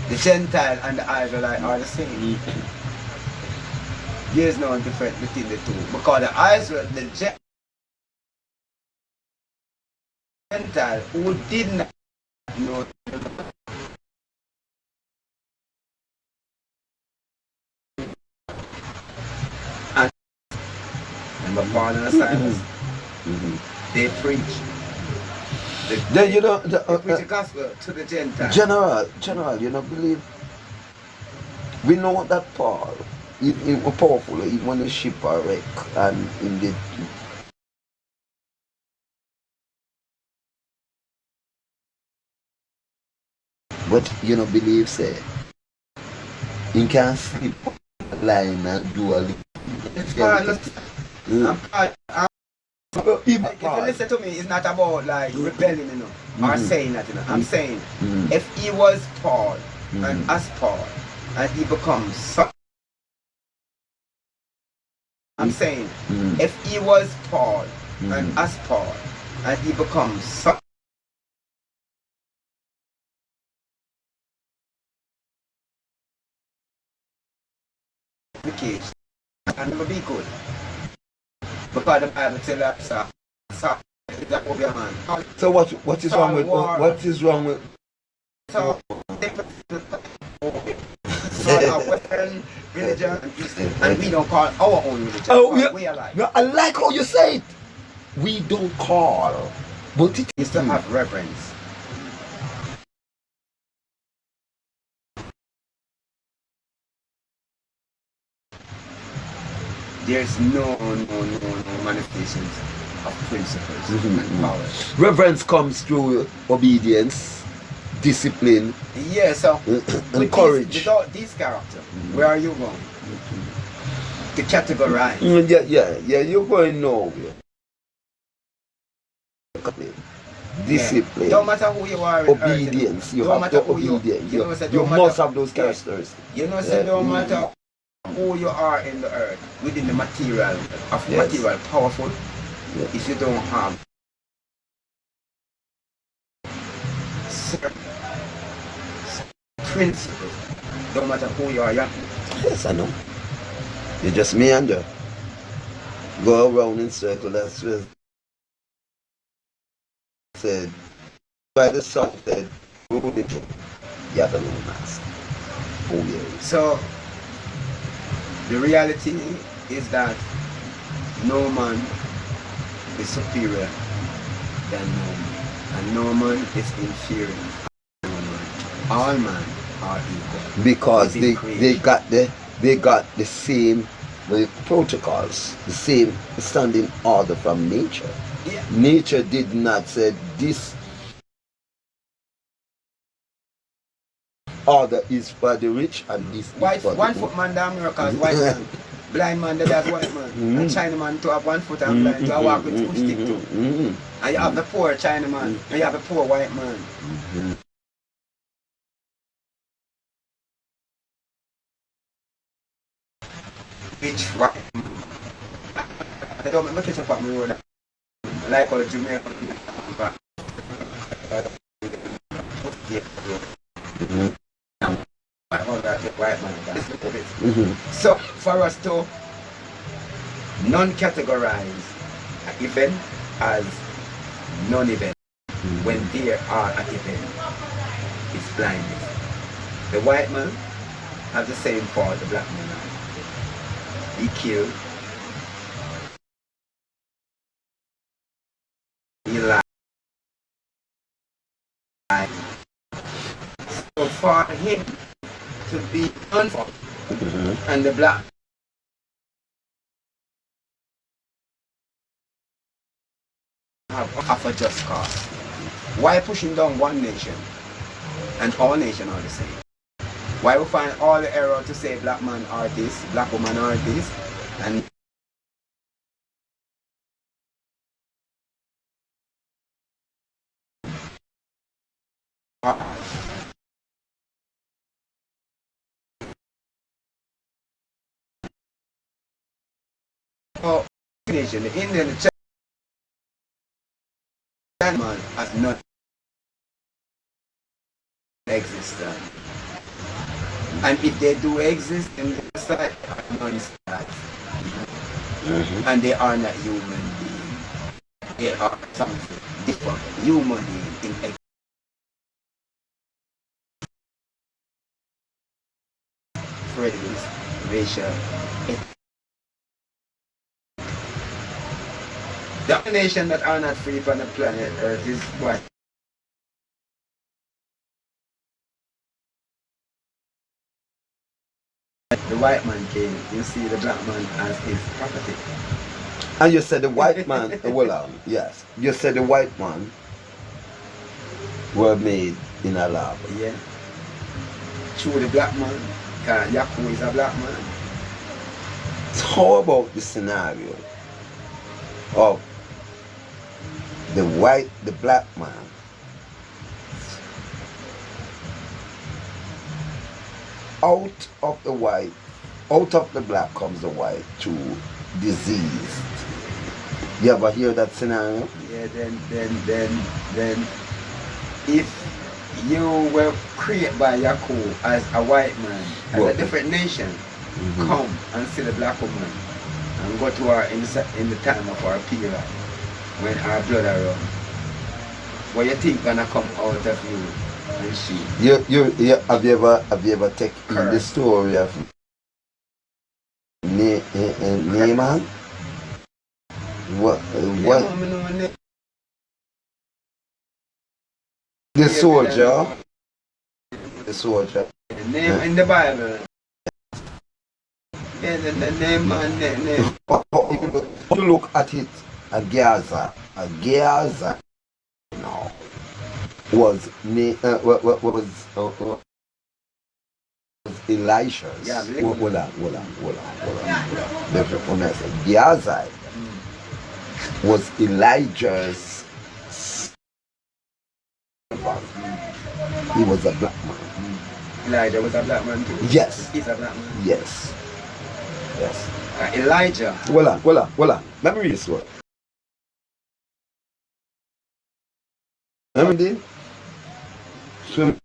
the Gentile and the Israelite are the same. There's no difference between the two, because the Gentile who did not know and Paul and Silas, they preach. Then you know, They preach the gospel to the Gentile. General, you know, believe. We know that Paul, he was powerful, even when the ship are wrecked and in the. But you know, believe say, he can sleep line and do a little. If you listen to me, it's not about like rebelling, you know, or saying that, you know. I'm saying, if he was Paul and as Paul, and he becomes Saul, I'm saying, if he was Paul and as Paul, and he becomes Saul, and never be good. Because the Bible tells us, that over your man. So what is wrong with what is wrong with? So, so Western religion and Eastern, and we don't call our own religion. Oh yeah, We are like, no, I like how you say it. We don't call, but it is to have reverence. There's no manifestations of principles and powers. reverence comes through obedience, discipline, Yeah, so and courage. Without these characters, where are you going? To categorize. Yeah, you're going nowhere. discipline, Don't matter who you are in obedience. earth, You don't have to matter who obedience. you know, say You don't must matter- have those characteristics. You know, say don't matter who you are in the earth, within the material, of Yes. material powerful, Yes. if you don't have certain principles, don't matter who you are, Yes, I know. You just meander. Go around in circle. That's what said. By the sun said, you have to know mask. Oh, yeah. So the reality is that no man is superior than no man, and no man is inferior than no man. All men are equal. Because within they creation. got the same protocols, the same standing order from nature. Yeah. Nature did not say this order is for the rich and this White, is for one the foot man down miracles, white man. Blind man, that's white man. A China man to have 1 foot and blind to walk with push stick too. And you have the poor China man, and you have the poor white man. Which white man? I don't remember catch up on the road. Like all the Jamaican. All that white man. That's the bit. So for us to non-categorize an event as non-event when there are an event is blindness. The white man has the same fault the black man has. He killed, he lied. So for him to be unfault and the black have a just cause. Why pushing down one nation and all nations are the same? Why we find all the error to say black man are this, black woman are this, and oh, nation, the Indian, the Chinese man has not existed. And if they do exist in the side, non-state. And they are not human beings. They are something different, human beings in existence. Prejudice, racial, the only nation that are not free from the planet Earth is what? The white man came, you see the black man as his property. And you said the white man, yes. You said the white man were made in a lab. Yeah. True, the black man, because Yaku is a black man. So how about the scenario of the black man out of the black comes the white through disease. You ever hear that scenario? Yeah, then if you were created by Yaku as a white man, as a different nation, come and see the black woman and go to her in the time of our period when our blood around. What you think gonna come out of you and she? Have you ever taken the story of Naaman? What? The soldier. The name in the Bible. Yeah, the name and the name. You look at it, Gaza now was Elisha's. Yeah, hold on. Gaza was Elijah's He was a black man. Elijah was a black man too. Yes. He's a black man. Yes. Yes. Elijah. Hold on. Let me read this one. Let me read it. Swim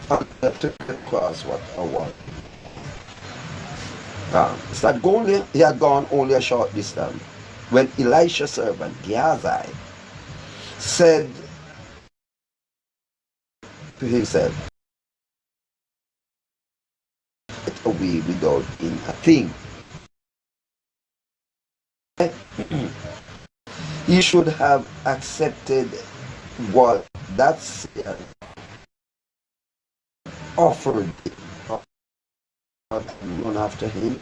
to cross what or what. He had gone only a short distance when Elisha's servant Gehazi said to himself, "Get away without in a thing." He should have accepted what that seer offered, not run after him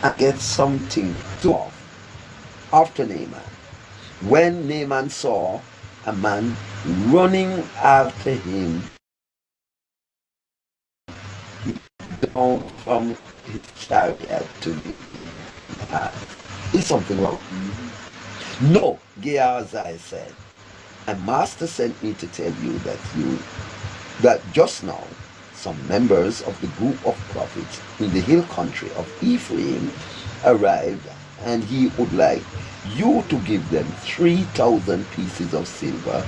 and get something to off after Naaman. When Naaman saw a man running after him down from his chariot to the path, is something wrong? No, Gehazi said, "My master sent me to tell you that just now some members of the group of prophets in the hill country of Ephraim arrived, and he would like you to give them 3,000 pieces of silver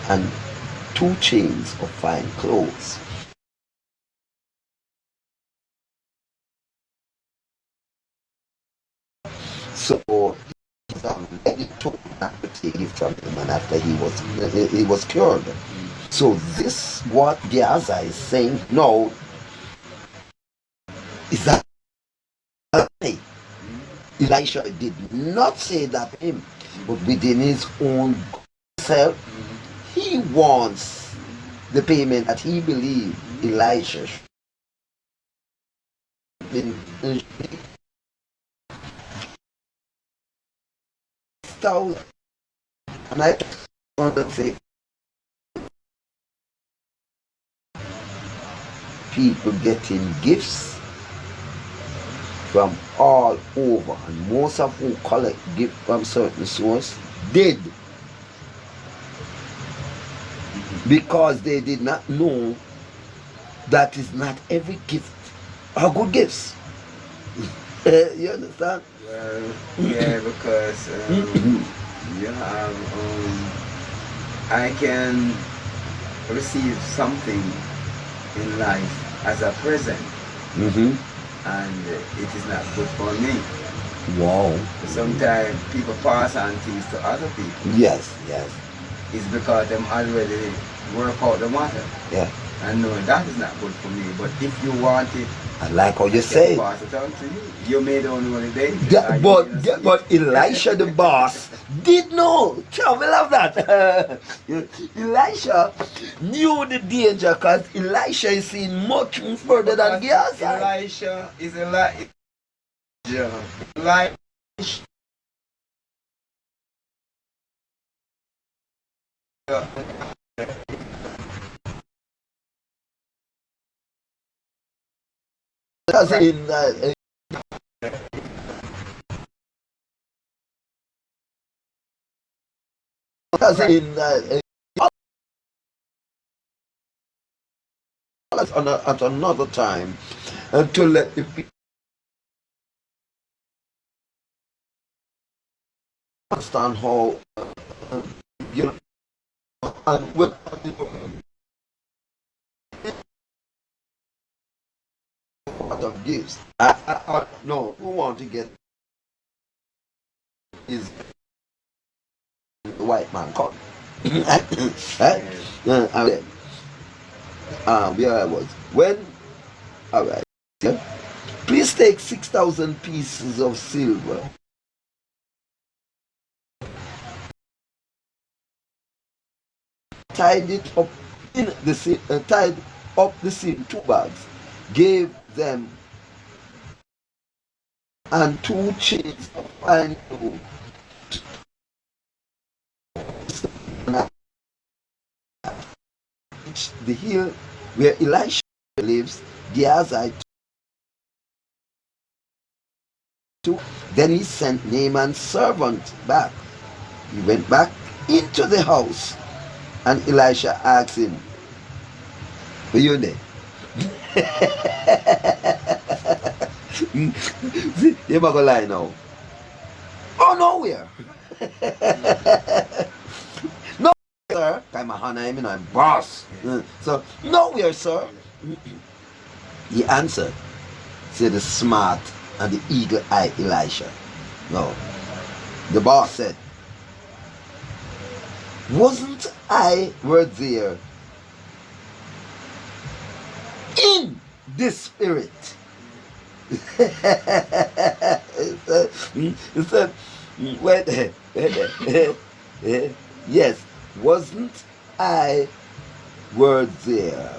and 2 chains of fine clothes." So he took that to take it from him, and after he was cured. So this what Gehazi is saying now is that Elisha did not say that to him, but within his own self, he wants the payment that he believed Elisha should be. And I want to say, people getting gifts from all over, and most of who collect gifts from certain source did, because they did not know that is not every gift are good gifts. You understand? Well, yeah, because I can receive something in life as a present, and it is not good for me. Wow. Sometimes people pass on things to other people. Yes. It's because them already work out the matter. Yeah. And no, that is not good for me. But if you want it, I like how you say it. Pass it on to you. You may don't know the day. But Elisha the boss did know. Tell me, love that. Elisha knew the danger, because Elisha is seen much further than Gehazi. Elisha is Elijah. That's in at another time, to let the people understand how you know, and with what of gifts. No, who want to get is the white man caught. Where I was. When, alright, yeah. Please take 6,000 pieces of silver. Tied it up in the tied up the seal, 2 bags. Gave them and 2 chains of fine gold. The hill where Elisha lives, Gehazi took. Then he sent Naaman's servant back. He went back into the house, and Elisha asked him, "Were you there?" You're not gonna lie now. Oh, nowhere. No, sir. I'm a honor, I'm boss. So, nowhere, sir. He answered, said the smart and the eagle-eyed Elisha. No. The boss said, "Wasn't I were there in the spirit?" He said, wait, yes, wasn't I were there?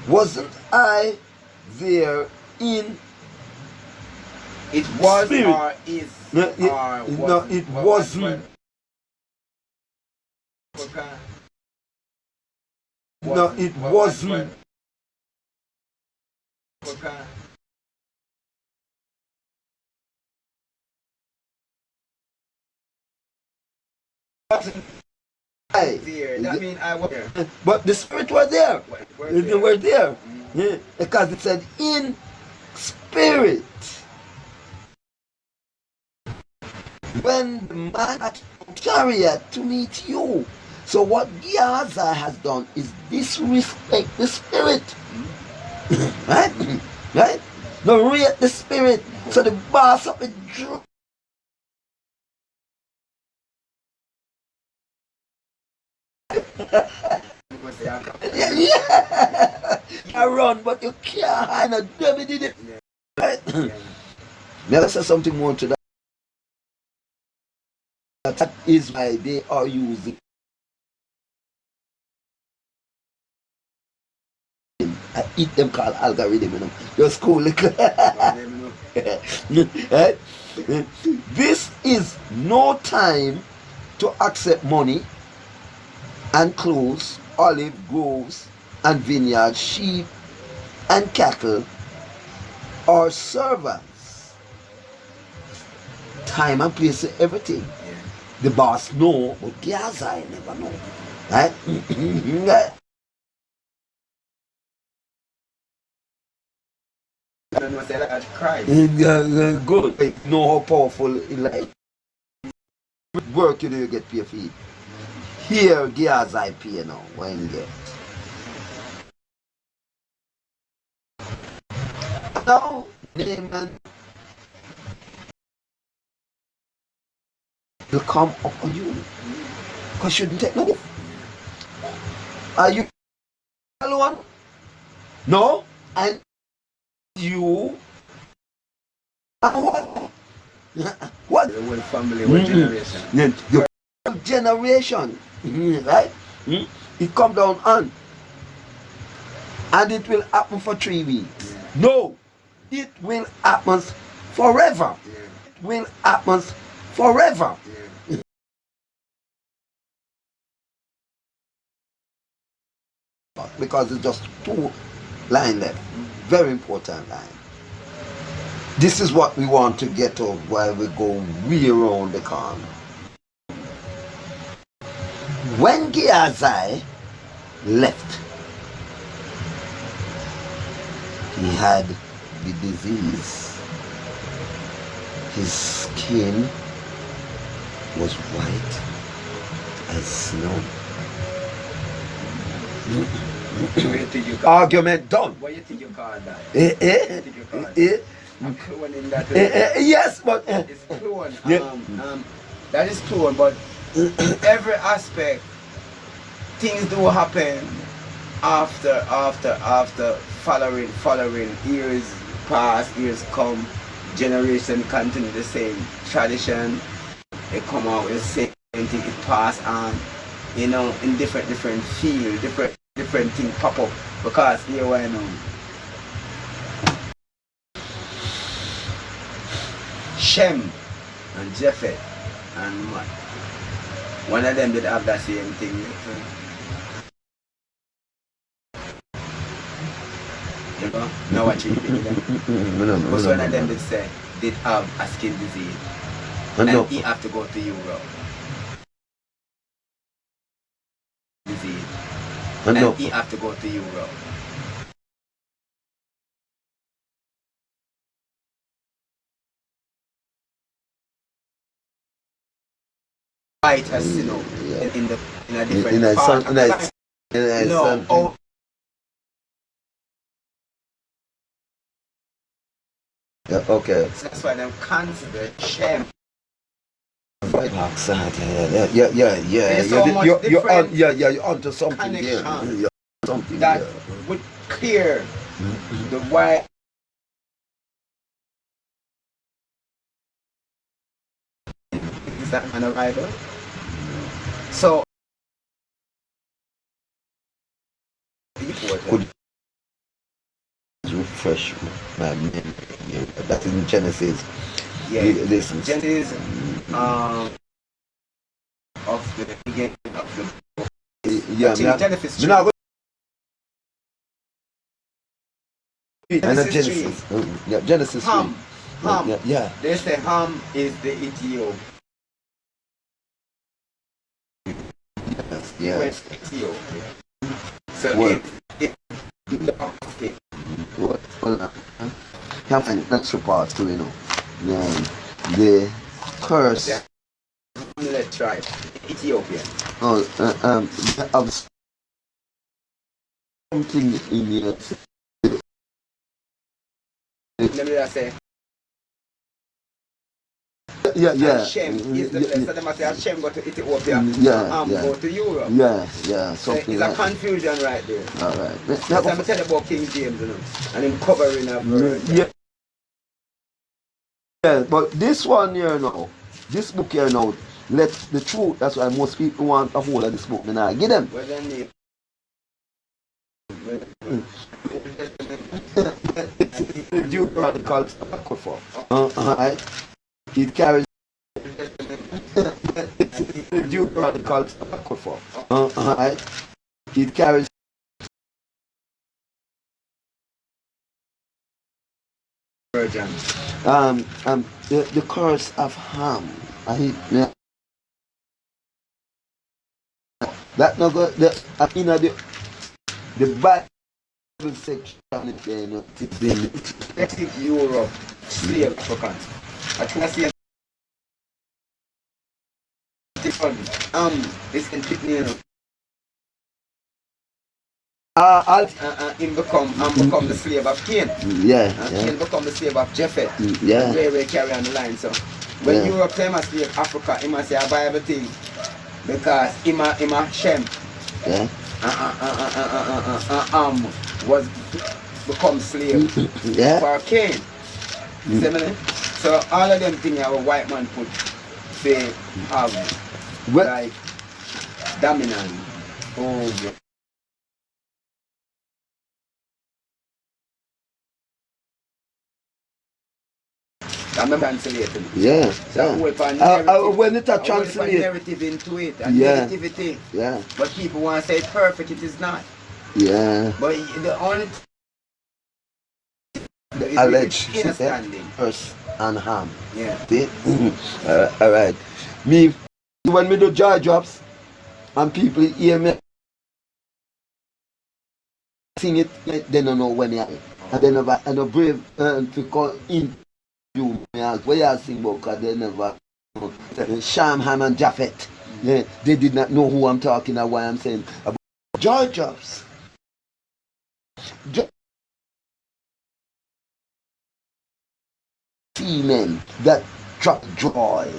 Wasn't I there in It was spirit? or is No, or no, it wasn't. No, it wasn't. I. There. That means I was there. But the spirit was there. Were They were there. Yeah, because it said in spirit. When the man had chariot to meet you. So what Gehazi has done is disrespect the spirit. Right? Right? No, rate the spirit. So the boss of the Jew. Yeah. You run, but you can't hide. A devil did it. Right? Now let's say something more to that. That is why they are using. I eat them called algorithm, you know. Just cool. Right? This is no time to accept money and clothes, olive groves and vineyards, sheep and cattle, or servants. Time and place, everything. The boss know, but Gehazi never know. Right? Right? Christ. Good. Like, know how powerful it like. With work you do, you get paid for it. Here, Gehazi pay now. When you get. Now, Naaman will come up on you. Because you didn't take no. Are you alone? No? And you are what? What? The whole family, one generation. The whole generation. Right? It come down on. And it will happen for 3 weeks. Yeah. No. It will happen forever. Yeah. It will happen forever. Yeah. Because it's just 2 lines left. Very important line. This is what we want to get of while we go way around the corner. When Gehazi left, he had the disease. His skin was white as snow. What do you think you call Argument done. What do you think you call that? Eh, eh, What do you think you call eh, a clone in that yes, but it's clone. Yeah. That is clone, but every aspect, things do happen after following years pass, years come, generation continue the same tradition. They come out with the same thing, it pass on, you know, in different field, different things pop up because here I know. Shem and Japheth and Mat. One of them did have that same thing. You know? Now what you think them? Because one of them did have a skin disease. And he have to go to Europe. succeed. And no. And he have to go to Europe. White has, you know, in a different part of the country. No, oh, yeah, okay. so that's why them consider Shem. There's so much different You're onto something there. connection Yeah, something that there. would clear the why. Is that an arrival? So Could refresh my memory. Yeah, that is in Genesis. yeah, This is Genesis of the beginning of the yeah, I think Genesis me not go Genesis Genesis. Yeah, Genesis 3. Ham. Ham. Yeah. They say Ham is the Ethiopian. Yeah. West Ethiopia. So What? okay. What? Well, can't find that's the part too, you know. The curse Yeah. Let tribe. Ethiopia. of something in here. Let me just say Yeah. Hashem is the place. So they must say Hashem go to Ethiopia. Yeah. Go to Europe. Yeah, So something it's a like confusion right there. alright. That's what I'm telling about King James, you know, and him covering a verse. Yeah, but this one here now, this book here now, let the truth, that's why most people want a hold of this book. Now, give them. Well, then they Deuteronomical Apocrypha. Alright. It carries Deuteronomical Apocrypha. Alright. It carries virgin. the curse of Ham. That no go the Bible section there, no, it's been Native Europe, slave African. I try to see this in Pitney, you know. Him become the slave of Cain. Cain become the slave of Japheth. Where we carry on the line. So when Europe say him a slave Africa, he must say a Bible thing because him a Shem. Was become slave for Cain. You see me? So all of them things our white man put say have like dominant over. I'm translating. So when it a translate narrative into it and negativity. But people want to say it's perfect, it is not. But the only alleged understanding. Curse and Ham. Yeah. Alright. Me when me do joy drops and people hear me sing it, they don't know when it and they never and a brave to call in you where you sing about because they never know. Sham, Ham and Japheth. They did not know who I'm talking about, why I'm saying about joy drops. Men that drop joy.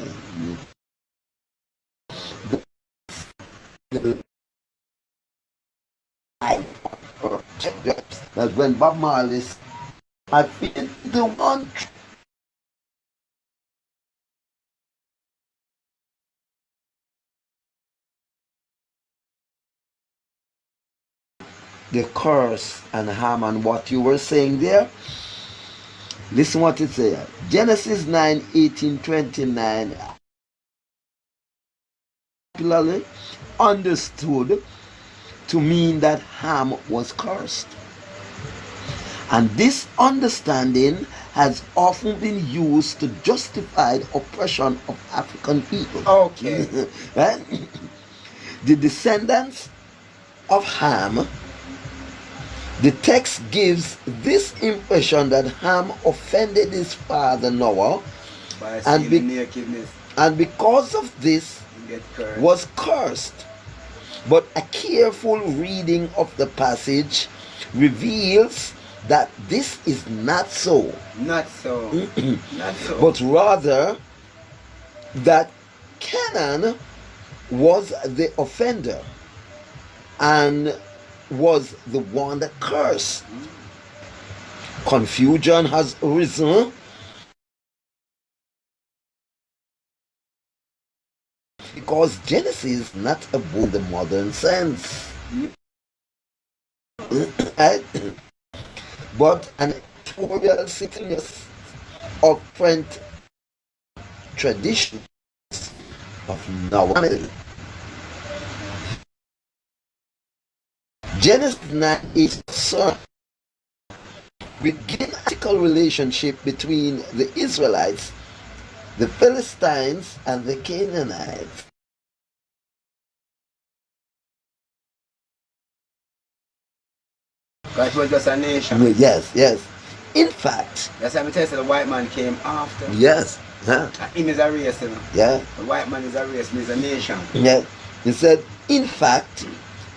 That's when Bob Marley, I feel the one. The curse and Ham and what you were saying there. Listen what it says. Genesis 9:18-29 popularly understood to mean that Ham was cursed. And this understanding has often been used to justify the oppression of African people. Okay. The descendants of Ham, the text gives this impression that Ham offended his father Noah, By and, seeing nakedness, and because of this get cursed. was cursed. But a careful reading of the passage reveals that this is not so, Not so. Not so. but rather that Canaan was the offender and was the one that cursed. Confusion has arisen because Genesis is not a book in the modern sense, but an editorial sequence of different traditions of Noah. Genesis 9 is concerned with genetical relationship between the Israelites, the Philistines, and the Canaanites. God was just a nation. Yes, yes. In fact, That's why I tell you the white man came after. yes, huh? Him is a race, you know. Yeah, The white man is a race, he is a nation. yeah. He said, in fact,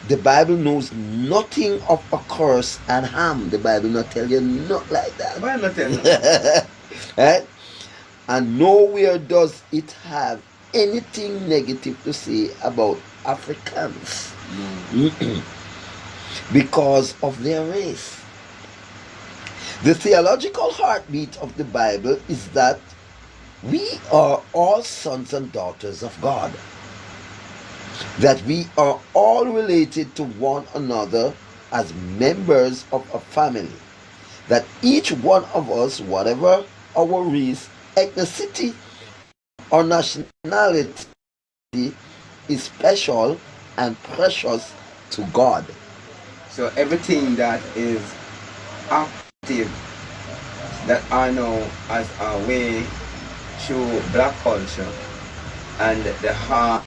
the Bible knows nothing of a curse and harm. The Bible not tell you not like that. Why not tell you? Right? And nowhere does it have anything negative to say about Africans because of their race. The theological heartbeat of the Bible is that we are all sons and daughters of God, that we are all related to one another as members of a family, that each one of us, whatever our race, ethnicity, or nationality, is special and precious to God. So everything that is active that I know as a way through black culture and the heart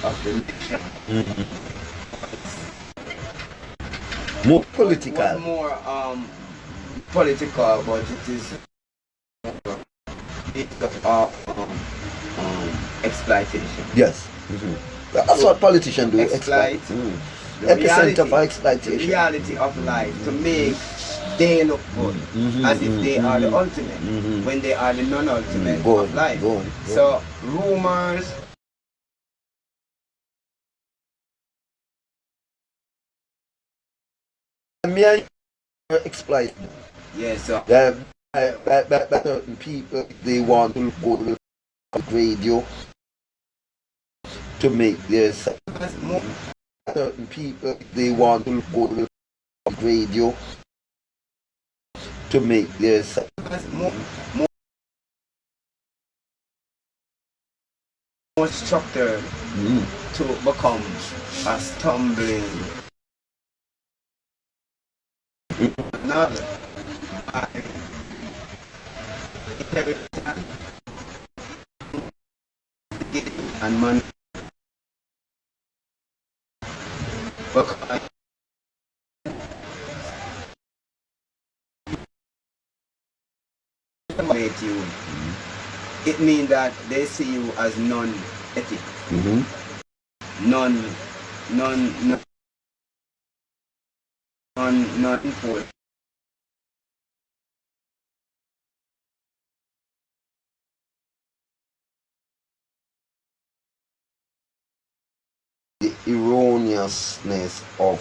of the nation More was political. more political, but it is exploitation. Yes. That's what politicians do. Exploit the Epicenter for the exploitation. reality of life to make they look good as if they are the ultimate when they are the non-ultimate Go of on, life. go on, go So rumors, Me and you exploit. yes, so By certain people, they want to go to the radio to make their more, certain people, they want to go to the radio to make their more, more structured to become a stumbling another and man you, it means that they see you as non-ethic, non-important. the erroneousness of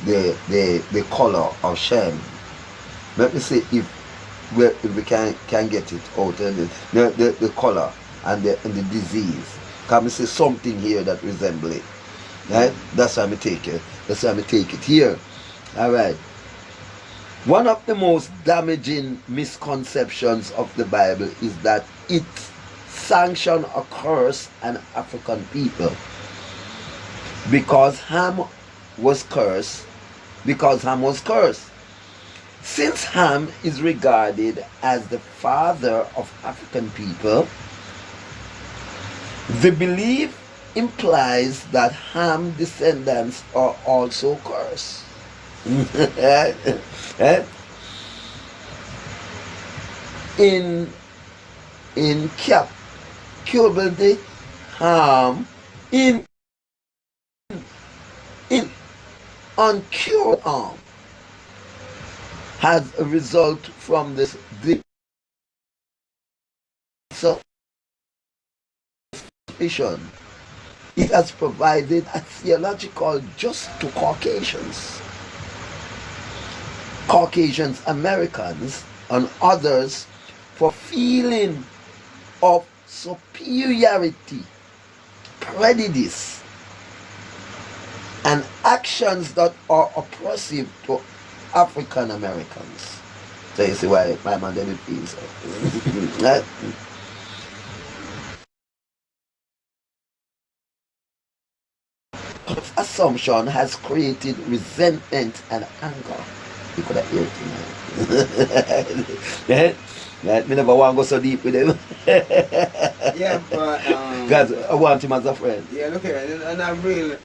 the color of shame. Let me see if we can get it out of the color and the disease. Can we see something here that resembles it? Right? That's why I take it. That's why I take it here. All right. One of the most damaging misconceptions of the Bible is that it sanctions a curse on African people because Ham was cursed. Since Ham is regarded as the father of African people, The belief implies that Ham descendants are also cursed. Eh? In capability, Ham in uncured harm has a result from this suspicion. It has provided a theological just to Caucasians, Americans, and others for feeling of superiority, prejudice, and actions that are oppressive to African Americans. So you see why my man didn't feel so. Right? Assumption has created resentment and anger. You could have heard it. Right? Me never want to go so deep with him. Yeah, but Because I want him as a friend. yeah, look here, and I really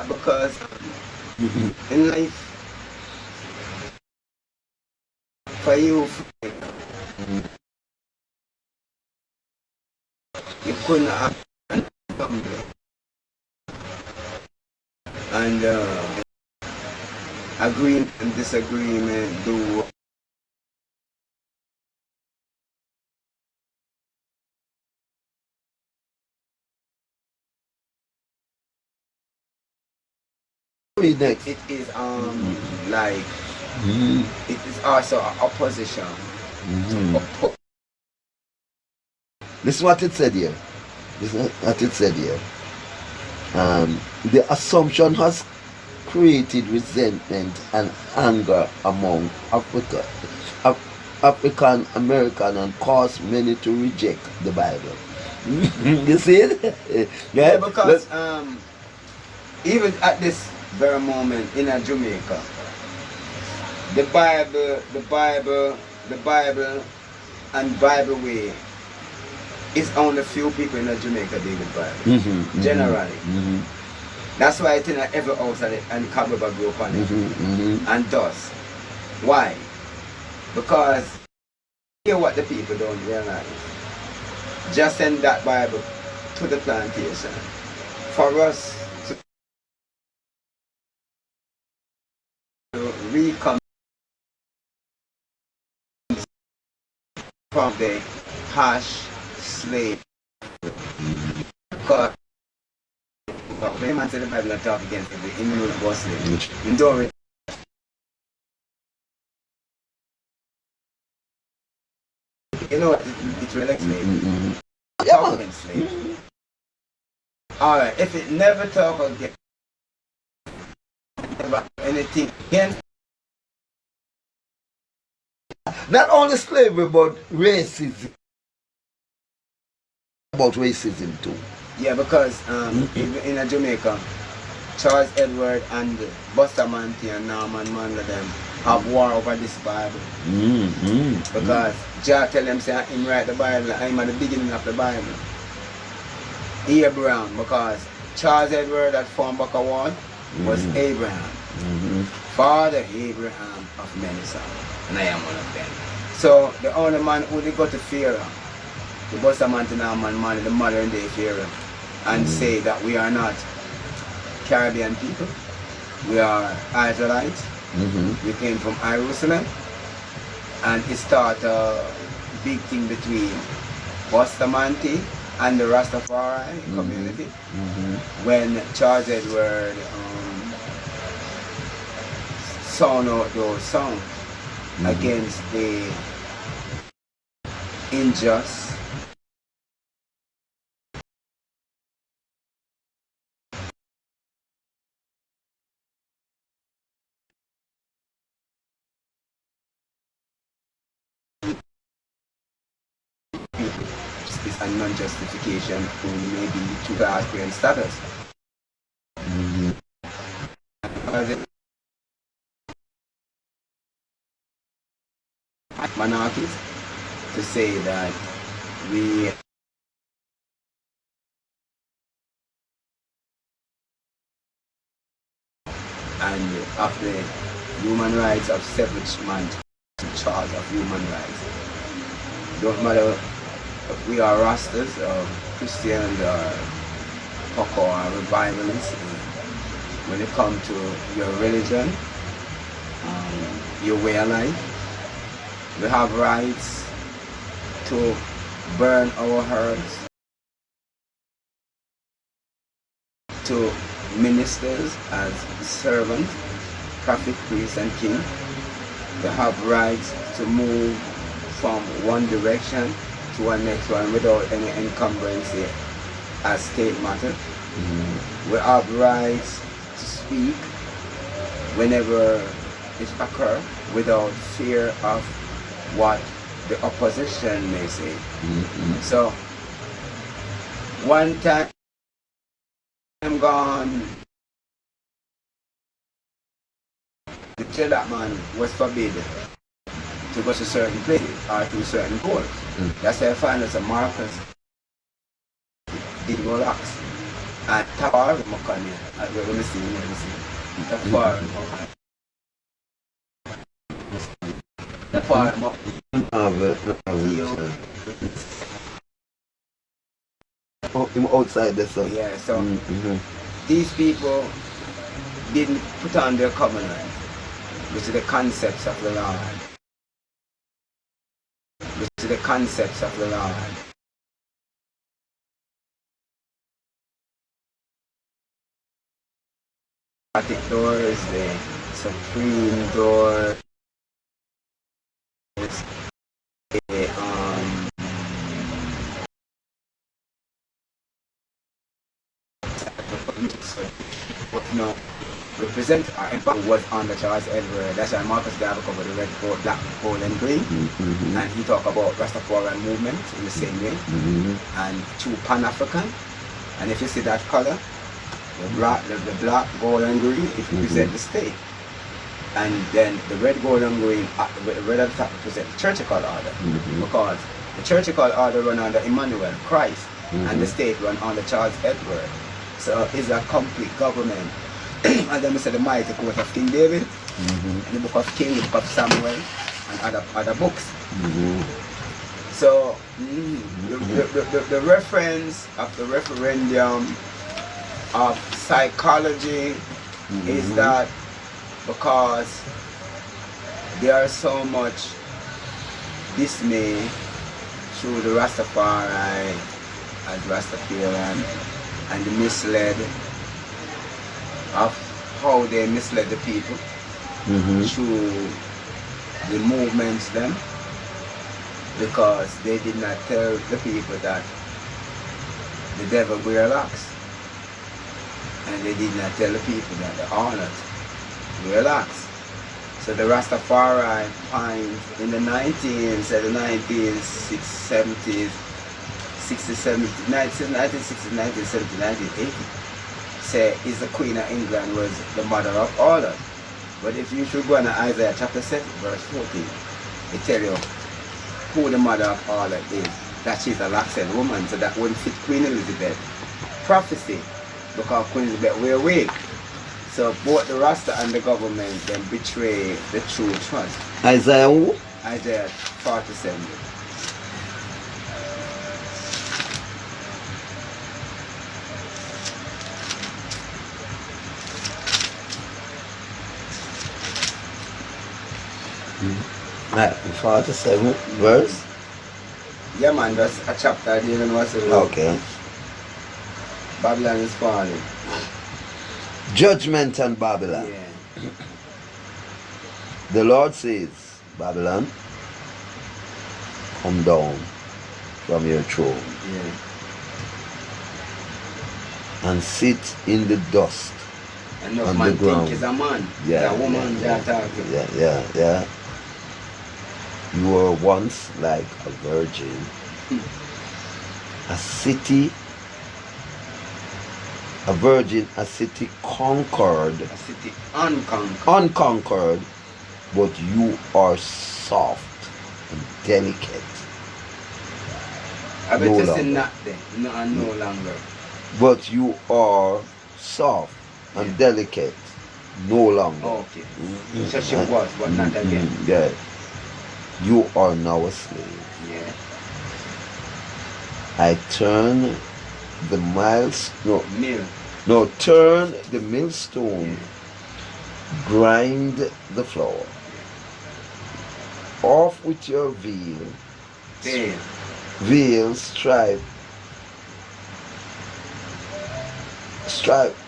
because in life for you you couldn't have and agreement and disagreement do Next. it is like it is also an opposition to Listen what it said here. The assumption has created resentment and anger among African American and caused many to reject the Bible. You see it? yeah, because even at this very moment in Jamaica, the Bible and Bible way is only few people in Jamaica deal with Bible. Generally. That's why it's in every house and Kababa grew up on it. And does. Why? Because hear what the people don't realize. Just send that Bible to the plantation. For us to recome from the harsh slave. Because when man said the Bible and talk against it, the immunity was slave. Endure it. You know what? It relates slave. Talk against slave. Alright, if it never talk against anything against Not only slavery, but racism. About racism too. yeah, because in Jamaica, Charles Edward and Bustamante and Norman Mandela them have war over this Bible. Because Jah tell them say him write the Bible, I'm at the beginning of the Bible. Abraham, because Charles Edward that formed Baka was Abraham. Father Abraham of many sons, and I am one of them. So the only man who they go to Pharaoh, the Bustamante Norman Mandela, the modern day Pharaoh, and say that we are not Caribbean people, we are Israelites, we came from Jerusalem, and it started a big thing between Bustamante and the Rastafari community when Charles Edward sound out those songs against the unjust and non-justification who may be to class parent status. Monarchies to say that we and of the human rights of establishment charge of human rights. Don't matter if we are Rastas or Christians or Poco or revivalists. When it comes to your religion, your way of life, we have rights to burn our herbs, to ministers as servants, prophet, priest, and king. We have rights to move from one direction to a next one without any encumbrance as state matter. We have rights to speak whenever it occurs without fear of what the opposition may say. So, one time I'm gone, the kill that man was forbidden to go to certain places or to certain goals. That's why I find that Marcus did go lax. And Tapar Mokani, let me see. Tapar Mokani. Tapar Mokani. Him outside there, sir. Yeah, so these people didn't put on their covenant, which is the concepts of the Lord. Which is the concepts of the Lord. The door is the supreme door. No, represent our empire was on the Charles Edward. That's why Marcus Garvey covered the red, gold, black, gold, and green, and he talked about Rastafarian movement in the same way, and true Pan-African. And if you see that color, the black, gold, and green, it represents the state. And then the red, gold, and green, the red at the top represents the churchical order, because the churchical order run under Emmanuel, Christ, and the state run under Charles Edward. So it's a complete government. And then we say the mighty court of King David, and the book of King, the book of Samuel, and other books. So the reference of the referendum of psychology is that because there is so much dismay through the Rastafari as Rastafarian, and the misled of how they misled the people through the movements then, because they did not tell the people that the devil wear locks, and they did not tell the people that the honors wear locks. So the Rastafari find in the 1970s, 1960, 1970, 1980, say is the Queen of England was the mother of order. But if you should go on Isaiah chapter 7, verse 14, it tell you who the mother of order is, that she's a lax-headed woman, so that wouldn't fit Queen Elizabeth. Prophecy, because Queen Elizabeth were weak. So both the Rasta and the government then betray the true trust. Isaiah who? Isaiah 47. Right, 47 verse? Yeah man, that's a chapter dealing with it. Okay. Babylon is falling. Judgment on Babylon. Yeah. The Lord says, Babylon, come down from your throne and sit in the dust Enough on man the ground. think is a man. Yeah, a woman yeah, that talking. Yeah. You were once like a virgin, a city conquered, A city unconquered. unconquered, but you are soft and delicate. I bet no you say longer. not there, no, and no longer. But you are soft and delicate no longer. Okay. So she was, but not again. Yeah. You are now a slave. Yeah. I turn the miles Mill. no turn the millstone, grind the flour. Off with your veil,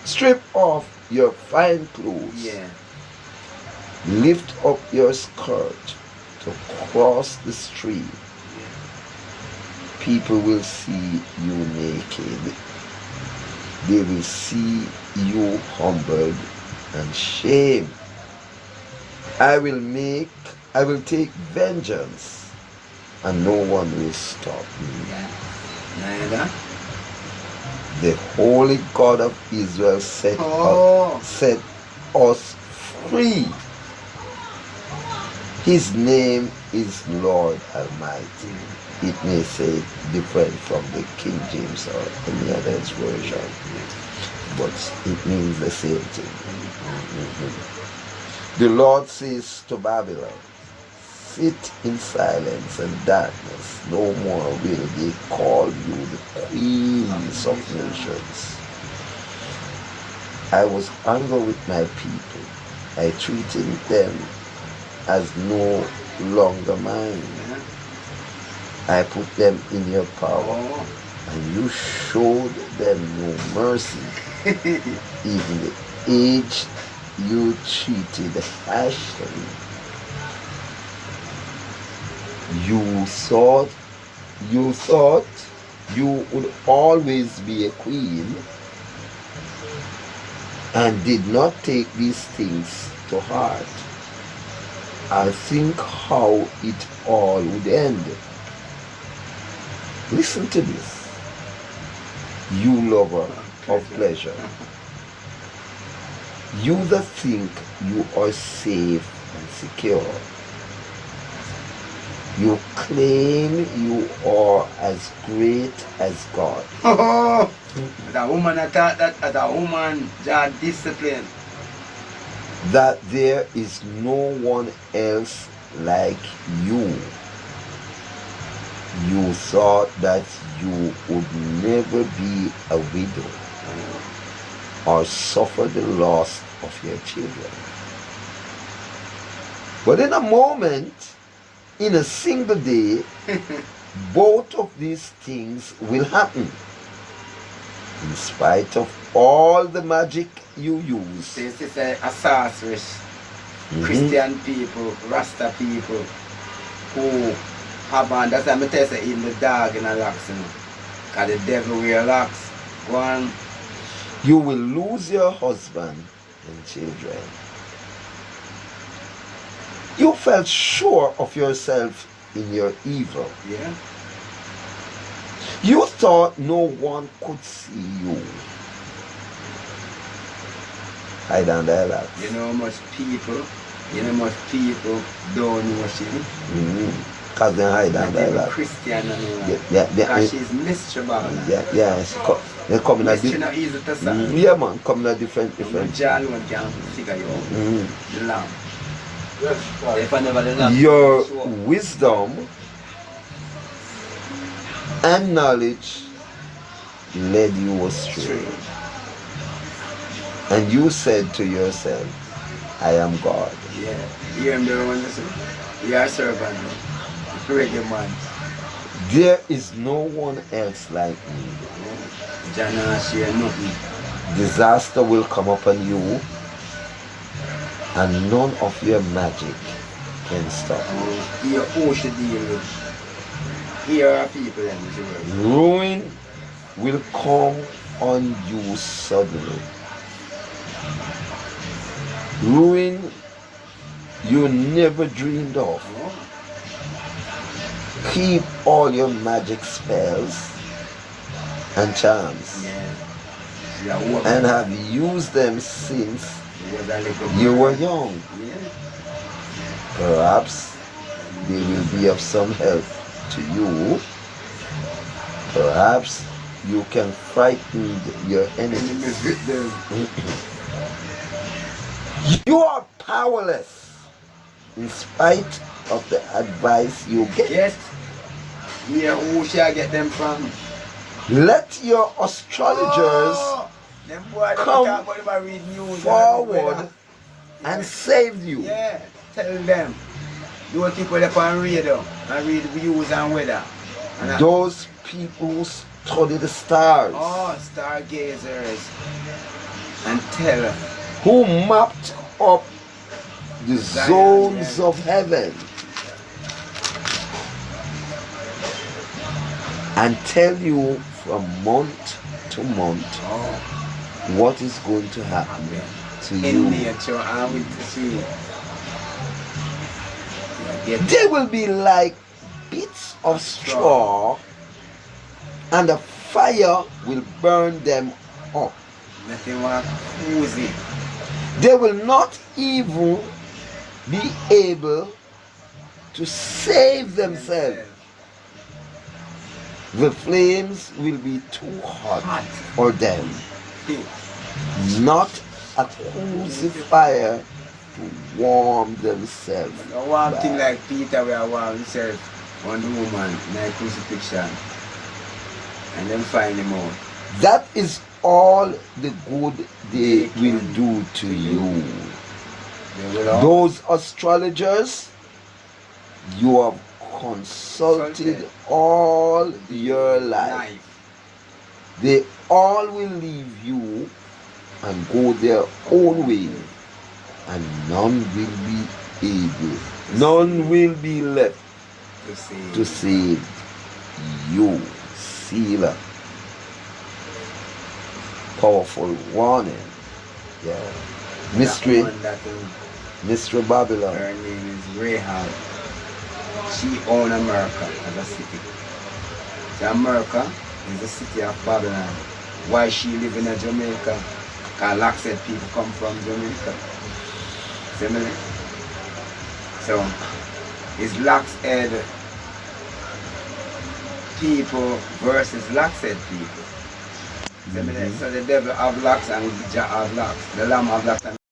strip off your fine clothes. Yeah. Lift up your skirt to cross the street. People will see you naked. They will see you humbled and shamed. I will take vengeance, and no one will stop me. Neither. The Holy God of Israel set us free. His name is Lord Almighty. It may say different from the King James or any other version, but it means the same thing. The Lord says to Babylon, sit in silence and darkness. No more will they call you the queens of nations. I was angry with my people. I treated them as no longer mine. I put them in your power, and you showed them no mercy. Even the aged you treated harshly. You thought you would always be a queen, and did not take these things to heart. I think how it all would end. Listen to this, you lover of pleasure. You that think you are safe and secure. You claim you are as great as God. Oh, the woman thought that as a woman, just discipline. That there is no one else like you. You thought that you would never be a widow or suffer the loss of your children. But in a moment, in a single day, both of these things will happen. In spite of all the magic you use. This is a sorceress. Christian people, Rasta people who have on, that's why I tell you, even the dog in a locks, you know. Because the devil wear locks. Go on. You will lose your husband and children. You felt sure of yourself in your evil. Yeah. You thought no one could see you. Hide and dialogue. You know how much people don't know she. Because they hide and dialogue. Christian and all Yeah, that. yeah, Because she's mischievous. Yeah, they come in a Mystery not easy to solve. yeah, man, come in a different. John one can figure you out. The lamb. If I never the lamb. Your Sure. wisdom and knowledge led you astray. And you said to yourself, I am God. Yeah. You am the one listen. You are a servant. Create man. There is no one else like me. Jana share nothing. Disaster will come upon you, and none of your magic can stop you. Here who should deal with. Here are people in the world. Ruin will come on you suddenly. Ruin you never dreamed of. Keep all your magic spells and charms, and have used them since you were young. Perhaps they will be of some help to you Perhaps you can frighten your enemies. Enemies with them. You are powerless in spite of the advice you get. Yes. Yeah, who shall I get them from? Let your astrologers Them boy, come talk about them, I read news forward and save you. Yeah, tell them. You will keep up on radio and read views and weather. And Those people who study the stars, stargazers. And tell them. who mapped up the zones of heaven and tell you from month to month what is going to happen to In you. nature and with the sea. They will be like bits of straw, and the fire will burn them up. Nothing was cozy. They will not even be able to save themselves. The flames will be too hot for them. Not a cozy fire to warm themselves. A warm thing like Peter where I warm himself on the woman in a crucifixion. And then find him out. That is all the good they will do to you. Those astrologers you have consulted all your life, they all will leave you and go their own way, and none will be left to save you. Selah. Powerful warning. Yeah. Mystery Babylon. Her name is Rahab. She owned America as a city. So America is the city of Babylon. Why she live in Jamaica? Because Lockheed people come from Jamaica. Similar. So it's Lockheed people versus Lockheed people. So the devil have locks and Jah have locks. The lamb have locks and